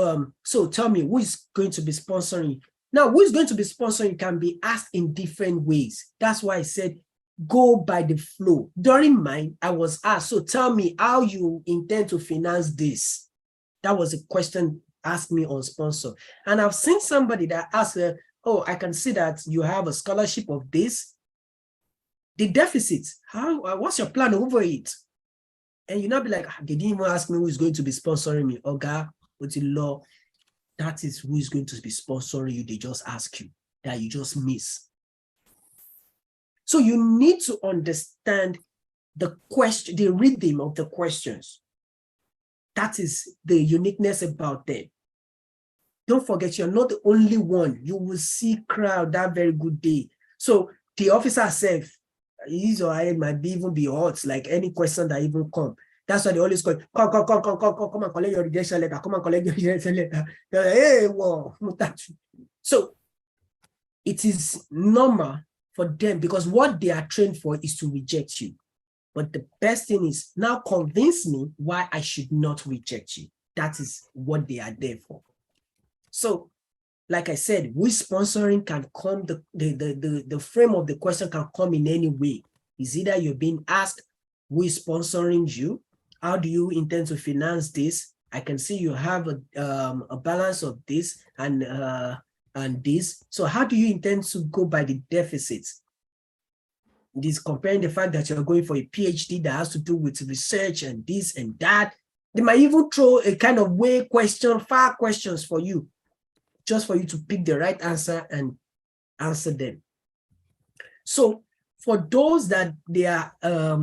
S1: so tell me who is going to be sponsoring? Now, who is going to be sponsoring can be asked in different ways. That's why I said, go by the flow. During mine, I was asked, so tell me how you intend to finance this. That was a question asked me on sponsor. And I've seen somebody that asked, oh, I can see that you have a scholarship of this. The deficit, what's your plan over it? And you not be like, they didn't even ask me who is going to be sponsoring me. Oga, with the law, that is who is going to be sponsoring you. They just ask you that you just miss. So you need to understand the question, the rhythm of the questions. That is the uniqueness about them. Don't forget, you're not the only one. You will see crowd that very good day. So the officer said, his or her might even be hot, like any question that even come. That's why they always call, come and collect your rejection letter. Come and collect your rejection letter. They're like, hey, whoa. So it is normal for them, because what they are trained for is to reject you. But the best thing is, now convince me why I should not reject you. That is what they are there for. So, like I said, who is sponsoring can come, the frame of the question can come in any way. It's either you're being asked, who is sponsoring you? How do you intend to finance this? I can see you have a balance of this and this. So how do you intend to go by the deficits? This comparing the fact that you're going for a PhD that has to do with research and this and that. They might even throw a kind of way question, far questions for you, just for you to pick the right answer and answer them. So for those that their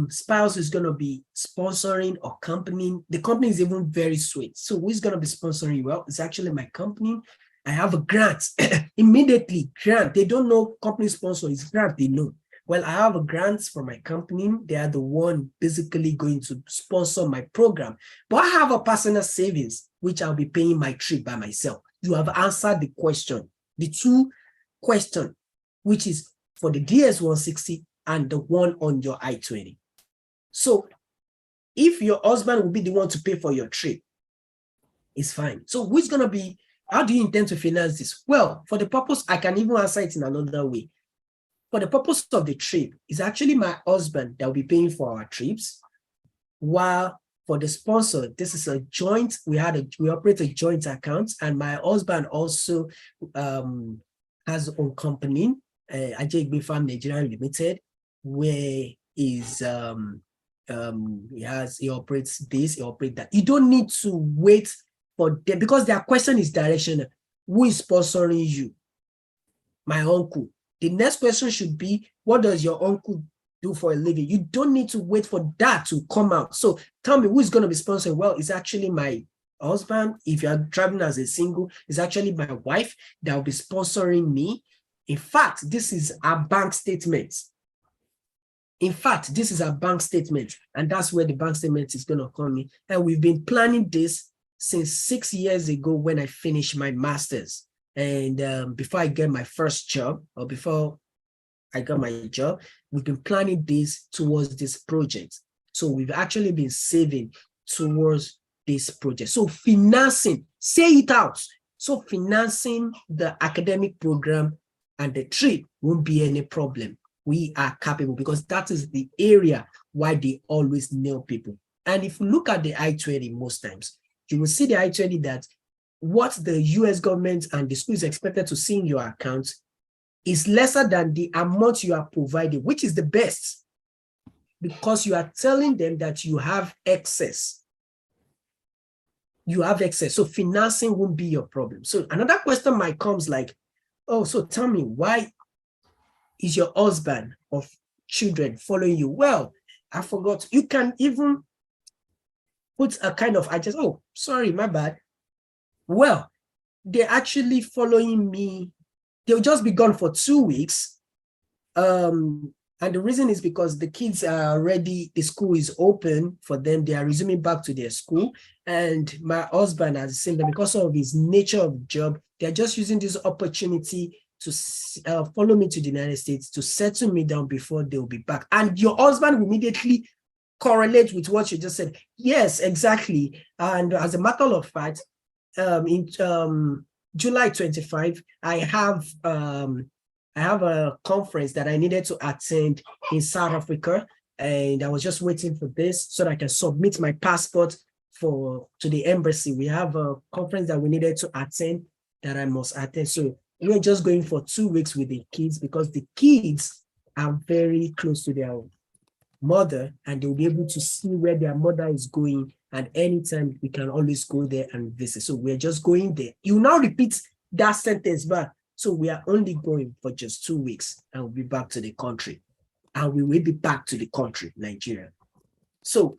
S1: spouse is going to be sponsoring or accompanying, the company is even very sweet. So who's going to be sponsoring? Well, it's actually my company. I have a grant. Immediately, grant. They don't know company sponsor, it's grant, they know. Well, I have a grant from my company. They are the one basically going to sponsor my program. But I have a personal savings, which I'll be paying my trip by myself. You have answered the question. The two questions, which is for the DS-160 and the one on your I-20. So if your husband will be the one to pay for your trip, it's fine. So who's going to be, how do you intend to finance this? Well, for the purpose, I can even answer it in another way. For the purpose of the trip, it's actually my husband that will be paying for our trips, while for the sponsor, this is a joint, we operate a joint account, and my husband also has his own company, Ajegbe Farm Nigeria Limited, where is he operates this, he operates that. You don't need to wait for them, because their question is directional. Who is sponsoring you? My uncle. The next question should be, what does your uncle do for a living? You don't need to wait for that to come out. So tell me, who is going to be sponsoring? Well, it's actually my husband. If you're traveling as a single, it's actually my wife that will be sponsoring me. In fact, this is our bank statement. In fact, this is our bank statement, and that's where the bank statement is going to come in. And we've been planning this since 6 years ago when I finished my master's. And before I get my first job, or before I got my job, we've been planning this towards this project. So we've actually been saving towards this project. So financing, say it out. So financing the academic program and the trip won't be any problem. We are capable, because that is the area why they always nail people. And if you look at the I-20 most times, you will see the I-20 that what the US government and the school is expected to see in your account is lesser than the amount you are providing, which is the best, because you are telling them that you have excess. You have excess, so financing won't be your problem. So another question might come like, oh, so tell me, why is your husband of children following you? Well, I forgot. You can even put a kind of, oh, sorry, my bad. Well, they're actually following me. They'll just be gone for 2 weeks. And the reason is because the kids are already, the school is open for them. They are resuming back to their school. And my husband has seen that because of his nature of the job, they're just using this opportunity to follow me to the United States, to settle me down before they'll be back. And your husband will immediately correlate with what you just said. Yes, exactly. And as a matter of fact, in July 25, I have a conference that I needed to attend in South Africa, and I was just waiting for this so that I can submit my passport to the embassy. We have a conference that we needed to attend that I must attend. So we're just going for 2 weeks with the kids, because the kids are very close to their mother, and they'll be able to see where their mother is going. And anytime we can always go there and visit. So we're just going there. You now repeat that sentence back. So we are only going for just 2 weeks, and we'll be back to the country. And we will be back to the country, Nigeria. So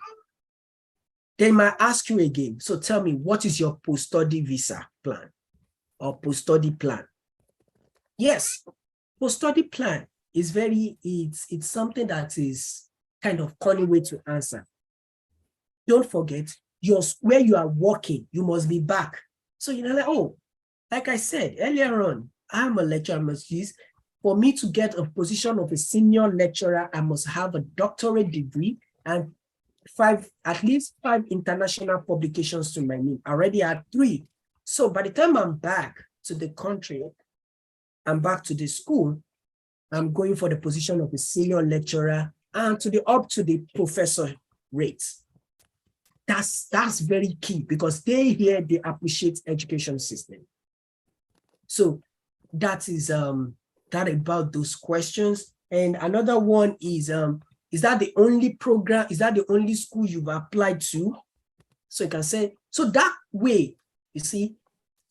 S1: they might ask you again. So tell me, what is your post-study visa plan or post-study plan? Yes, post-study plan is it's something that is kind of funny way to answer. Don't forget, where you are working, you must be back. So you're like, oh, like I said earlier on, I'm a lecturer. I must use, for me to get a position of a senior lecturer, I must have a doctorate degree and at least 5 international publications to my name. I already had 3. So by the time I'm back to the country, I'm back to the school, I'm going for the position of a senior lecturer and up to the professor rates. That's very key, because they appreciate education system. So that is that about those questions. And another one is that the only program, is that the only school you've applied to? So you can say, so that way, you see,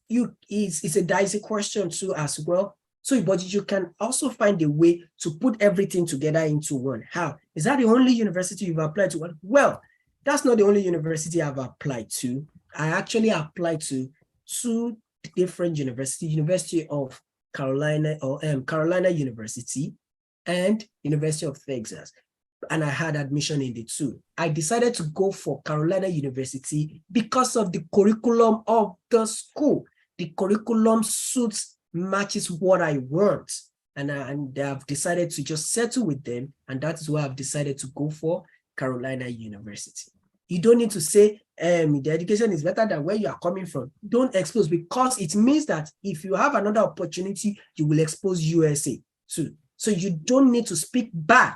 S1: it's a dicey question too as well. So, but you can also find a way to put everything together into one. How? Is that the only university you've applied to? Well, that's not the only university I've applied to. I actually applied to 2 different universities, University of Carolina or Carolina University and University of Texas. And I had admission in the two. I decided to go for Carolina University because of the curriculum of the school. The curriculum matches what I want. And I've decided to just settle with them. And that is why I've decided to go for Carolina University. You don't need to say the education is better than where you are coming from. Don't expose, because it means that if you have another opportunity, you will expose USA too. So you don't need to speak bad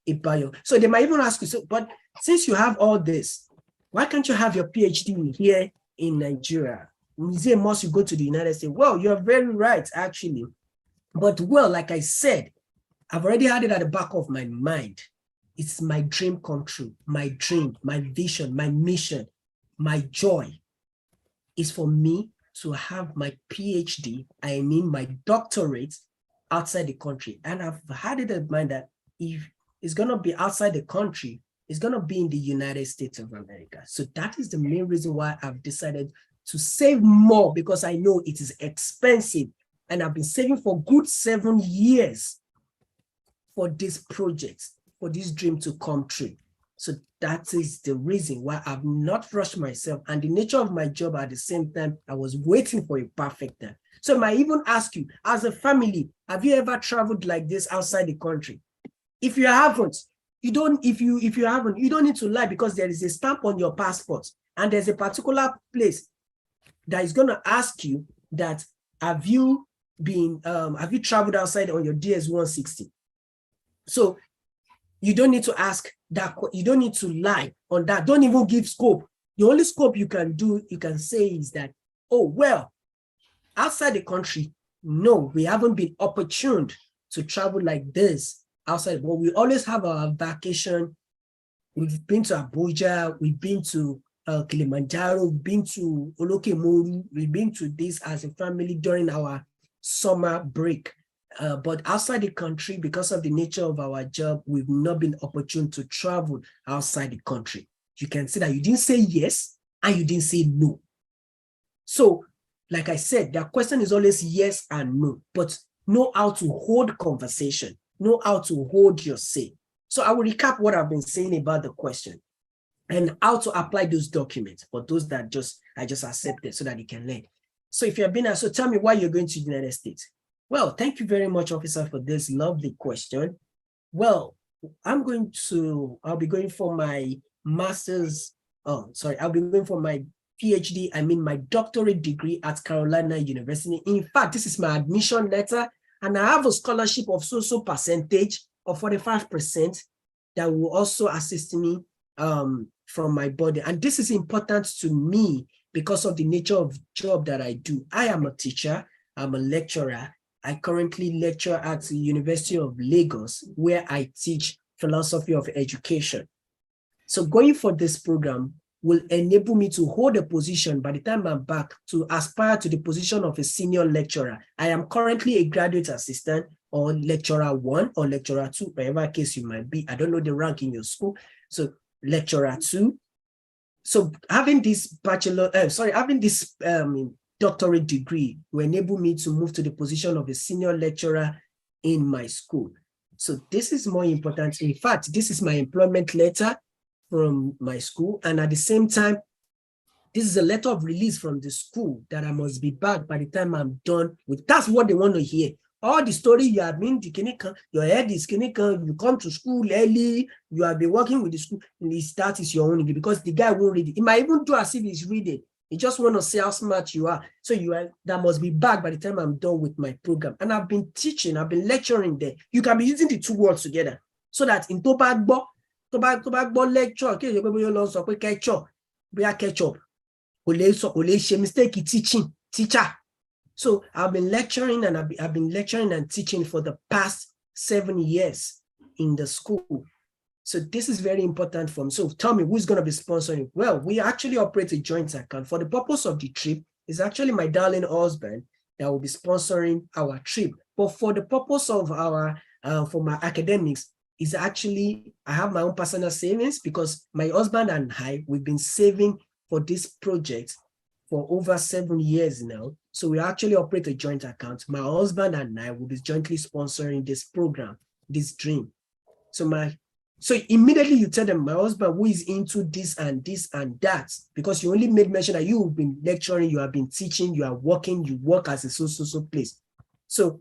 S1: about your. So they might even ask you, so, but since you have all this, why can't you have your PhD here in Nigeria? Must you go to the United States? Well, you're very right, actually. But well, like I said, I've already had it at the back of my mind. It's my dream come true. My dream, my vision, my mission, my joy is for me to have my PhD, I mean my doctorate, outside the country. And I've had it in mind that if it's going to be outside the country, it's going to be in the United States of America. So that is the main reason why I've decided to save more, because I know it is expensive. And I've been saving for good 7 years for this project, for this dream to come true. So that is the reason why I've not rushed myself. And the nature of my job at the same time, I was waiting for a perfect time. So I might even ask you, as a family, have you ever traveled like this outside the country? If you haven't, you don't need to lie, because there is a stamp on your passport and there's a particular place that is going to ask you that, have you traveled outside on your DS-160? So you don't need to ask that. You don't need to lie on that. Don't even give scope. The only scope you can say is that, oh, well, outside the country, no, we haven't been opportuned to travel like this outside, but we always have our vacation. We've been to Abuja, we've been to Kilimanjaro, we've been to Olokemoru, we've been to this as a family during our summer break. But outside the country, because of the nature of our job, we've not been opportune to travel outside the country. You can see that you didn't say yes and you didn't say no. So, like I said, the question is always yes and no, but know how to hold conversation, know how to hold your say. So I will recap what I've been saying about the question and how to apply those documents for those that I just accepted so that you can learn. So if you've been asked, so tell me why you're going to the United States. Well, thank you very much, officer, for this lovely question. Well, I'll be going for my master's, I'll be going for my PhD, I mean my doctorate degree at Carolina University. In fact, this is my admission letter, and I have a scholarship of so percentage of 45% that will also assist me from my body. And this is important to me because of the nature of job that I do. I am a teacher, I'm a lecturer. I currently lecture at the University of Lagos, where I teach philosophy of education. So going for this program will enable me to hold a position by the time I'm back to aspire to the position of a senior lecturer. I am currently a graduate assistant or lecturer 1 or lecturer 2, whatever case you might be. I don't know the rank in your school. So lecturer 2. So having this doctorate degree will enable me to move to the position of a senior lecturer in my school. So this is more important. In fact, this is my employment letter from my school. And at the same time, this is a letter of release from the school that I must be back by the time I'm done with. That's what they want to hear. All the story you have been, your head is clinical, you come to school early, you have been working with the school, and that is your own, because the guy won't read it. He might even do as if he's reading. You just want to see how smart you are. So that must be back by the time I'm done with my program. And I've been teaching, I've been lecturing there. You can be using the two words together so that in Tobagbo lecture, mistake teacher. So I've been lecturing and I've been lecturing and teaching for the past 7 years in the school. So this is very important for me. So tell me, who's going to be sponsoring? Well, we actually operate a joint account. For the purpose of the trip, it's actually my darling husband that will be sponsoring our trip. But for the purpose of for my academics, is actually, I have my own personal savings because my husband and I, we've been saving for this project for over 7 years now. So we actually operate a joint account. My husband and I will be jointly sponsoring this program, this dream. So immediately you tell them, my husband who is into this and that, because you only made mention that you've been lecturing, you have been teaching, you are working, you work as a so place. So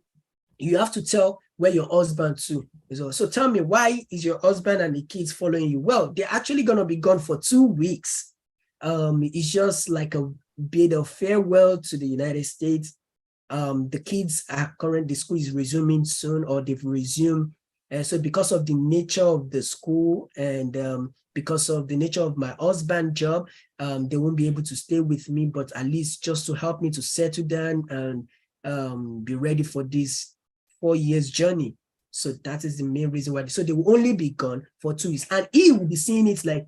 S1: you have to tell where your husband to is. So tell me, why is your husband and the kids following you? Well, they're actually going to be gone for 2 weeks. It's just like a bit of farewell to the United States. The kids are the school is resuming soon, or they've resumed. So because of the nature of the school and because of the nature of my husband's job, they won't be able to stay with me, but at least just to help me to settle down and be ready for this 4 years journey. So that is the main reason why. So they will only be gone for 2 weeks, and he will be seeing it like,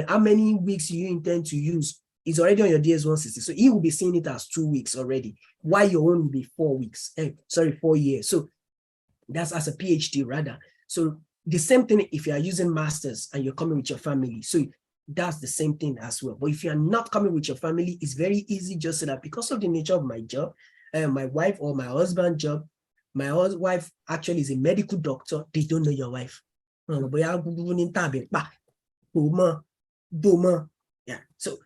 S1: how many weeks you intend to use. It's already on your DS-160. So he will be seeing it as 2 weeks already. Why your own will be 4 weeks? 4 years. So that's as a PhD rather. So the same thing if you are using masters and you're coming with your family. So that's the same thing as well. But if you are not coming with your family, it's very easy just so that because of the nature of my job, my wife or my husband's job, my wife actually is a medical doctor. They don't know your wife. Yeah. So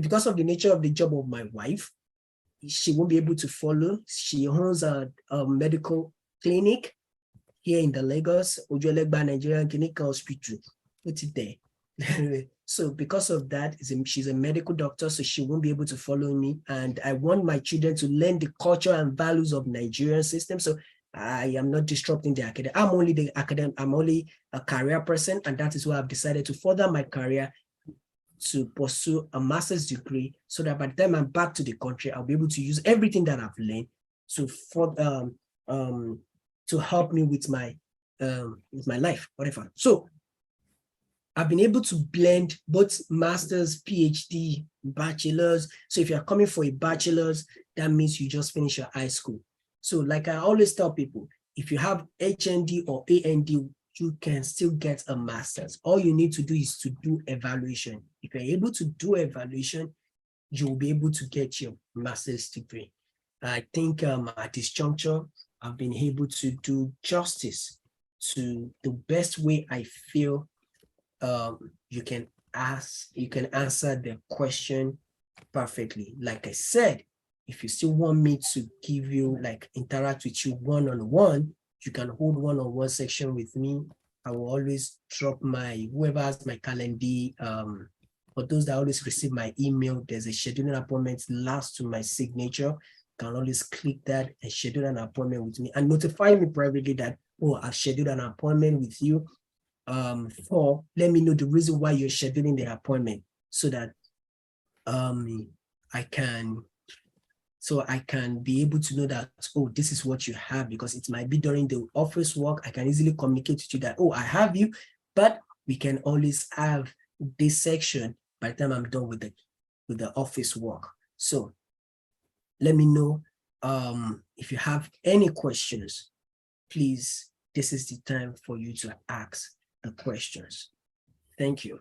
S1: because of the nature of the job of my wife, she won't be able to follow. She owns a medical clinic here in the Lagos, Ojuelegba Nigerian Clinical Hospital. Put it there. So because of that, she's a medical doctor, so she won't be able to follow me. And I want my children to learn the culture and values of Nigerian system. So I am not disrupting the academy. I'm only a career person, and that is why I've decided to further my career to pursue a master's degree, so that by the time I'm back to the country, I'll be able to use everything that I've learned to help me with my life, whatever. So I've been able to blend both master's, PhD, bachelor's. So if you're coming for a bachelor's, that means you just finished your high school. So like I always tell people, if you have HND or AND, you can still get a master's. All you need to do is to do evaluation. If you're able to do evaluation, you will be able to get your master's degree. I think at this juncture, I've been able to do justice to the best way I feel you can answer the question perfectly. Like I said, if you still want me to give you, like, interact with you one-on-one, you can hold one-on-one section with me. I will always drop whoever has my calendar, for those that always receive my email, there's a scheduling appointment last to my signature. You can always click that and schedule an appointment with me and notify me privately that, oh, I've scheduled an appointment with you. Let me know the reason why you're scheduling the appointment, so that I can be able to know that, oh, this is what you have, because it might be during the office work. I can easily communicate to you that, oh, I have you, but we can always have this section by the time I'm done with the office work. So let me know if you have any questions. Please, this is the time for you to ask the questions. Thank you.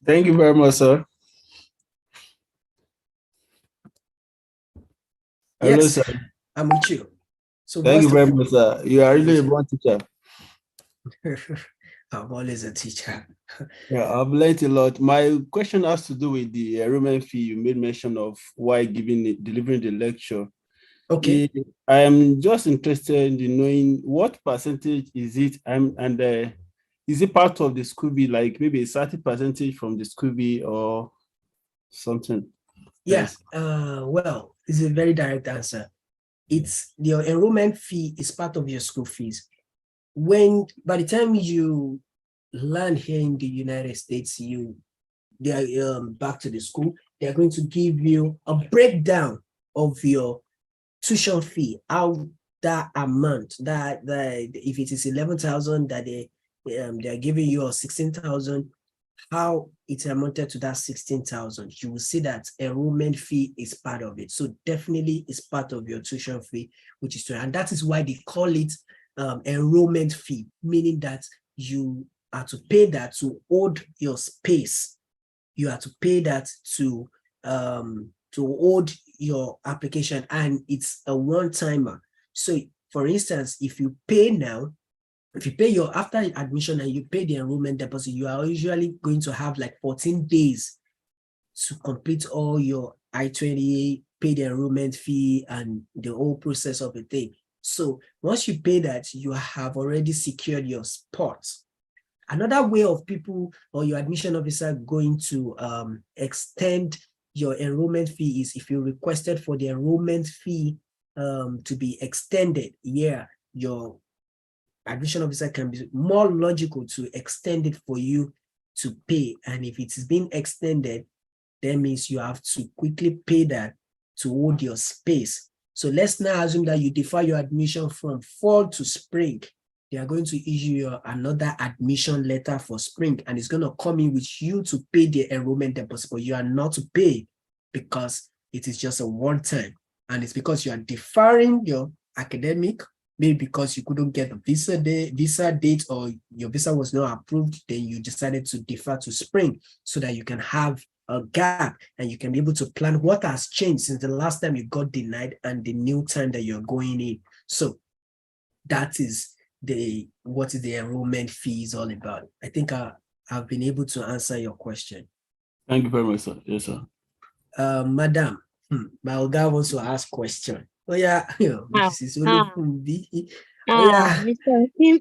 S8: Thank you very much, sir. Hello,
S1: Yes,
S8: sir.
S1: I'm with you. So
S8: Thank you very much, sir. You are really a born teacher.
S1: I'm always a teacher.
S8: Yeah, I've learned a lot. My question has to do with the enrollment fee. You made mention of why delivering the lecture.
S1: Okay.
S8: I am just interested in knowing what percentage is it, is it part of the school fee, like maybe a certain percentage from the school fee or something?
S1: Yes. Well, it's a very direct answer. It's your enrollment fee is part of your school fees. By the time you land here in the United States, they are back to the school, they're going to give you a breakdown of your tuition fee, how that amount, that if it is 11,000 that they are giving you, or 16,000, how it amounted to that 16,000. You will see that enrollment fee is part of it. So definitely it's part of your tuition fee, and that is why they call it enrollment fee, meaning that you are to pay that to hold your space. You are to pay that to hold your application, and it's a one-timer. So for instance, if you pay now, if you pay your after admission and you pay the enrollment deposit, you are usually going to have like 14 days to complete all your I-20, pay the enrollment fee and the whole process of the thing. So once you pay that, you have already secured your spot. Another way of people or your admission officer going to extend your enrollment fee is if you requested for the enrollment fee to be extended. Yeah, your admission officer can be more logical to extend it for you to pay. And if it is being extended, that means you have to quickly pay that to hold your space. So let's now assume that you defer your admission from fall to spring. They are going to issue you another admission letter for spring, and it's going to come in with you to pay the enrollment deposit, but you are not to pay because it is just a one-time, and it's because you are deferring your academic, maybe because you couldn't get the visa date or your visa was not approved, then you decided to defer to spring so that you can have a gap and you can be able to plan what has changed since the last time you got denied and the new time that you're going in. So that is what is the enrollment fee is all about. I think I've been able to answer your question.
S8: Thank you very much, sir. Yes, sir.
S1: Madam, my Oga wants to ask question. Oh yeah, this is
S3: Mr. Kim.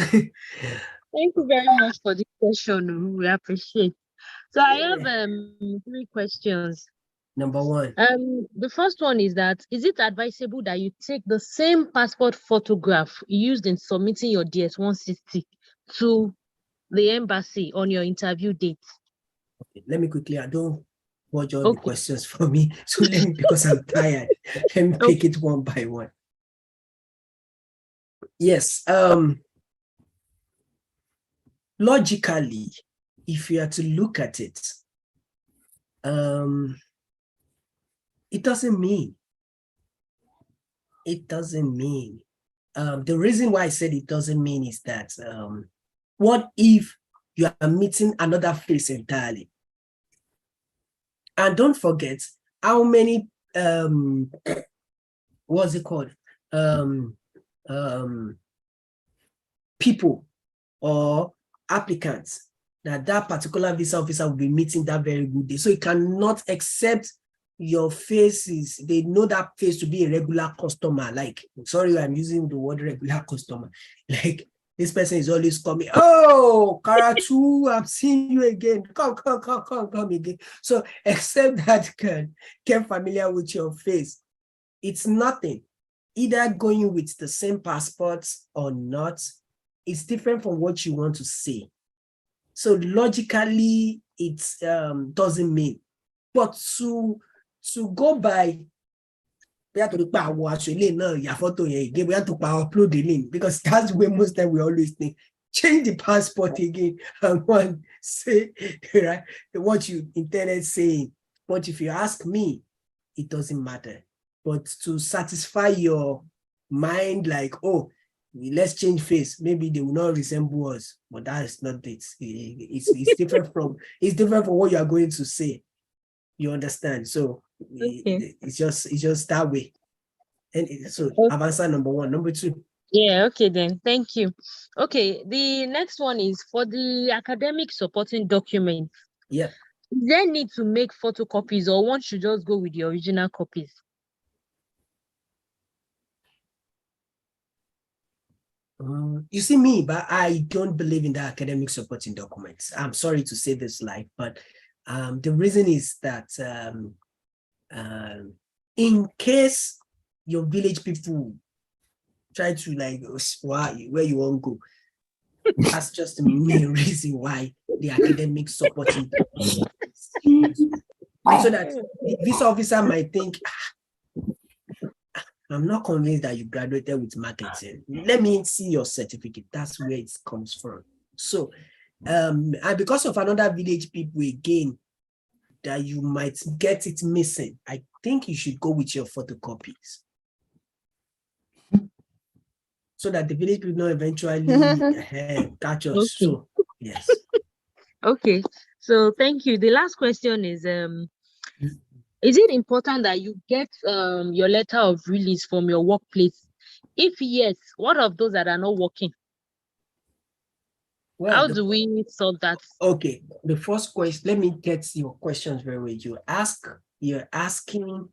S3: Thank you very much for this question. We appreciate. So I have 3 questions.
S1: Number 1.
S3: The first one is that, is it advisable that you take the same passport photograph used in submitting your DS-160 to the embassy on your interview date?
S1: Okay, let me quickly, I don't watch all the questions for me. So let me, because I'm tired, let me pick it one by one. Yes, logically, if you are to look at it, it doesn't mean. It doesn't mean. The reason why I said it doesn't mean is that what if you are meeting another face entirely? And don't forget how many what's it called? People or applicants that particular visa officer will be meeting that very good day. So you cannot accept your faces. They know that face to be a regular customer. Like, sorry, I'm using the word regular customer. Like, this person is always coming. Oh, Karatu, I'm seeing you again. Come again. So accept that get familiar with your face. It's nothing. Either going with the same passports or not, it's different from what you want to say. So logically, it doesn't mean. But to go by, we have to upload the link, because that's where most time we always think, change the passport again and one say right what you intended saying. But if you ask me, it doesn't matter. But to satisfy your mind, like, oh, let's change face, maybe they will not resemble us, but that is not it. It's different from what you are going to say. You understand? So it's just that way. And so I've answered number 1. Number 2.
S3: Yeah, okay then. Thank you. Okay, the next one is for the academic supporting documents.
S1: Yeah.
S3: Is there need to make photocopies, or one should just go with the original copies?
S1: You see me, but I don't believe in the academic supporting documents. I'm sorry to say this, like, but the reason is that in case your village people try to like where you want to go, that's just the main reason why the academic supporting documents. So that the visa officer might think, I'm not convinced that you graduated with marketing. Let me see your certificate. That's where it comes from. So, and because of another village people again, that you might get it missing, I think you should go with your photocopies. So that the village people don't eventually catch us.
S3: Okay.
S1: So Yes.
S3: Okay, so thank you. The last question is it important that you get your letter of release from your workplace? If yes, what of those that are not working?
S1: Well,
S3: How do we solve that?
S1: okay, the first question, let me get your questions very well. You're asking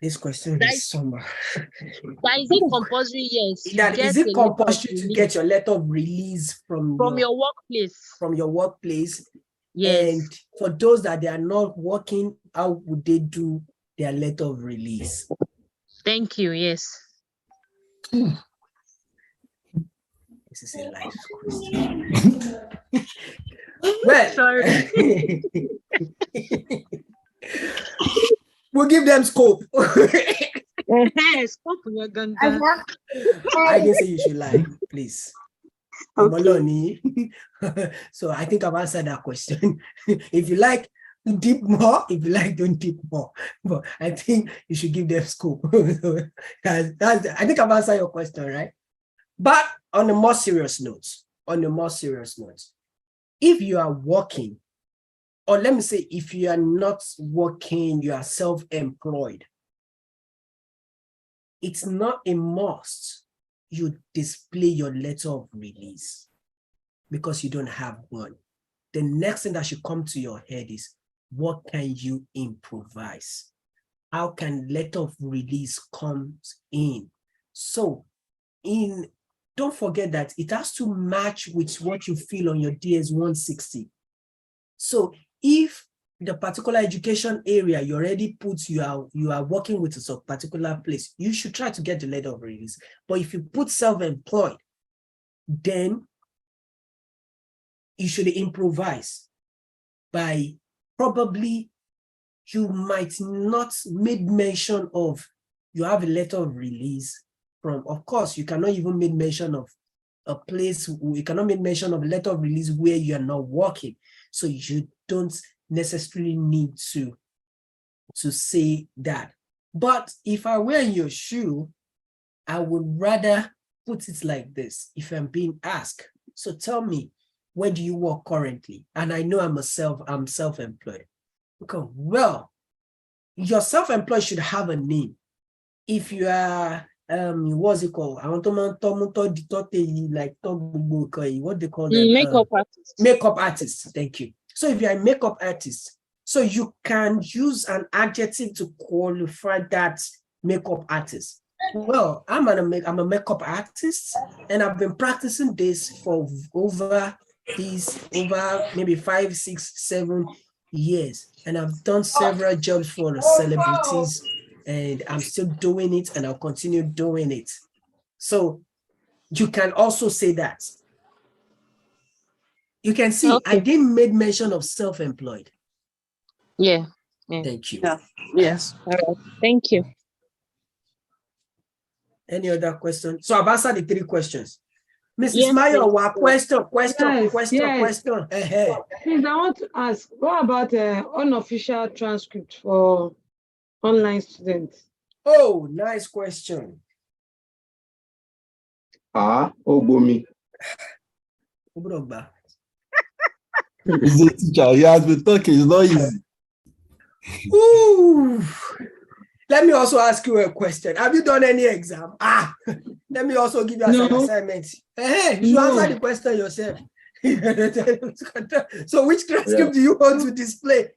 S1: this question is somewhere.
S3: That is it compulsory? Yes. to
S1: That
S3: get
S1: is
S3: a
S1: it
S3: letter of
S1: compulsory to
S3: release
S1: get your letter of release from
S3: your workplace?
S1: from your workplace?
S3: Yes.
S1: And for those that they are not working, how would they do their letter of release?
S3: Thank you. Yes.
S1: This is a life question. Well,
S3: Sorry.
S1: we'll give them scope.
S3: Stop,
S1: I didn't say you should lie, please.
S2: Okay.
S1: So I think I've answered that question. If you like, deep more. If you like, don't deep more. But I think you should give them scope. I think I've answered your question, right? But on a more serious note, if you are working, or let me say, if you are not working, you are self-employed, it's not a must you display your letter of release because you don't have one. The next thing that should come to your head is, what can you improvise? How can letter of release comes in? So don't forget that it has to match with what you feel on your DS 160. So if the particular education area you already put, you are working with a particular place, you should try to get the letter of release. But if you put self-employed, then you should improvise by probably, you might not make mention of, you have a letter of release from, of course, you cannot even make mention of a place, you cannot make mention of a letter of release where you are not working. So you don't necessarily need to say that. But if I were in your shoe, I would rather put it like this if I'm being asked. So tell me, where do you work currently? And I know I'm self-employed. Okay, well, your self-employed should have a name. If you are what's it called? Like what they call them?
S3: Makeup artist.
S1: Makeup artist. Thank you. So if you're a makeup artist, so you can use an adjective to qualify that makeup artist. Well, I'm a makeup artist, and I've been practicing this for over maybe 5, 6, 7 years, and I've done several jobs for the celebrities, and I'm still doing it, and I'll continue doing it. So you can also say that. You can see, okay. I didn't make mention of self-employed.
S3: Yeah.
S1: Thank you.
S2: Yeah. Yes.
S3: All right. Thank you.
S1: Any other questions? So I've answered the 3 questions. Mrs.
S3: Yes,
S1: Mayowa, question.
S2: Please, I want to ask, what about unofficial transcript for online students?
S1: Oh, nice question.
S8: Ogbomi.
S1: Ubrogba.
S8: He's a teacher. He has been talking. It's not easy.
S1: Ooh. Let me also ask you a question. Have you done any exam? Let me also give you an assignment. Hey, you answer the question yourself. So which transcript do you want to display?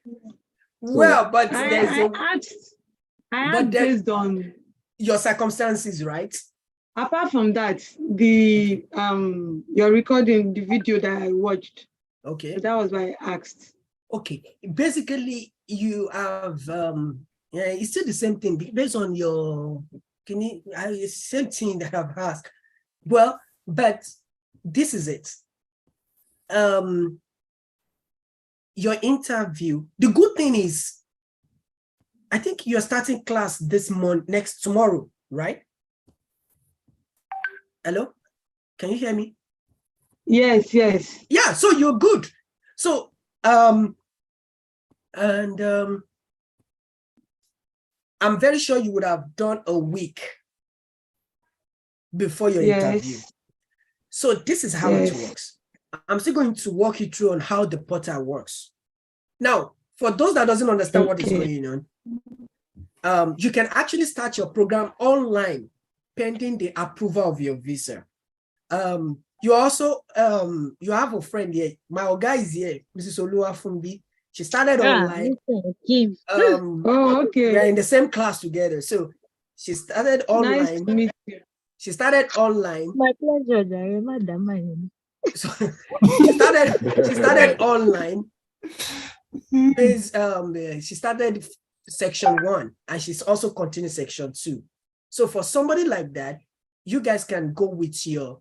S1: Well, but
S2: I asked based on
S1: your circumstances, right?
S2: Apart from that, the your recording, the video that I watched.
S1: Okay.
S2: So that was why I asked.
S1: Okay. Basically, you have it's still the same thing based on your same thing that I've asked. Well, but this is it. Your interview. The good thing is, I think you're starting class tomorrow, right? Hello? Can you hear me?
S2: Yes.
S1: Yeah, so you're good. So, I'm very sure you would have done a week before your interview. So this is how it works. I'm still going to walk you through on how the portal works. Now, for those that doesn't understand what is going on, you can actually start your program online pending the approval of your visa. You also, you have a friend here. My Oga is here, Mrs. Olua Fumbi. She started online.
S2: Oh, okay.
S1: We're in the same class together. So she started online.
S2: Nice to meet you.
S1: She started online.
S3: My pleasure, Jare, madam.
S1: So she started online. She started section 1 and she's also continued section 2. So for somebody like that, you guys can go with your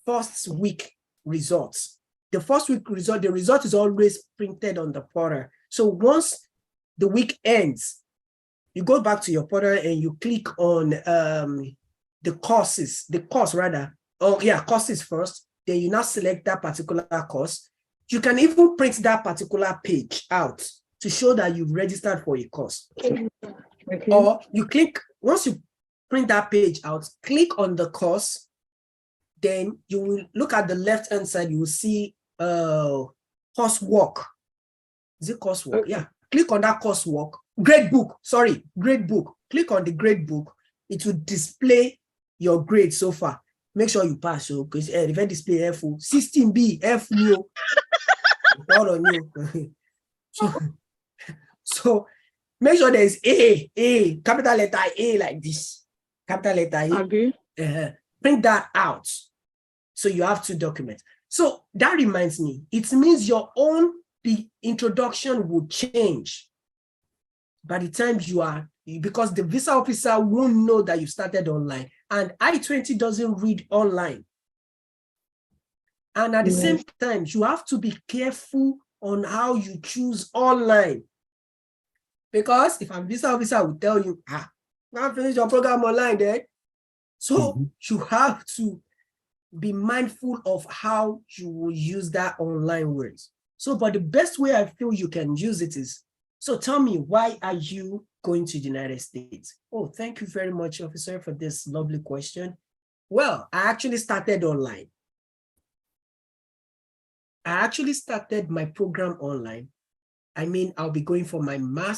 S1: first week results. The first week result, the result is always printed on the portal. So once the week ends, you go back to your portal and you click on the courses first. Then you now select that particular course. You can even print that particular page out to show that you've registered for a course.
S2: Okay.
S1: Or you click, once you print that page out, click on the course, then you will look at the left-hand side, you will see coursework. Is it coursework?
S2: Okay.
S1: Yeah. Click on that coursework. Grade book. Click on the grade book. It will display your grade so far. Make sure you pass, so because the event display F 16B, F new. All on you. So make sure there's A, capital letter A like this. Capital letter A.
S2: Okay.
S1: Print that out. So you have 2 documents. So that reminds me, it means the introduction will change by the time you are, because the visa officer won't know that you started online, and I-20 doesn't read online. And at the same time, you have to be careful on how you choose online. Because if I'm visa officer, I will tell you, now finish your program online then. So you have to be mindful of how you will use that online words. So, but the best way I feel you can use it is, so tell me, why are you going to the United States? Oh, thank you very much, officer, for this lovely question. Well, I actually started online. I actually started my program online. I mean, I'll be going for my my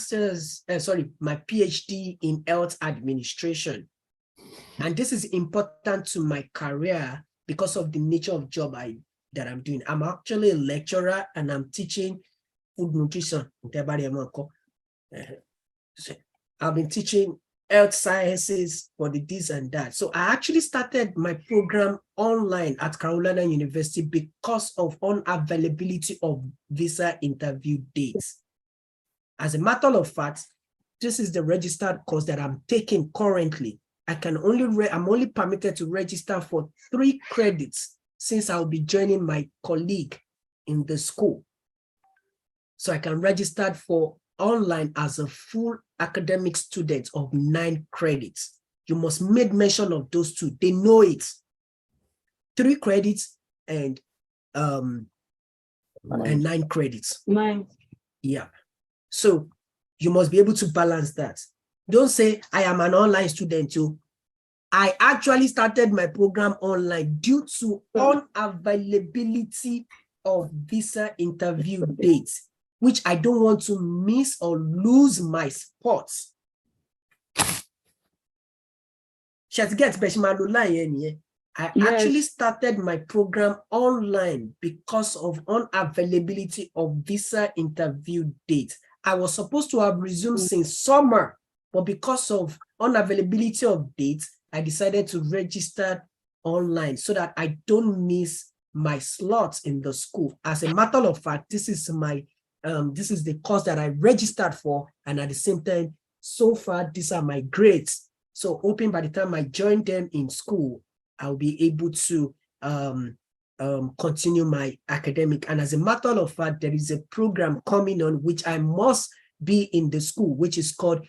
S1: PhD in health administration. And this is important to my career because of the nature of job that I'm doing. I'm actually a lecturer and I'm teaching food nutrition. I've been teaching health sciences for the this and that. So I actually started my program online at Carolina University because of unavailability of visa interview dates. As a matter of fact, this is the registered course that I'm taking currently. I'm only permitted to register for 3 credits since I'll be joining my colleague in the school. So I can register for online as a full academic student of 9 credits. You must make mention of those 2. They know it. 3 credits and 9 credits.
S2: 9.
S1: Yeah. So you must be able to balance that. Don't say, I am an online student too. I actually started my program online due to unavailability of visa interview dates, which I don't want to miss or lose my spot. I actually started my program online because of unavailability of visa interview dates. I was supposed to have resumed since summer, but because of unavailability of dates, I decided to register online so that I don't miss my slots in the school. As a matter of fact, this is the course that I registered for, and at the same time, so far, these are my grades. So hoping by the time I join them in school, I'll be able to continue my academic. And as a matter of fact, there is a program coming on which I must be in the school, which is called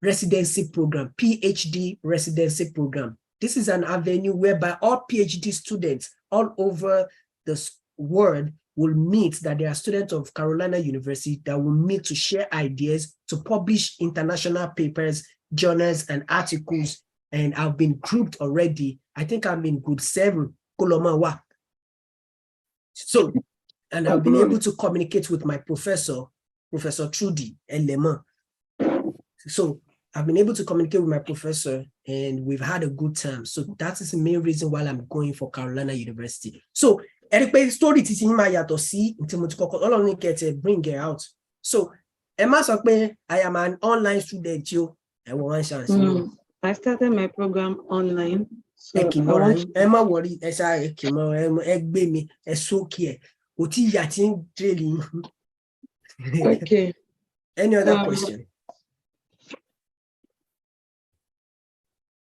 S1: residency program, PhD residency program. This is an avenue whereby all PhD students all over the world will meet, that they are students of Carolina University that will meet to share ideas, to publish international papers, journals, and articles. And I've been grouped already. I think I'm in group 7, Kolomawa. So, and I've been able to communicate with my professor, Professor Trudy Elema. So I've been able to communicate with my professor and we've had a good time. So that is the main reason why I'm going for Carolina University. So Eric, story teaching my yato see all only get bring it out. So Emma Sokpe, I am an online student, you and one chance.
S2: I started my program online. So
S1: Emma worry, egg me, a soak here.
S2: Okay.
S1: Any other question?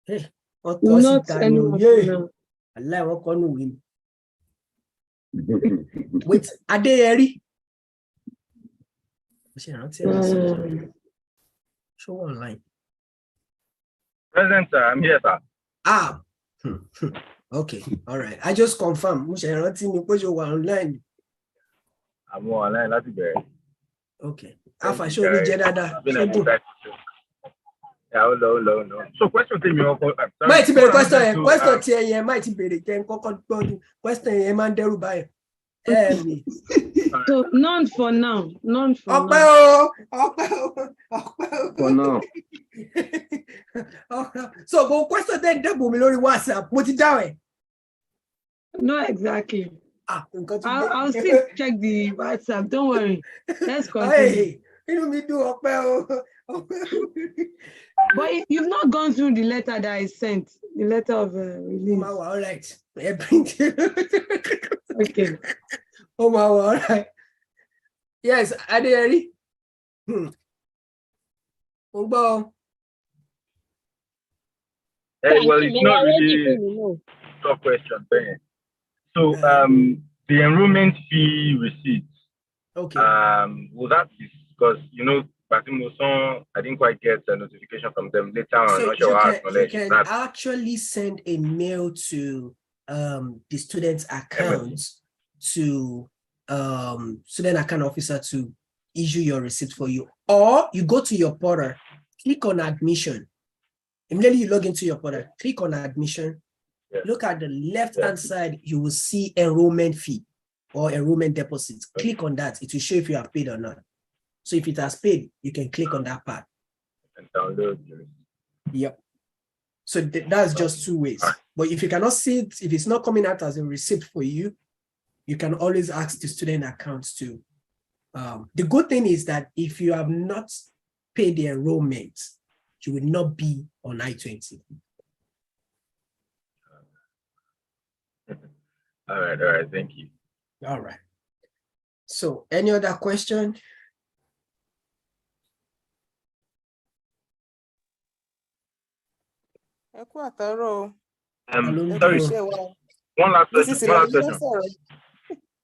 S1: Hey,
S2: not anyone.
S1: Yeah. Wait, Adeyeri. Show online.
S10: Present, sir. I'm here, sir.
S1: Ah. Okay. All right. I just confirm. Because you were online.
S10: I'm online. That's very.
S1: Okay. Alpha, show me Jedada.
S10: No. So question to me.
S1: Might be a question. Question here. Might be a question. Man, Derubai.
S2: So none for now. None for
S1: now.
S4: For now.
S1: So go question then double me on WhatsApp. Put it down.
S2: No, exactly. I'll still check the WhatsApp. Don't worry. Let's continue.
S1: Hey, you me do
S2: But you've not gone through the letter that I sent, the letter of release.
S1: All right.
S2: Okay.
S1: Oh my, all right. Yes, Adeyeri.
S10: Well, it's not really a tough question. So, the enrollment fee receipt.
S1: Okay.
S10: Will that be because I didn't quite get a notification from them later on.
S1: So
S10: I'm not sure how
S1: you can actually send a mail to the student's account to student account officer to issue your receipt for you, or you go to your portal, click on admission. Immediately you log into your portal, click on admission. Look at the left-hand side, you will see enrollment fee or enrollment deposits. Click on that. It will show if you have paid or not. So if it has paid, you can click on that part.
S10: And download.
S1: Yep. So that's just two ways. But if you cannot see it, if it's not coming out as a receipt for you, you can always ask the student accounts to. The good thing is that if you have not paid the enrollment, you will not be on I-20.
S10: All right, thank you.
S1: All right. So any other question?
S10: Sorry. One last question.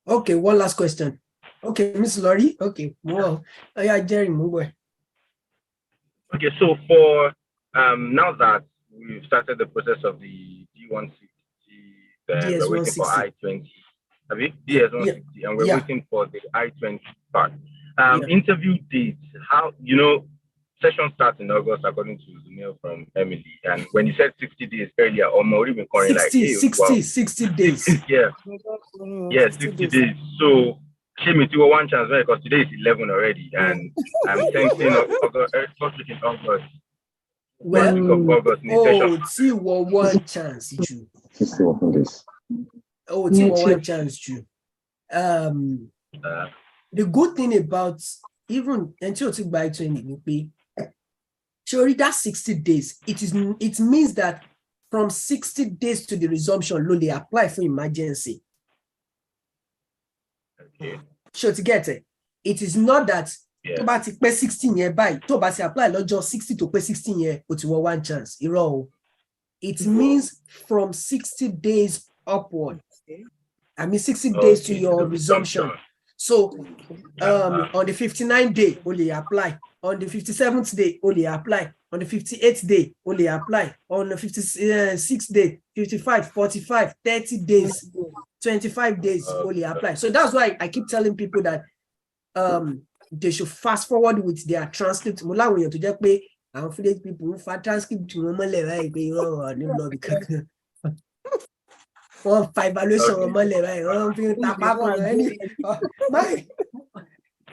S1: Okay, one last question. Okay, Miss Laurie. Okay, wow. Oh, yeah, Jerry, move away.
S10: Okay, so for now that we've started the process of the D160, we're waiting for I-20. Have you? DS-160, and we're waiting for the I-20 part. Interview dates, how, session starts in August according to the mail from Emily. And when you said 60 days earlier, or more even calling
S1: 60 days.
S10: Yeah. Yeah, 60 days. So Shame to one chance because today is 11 already, and I'm thinking of August, first week in August.
S1: One chance, Ju. One chance, Ju. The good thing about even until you buy 20, surely that 60 days, it means that from 60 days to the resumption, they apply for emergency.
S10: Okay.
S1: Sure, to get it. It is not that to buy 16 year by to buy apply just 60 to pay 16 year, but you want one chance. It means from 60 days upward. I mean 60 days to your resumption. So on the 59th day, only apply. On the 57th day, only apply. On the 58th day, only apply. On the 56th day, 55, 45, 30 days, 25 days, only apply. So that's why I keep telling people that they should fast forward with their transcript. To just pay people for transcript to Wọ́n fa evaluation wọn mọ́lẹ̀ báyìí, wọ́n fi ń tapá kan ẹni.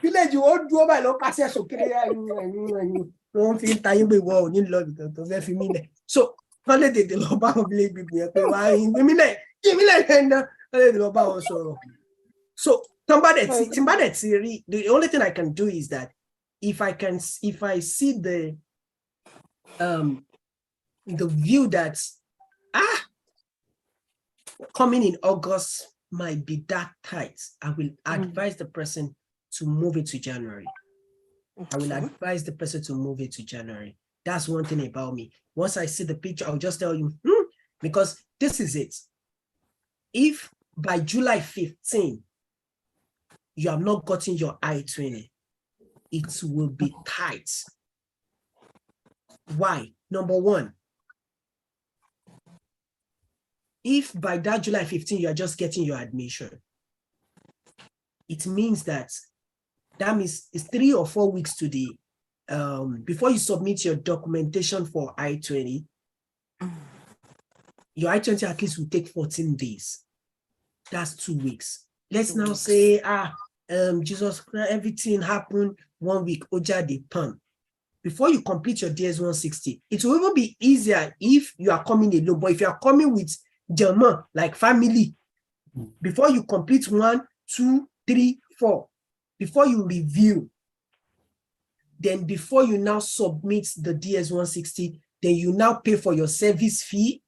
S1: Village ó dúró báyìí lọ kásẹ̀ sókè ẹ̀yìn. Wọ́n fi ń ta yín pé ìwọ ò ní lọ nìkan tó fẹ́ fi mí lẹ̀. So wọ́n lè tètè lọ bá wọn village people yẹn pé wá yín mí lẹ̀ ẹ̀ńdá. Wọ́n lè tètè lọ bá wọn sọ̀rọ̀. So the only thing I can do is that if I see the view that coming in August might be that tight, I will advise the person to move it to January. I will advise the person to move it to January. That's one thing about me. Once I see the picture, I'll just tell you, because this is it. If by July 15, you have not gotten your I-20, it will be tight. Why? Number one, if by that July 15, you are just getting your admission, it means that means it's 3 or 4 weeks to the, before you submit your documentation for I-20, your I-20 at least will take 14 days. That's 2 weeks. Let's now say, Jesus, everything happened 1 week, Oja de Pan. Before you complete your DS-160, it will even be easier if you are coming alone. But if you are coming with German, like family, before you complete 1, 2, 3, 4, before you review, then before you now submit the DS-160, then you now pay for your service fee.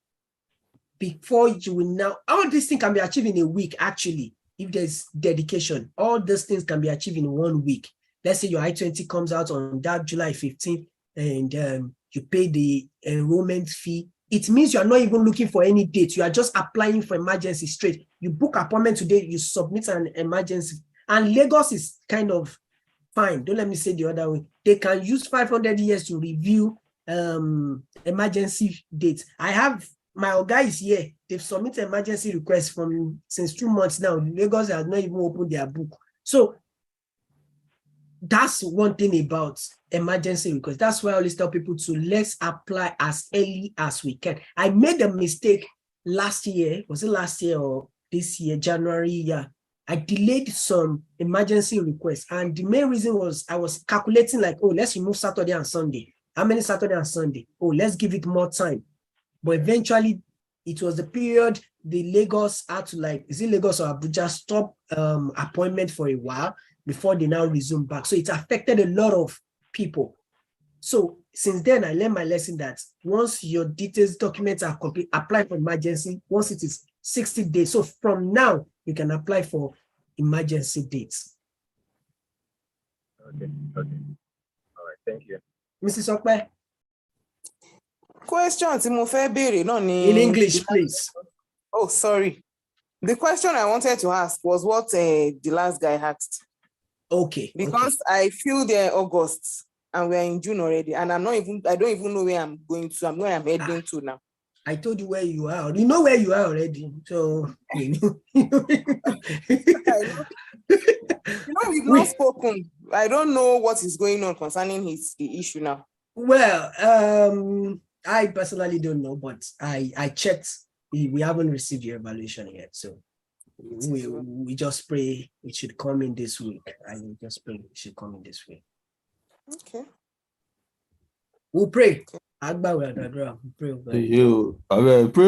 S1: Before you will now, all these things can be achieved in a week, actually, if there's dedication. All those things can be achieved in 1 week. Let's say your I-20 comes out on that July 15th and you pay the enrollment fee. It means you are not even looking for any date. You are just applying for emergency straight. You book appointment today, you submit an emergency. And Lagos is kind of fine. Don't let me say the other way. They can use 500 years to review emergency dates. I have my guys here. They've submitted emergency requests since 2 months now. Lagos has not even opened their book. So that's one thing about emergency requests. That's why I always tell people to let's apply as early as we can. I made a mistake last year. Was it last year or this year, January? Yeah. I delayed some emergency requests. And the main reason was I was calculating like, oh, let's remove Saturday and Sunday. How many Saturday and Sunday? Oh, let's give it more time. But eventually, it was the period the Lagos had to like, is it Lagos or Abuja, stop appointment for a while before they now resume back. So it affected a lot of people. So since then, I learned my lesson that once your details documents are complete, apply for emergency. Once it is 60 days. So from now, you can apply for emergency dates.
S10: Okay. All right, thank you.
S1: Mrs. Okpe?
S11: Question tí mo fẹ́ béèrè náà ni.
S1: In English, please.
S11: Oh, sorry. The question I wanted to ask was what the last guy asked.
S1: Okay.
S11: Because I feel they're August and we're in June already, and I don't even know where I'm going to. I'm where I'm heading to now.
S1: I told you where you are. You know where you are already. So you know.
S11: We've not spoken. I don't know what is going on concerning the issue now.
S1: Well, I personally don't know, but I checked. We haven't received your evaluation yet, so we just pray it should come in this week. I will just pray it should come in this week.
S11: Okay.
S1: We'll pray.
S8: Pray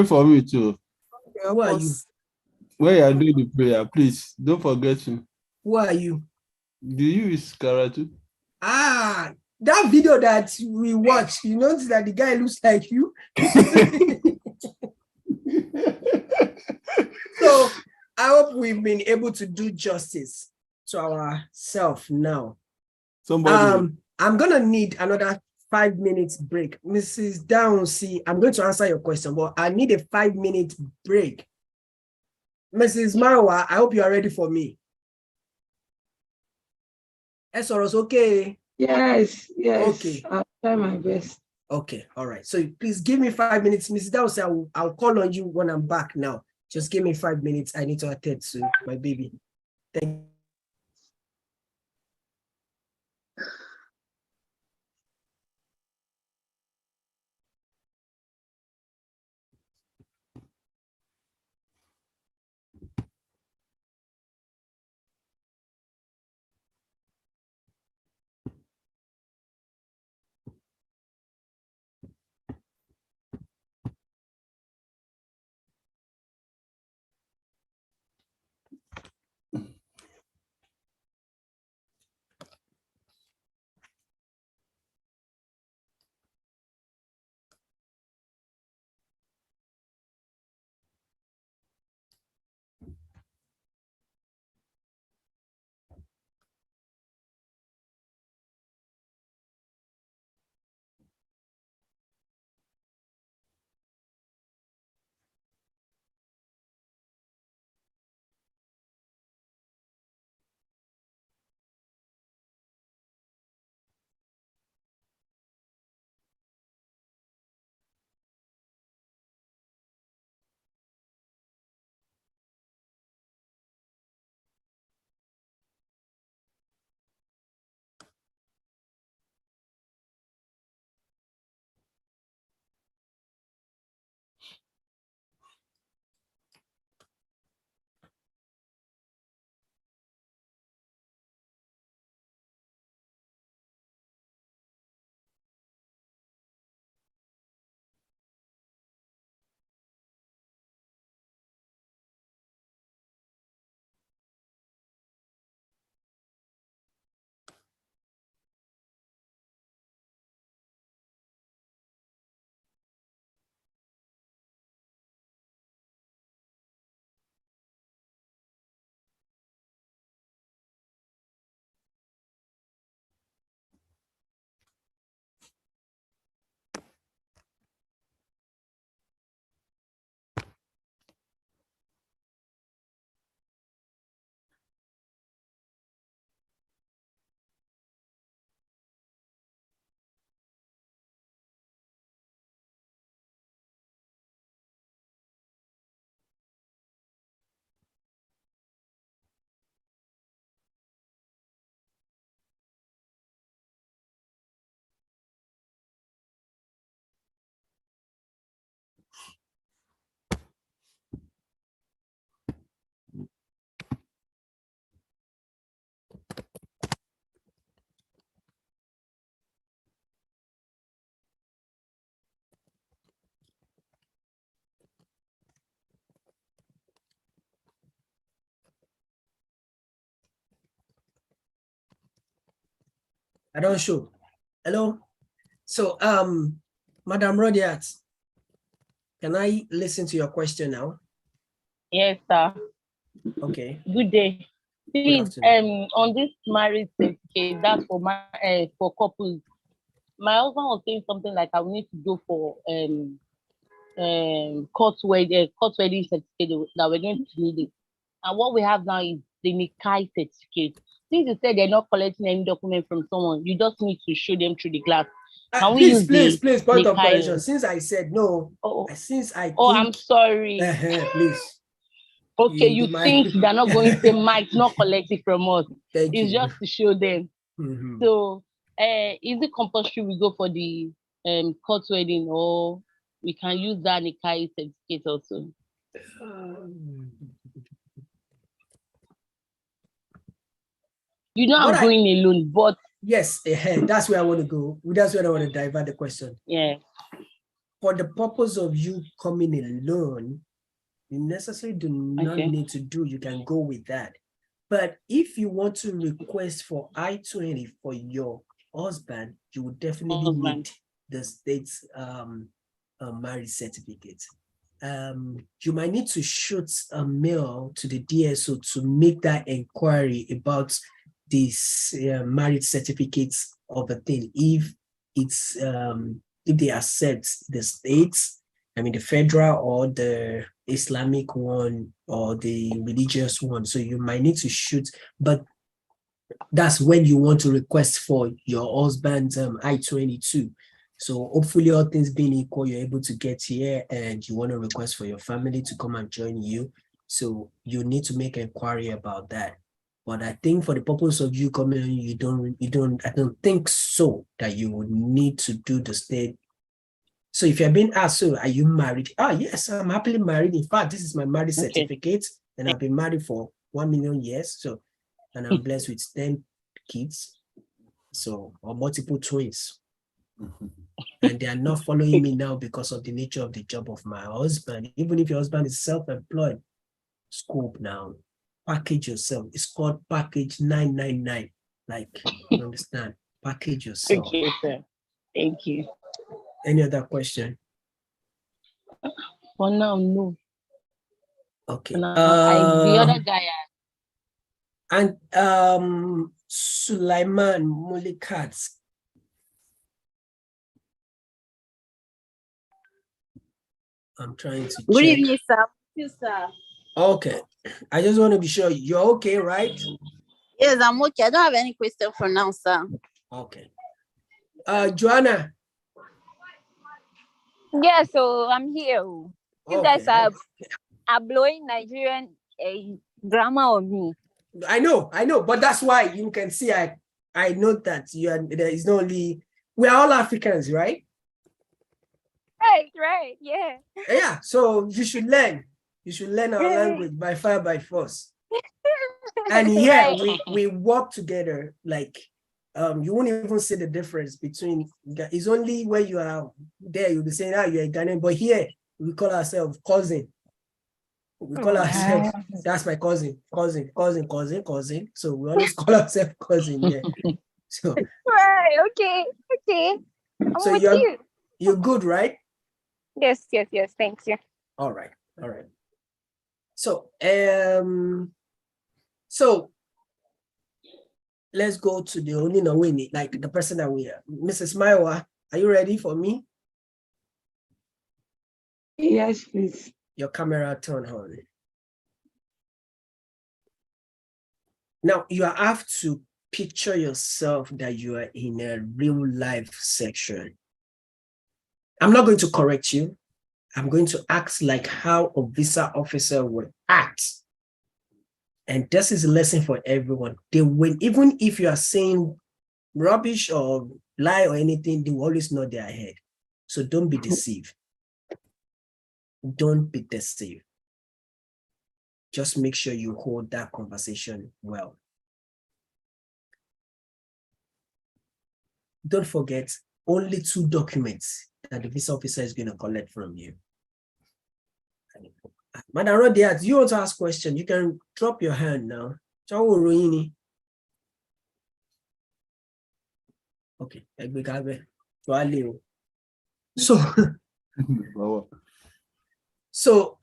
S8: for me too.
S1: Who are you?
S8: Where you are doing the prayer, please don't forget me.
S1: Who are you?
S8: Do you use Karatu?
S1: That video that we watched, you notice that the guy looks like you. So I hope we've been able to do justice to ourselves now.
S8: Somebody.
S1: I'm gonna need another 5 minutes break. Mrs. Downsy, I'm going to answer your question, but I need a 5-minute break. Mrs. Marwa, I hope you are ready for me. Esoros, okay?
S2: Yes.
S1: Okay.
S2: I'll try my best.
S1: Okay, all right. So please give me 5 minutes. Mrs. Downsy, I'll call on you when I'm back now. Just give me 5 minutes. I need to attend to my baby. Thank you. I don't show. Hello. So, Madam Rodiat, can I listen to your question now?
S3: Yes, sir.
S1: Okay.
S3: Good day. Please, on this marriage certificate, that's for couples. My husband was saying something like, I will need to go for court wedding certificate that we're going to need it. And what we have now is the Nikai certificate. Since you said they're not collecting any document from someone, you just need to show them through the glass. Can we use
S1: please, point of correction. Since I said no, since I think,
S3: I'm sorry.
S1: Please.
S3: Okay, you think they're not going to say Mike not collect it from us.
S1: Thank
S3: it's
S1: you.
S3: Just to show them. So is it compulsory we go for the court wedding, or we can use that Nikai certificate also? You know I'm going alone, but
S1: yes, that's where I want to go. That's where I want to divert the question.
S3: Yeah.
S1: For the purpose of you coming alone, you necessarily do not need to do. You can go with that. But if you want to request for I-20 for your husband, you would definitely need the state's marriage certificate. You might need to shoot a mail to the DSO to make that inquiry about these marriage certificates of a thing. If it's if they accept the states, I mean the federal or the Islamic one or the religious one, so you might need to shoot, but that's when you want to request for your husband's I-22. So hopefully all things being equal, you're able to get here and you want to request for your family to come and join you. So you need to make an inquiry about that. But I think for the purpose of you coming in, I don't think so that you would need to do the state. So if you're being asked, so are you married? Yes, I'm happily married. In fact, this is my marriage certificate, and I've been married for 1 million years. So, and I'm blessed with 10 kids, so, or multiple twins. And they are not following me now because of the nature of the job of my husband. Even if your husband is self-employed, scope now, package yourself. It's called package 999. Like, you understand? Package yourself.
S3: Okay, sir. Thank you.
S1: Any other question?
S3: For now, no.
S1: Okay.
S3: The other guy.
S1: And Sulaiman Mulikat. I'm trying to check.
S12: Good evening, sir. Yes, sir.
S1: Okay. I just want to be sure you're okay, right?
S12: Yes, I'm okay. I don't have any question for now, sir.
S1: Okay. Joanna.
S13: Yeah, so I'm here. You guys are blowing Nigerian grammar on me.
S1: I know, but that's why you can see I know that there is not only, we are all Africans, right?
S13: Right, yeah.
S1: Yeah, so you should learn. You should learn our language by fire, by force. And here we work together. Like you won't even see the difference between. It's only when you are there you'll be saying, you're a Ghanaian, but here we call ourselves cousin. We call ourselves, that's my cousin. So we always call ourselves cousin. Yeah. So
S13: right, okay. I'm
S1: so
S13: with
S1: you're good, right?
S13: Yes, thanks. Yeah.
S1: All right. So so let's go to the only like the person that we are. Mrs. Maiwa, are you ready for me?
S2: Yes, please.
S1: Your camera turn on. Now you have to picture yourself that you are in a real life section. I'm not going to correct you. I'm going to act like how a visa officer would act. And this is a lesson for everyone. They will, even if you are saying rubbish or lie or anything, they will always know their head. So don't be deceived. Don't be deceived. Just make sure you hold that conversation well. Don't forget, only 2 documents that the visa officer is going to collect from you. Madam Rodiat, you want to ask a question? You can drop your hand now. Okay. So,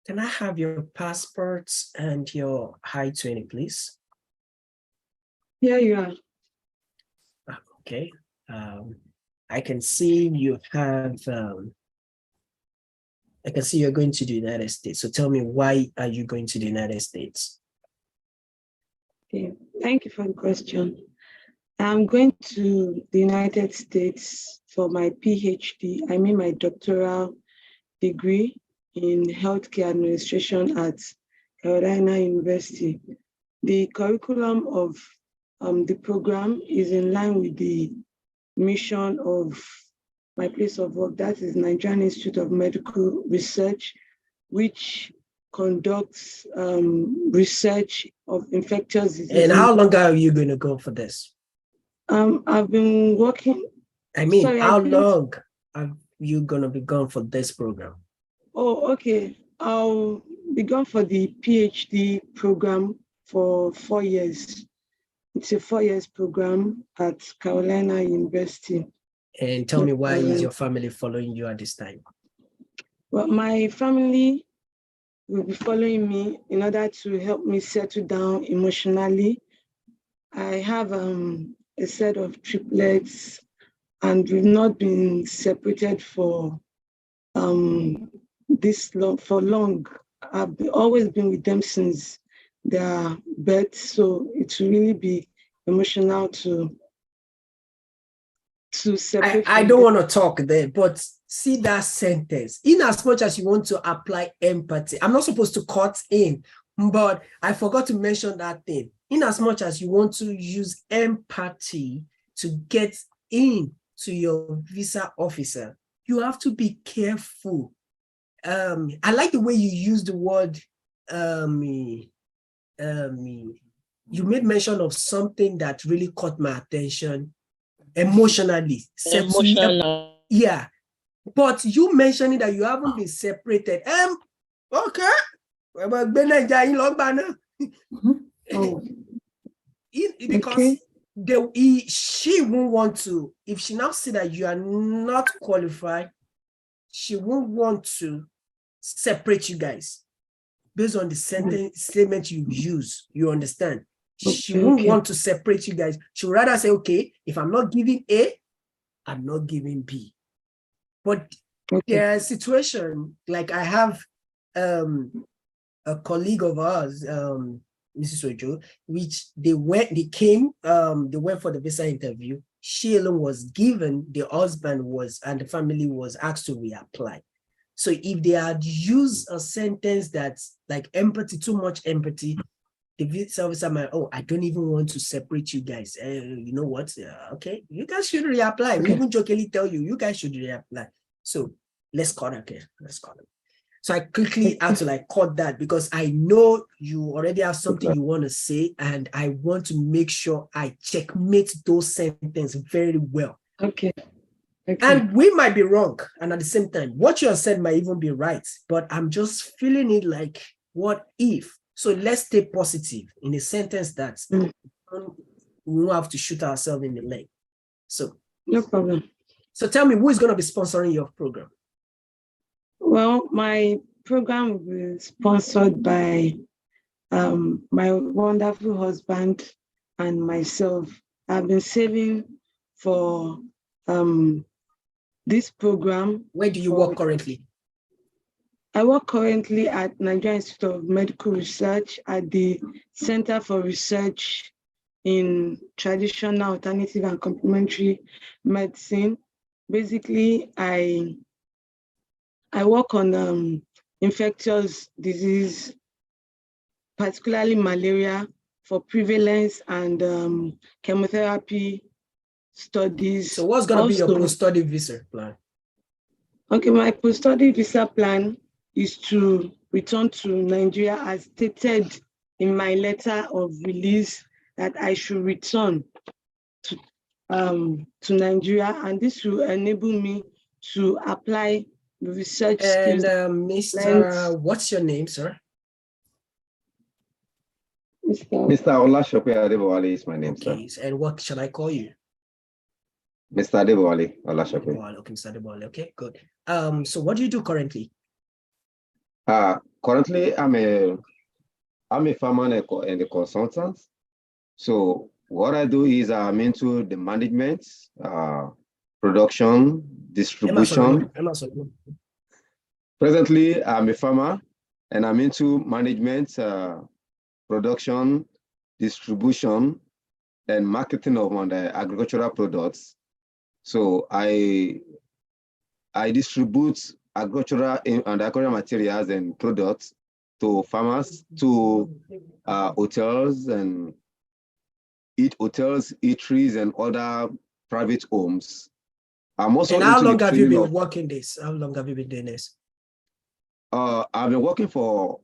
S1: can I have your passports and your I-20, please?
S2: Here you are.
S1: Okay. I can see you have, I can see you're going to the United States. So tell me, why are you going to the United States?
S2: Okay. Thank you for the question. I'm going to the United States for my PhD. I mean my doctoral degree in healthcare administration at Carolina University. The curriculum of the program is in line with the mission of my place of work, that is Nigerian Institute of Medical Research, which conducts research of infectious diseases.
S1: And how long are you going to go for this?
S2: I've been working.
S1: I mean, sorry, how long are you going to be gone for this program?
S2: Oh, okay. I'll be gone for the PhD program for 4 years. It's a 4 years program at Carolina University.
S1: And tell me, why is your family following you at this time?
S2: Well, my family will be following me in order to help me settle down emotionally. I have a set of triplets, and we've not been separated for this long. I've always been with them since their birth, so it will really be emotional to separate.
S1: I don't want to talk there, but see that sentence. In as much as you want to apply empathy, I'm not supposed to cut in, but I forgot to mention that thing. In as much as you want to use empathy to get in to your visa officer, you have to be careful. I like the way you use the word. You made mention of something that really caught my attention. Emotionally. Yeah. But you mentioning that you haven't been separated. Okay. Because she won't want to, if she now see that you are not qualified, she won't want to separate you guys based on the statement you use. You understand? She won't want to separate you guys. She would rather say, okay, if I'm not giving A, I'm not giving B. But there are situations, like I have a colleague of ours, Mrs. Ojo, which they went for the visa interview. She alone was given, the husband was, and the family was asked to reapply. So if they had used a sentence that's like empathy, too much empathy, the visa officer might, oh, I don't even want to separate you guys. You know what? Okay, you guys should reapply. We even jokingly tell you, you guys should reapply. So let's cut it. Let's cut it. So I quickly had to like cut that because I know you already have something you want to say, and I want to make sure I checkmate those sentences very well.
S2: Okay.
S1: And we might be wrong. And at the same time, what you have said might even be right, but I'm just feeling it like, what if? So let's stay positive in a sentence that we won't have to shoot ourselves in the leg. So
S2: no problem.
S1: So tell me, who is going to be sponsoring your program?
S2: Well, my program will be sponsored by my wonderful husband and myself. I've been saving for this program.
S1: Where do you work currently?
S2: I work currently at Nigerian Institute of Medical Research at the Center for Research in Traditional, Alternative, and Complementary Medicine. Basically, I work on infectious disease, particularly malaria, for prevalence and chemotherapy studies.
S1: So what's going to be your post-study visa plan?
S2: Okay, my post-study visa plan is to return to Nigeria as stated in my letter of release that I should return to Nigeria, and this will enable me to apply the research skills.
S1: And Mr. What's your name, sir?
S14: Mr. Olashope Adebowale is my name,
S1: okay,
S14: sir.
S1: And what shall I call you?
S14: Mr. Adebowale Olashope.
S1: Okay, Mr. Adebowale. Okay, good. So what do you do currently?
S14: Currently, I'm a farmer and a consultant. So what I do is I'm into the management, production, distribution. Presently, I'm a farmer and I'm into management, production, distribution, and marketing of the agricultural products. So I distribute agricultural and agricultural materials and products to farmers, to hotels, eateries, and other private homes. I'm also.
S1: And how long have you been working this? How long have you been doing this?
S14: I've been working for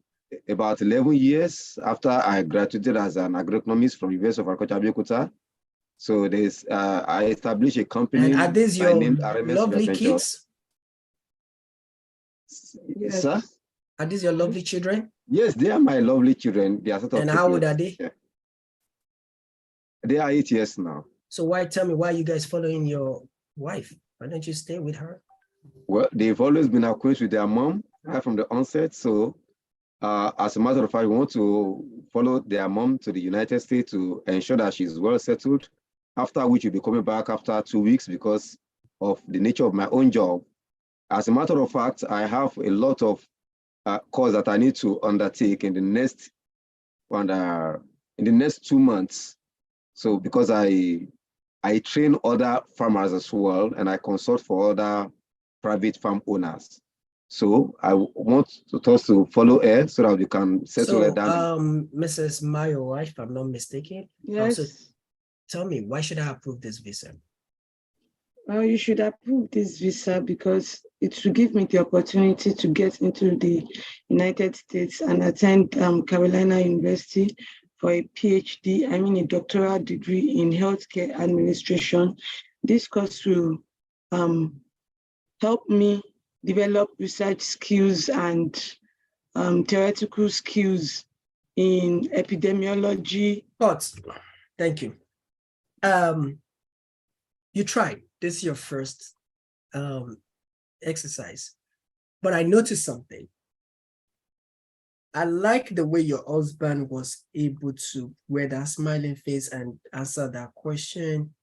S14: about 11 years after I graduated as an agronomist from University of Agriculture, Abeokuta. So I established a company.
S1: And are these your lovely kids?
S14: Yes. Sir?
S1: Are these your lovely children?
S14: Yes, they are my lovely children. They are sort of.
S1: And how old are they?
S14: Yeah. They are 8 years now.
S1: So tell me why you guys following your wife? Why don't you stay with her?
S14: Well, they've always been acquainted with their mom right from the onset. So as a matter of fact, we want to follow their mom to the United States to ensure that she's well settled, after which we'll be coming back after 2 weeks because of the nature of my own job. As a matter of fact, I have a lot of course that I need to undertake in the next 2 months. So because I train other farmers as well, and I consult for other private farm owners. So I want us to follow her so that we can settle her down.
S1: Mrs. Mayo, if I'm not mistaken.
S2: Yes.
S1: Tell me, why should I approve this visa?
S2: Well, you should approve this visa because it will give me the opportunity to get into the United States and attend Carolina University for a PhD, a doctoral degree in healthcare administration. This course will help me develop research skills and theoretical skills in epidemiology.
S1: But thank you. You tried. This is your first exercise. But I noticed something. I like the way your husband was able to wear that smiling face and answer that question.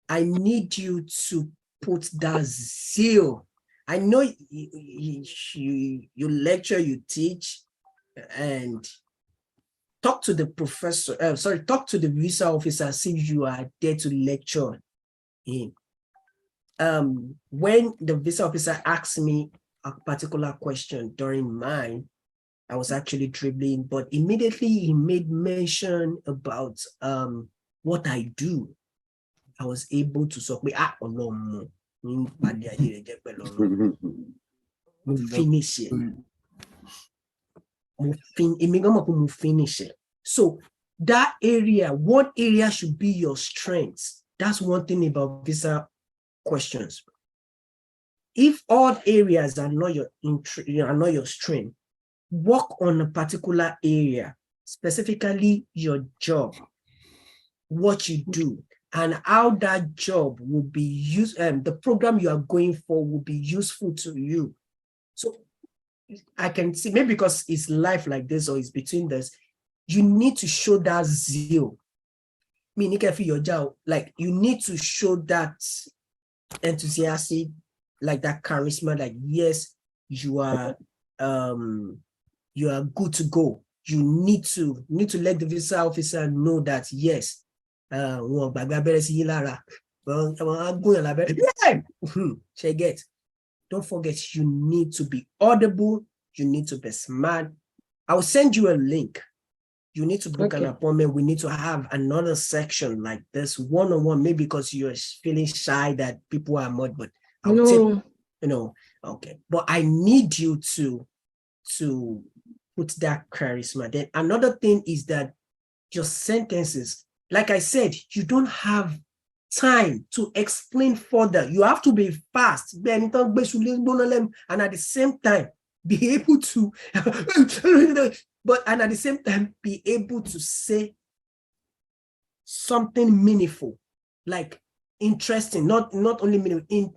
S1: I need you to put that zeal. I know you lecture, you teach, and talk to the professor, talk to the visa officer, see if you are there to lecture him. When the visa officer asked me a particular question during mine, I was actually dribbling, but immediately he made mention about what I do. I was able to finish it. Finish it. So that area, what area should be your strengths? That's one thing about visa questions. If all areas are not your strength, work on a particular area, specifically your job, what you do, and how that job will be used, the program you are going for will be useful to you. So I can see, maybe because it's life like this or it's between this, you need to show that zeal. Like you need to show that enthusiasm, like that charisma, like yes, you are good to go. You need to let the visa officer know that yes, don't forget, you need to be audible, you need to be smart. I'll send you a link. You need to book an appointment. We need to have another section like this, one-on-one, maybe because you're feeling shy that people are mud, but I'll okay. But I need you to put that charisma. Then another thing is that your sentences, like I said, you don't have time to explain further. You have to be fast, and at the same time, be able to and at the same time, be able to say something meaningful, like interesting, not only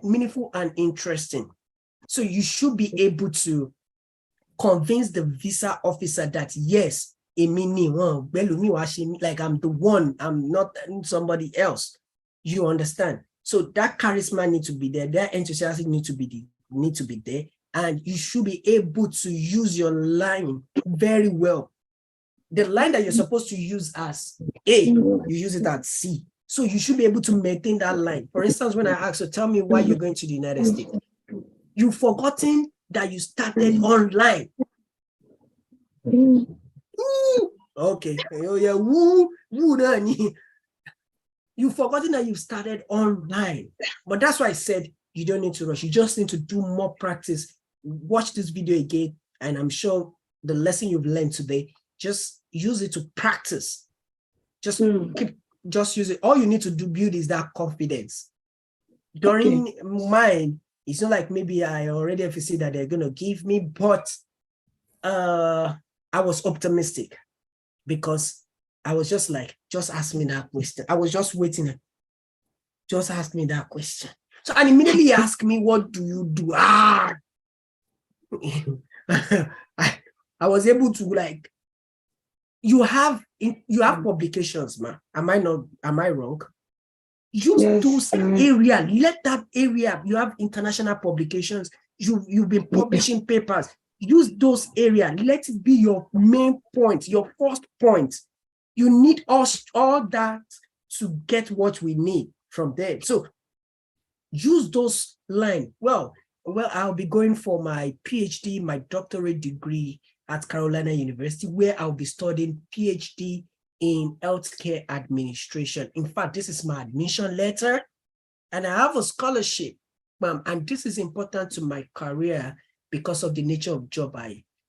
S1: meaningful and interesting. So you should be able to convince the visa officer that yes, like I'm the one, I'm not somebody else. You understand? So that charisma needs to be there, that enthusiasm need to be there, and you should be able to use your line very well. The line that you're supposed to use as A, you use it as C. So you should be able to maintain that line. For instance, when I ask you, tell me why you're going to the United States, you've forgotten that you started online. Okay. Oh yeah. You've forgotten that you've started online. But that's why I said you don't need to rush. You just need to do more practice. Watch this video again, and I'm sure the lesson you've learned today, just use it to practice. Just use it. All you need to build is that confidence. During mine, it's not like maybe I already have to see that they're gonna give me, but I was optimistic because I was just like, just ask me that question. I was just waiting. Just ask me that question. So and immediately he asked me, what do you do? I was able to like, you have publications, man. Am I wrong? Use those area, let that area, you have international publications, you've been publishing papers, use those areas, let it be your main point, your first point. You need us all that to get what we need from there. So use those lines. Well, I'll be going for my PhD, my doctorate degree at Carolina University, where I'll be studying PhD in healthcare administration. In fact, this is my admission letter, and I have a scholarship, and this is important to my career because of the nature of job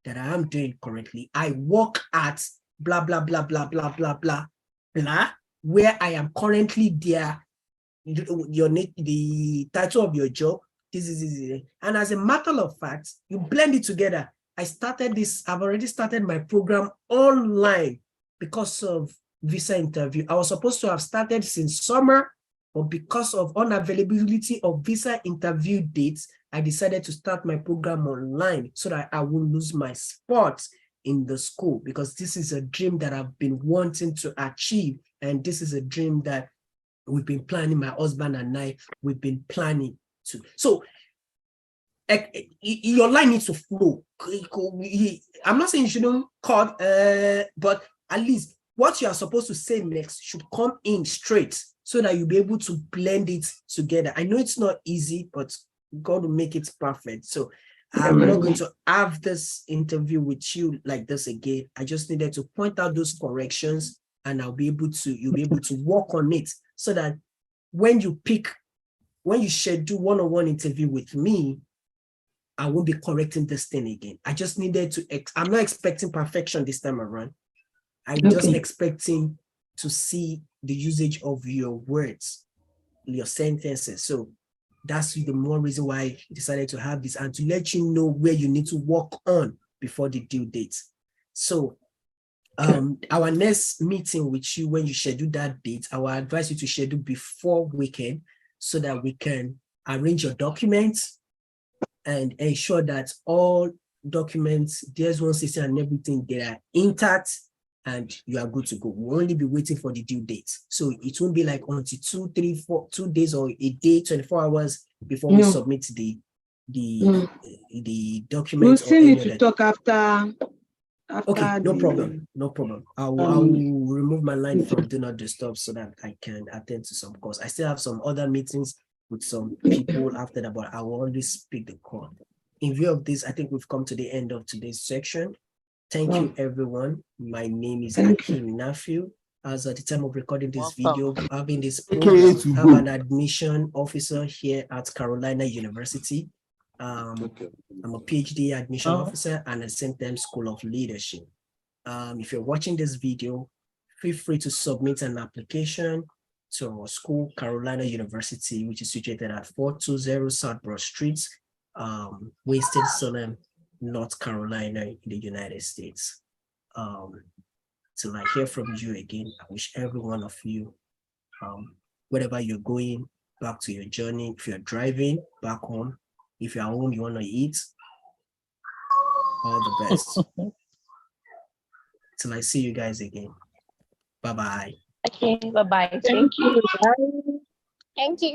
S1: that I am doing currently. I work at blah, blah, blah, blah, blah, blah, blah, blah, where I am currently there. The title of your job, this is, and as a matter of fact, you blend it together. I've already started my program online because of visa interview. I was supposed to have started since summer, but because of unavailability of visa interview dates, I decided to start my program online so that I won't lose my spot in the school, because this is a dream that I've been wanting to achieve. And this is a dream that we've been planning, my husband and I, we've been planning to. So your line needs to flow. I'm not saying you shouldn't cut, but at least what you are supposed to say next should come in straight so that you'll be able to blend it together. I know it's not easy, but God will make it perfect. So I'm not going to have this interview with you like this again. I just needed to point out those corrections, and you'll be able to work on it so that when you schedule one-on-one interview with me, I won't be correcting this thing again. I just needed to, I'm not expecting perfection this time around. I'm just expecting to see the usage of your words, your sentences. So that's the more reason why I decided to have this, and to let you know where you need to work on before the due date. So our next meeting with you, when you schedule that date, I will advise you to schedule before weekend so that we can arrange your documents and ensure that all documents, DS-1 system and everything, they are intact and you are good to go. We'll only be waiting for the due date. So it won't be like until 2 days or a day, 24 hours before we submit the documents.
S2: We'll still need to talk after.
S1: Okay, no problem. I will remove my line from Do Not Disturb so that I can attend to some calls. I still have some other meetings with some people after that, but I will always pick the call. In view of this, I think we've come to the end of today's section. Thank you, everyone. My name is Akim Nafiu. As at the time of recording this video, having this program, I'm an admission officer here at Carolina University. I'm a PhD admission officer and at the same time School of Leadership. If you're watching this video, feel free to submit an application to our school, Carolina University, which is situated at 420 South Broad Street, Winston-Salem, North Carolina in the United States. till I hear from you again. I wish every one of you, wherever you're going, back to your journey. If you're driving back home, if you're home, you want to eat, all the best. Till I see you guys again. Bye-bye.
S13: Okay, bye-bye.
S2: Thank you. Bye.
S13: Thank you.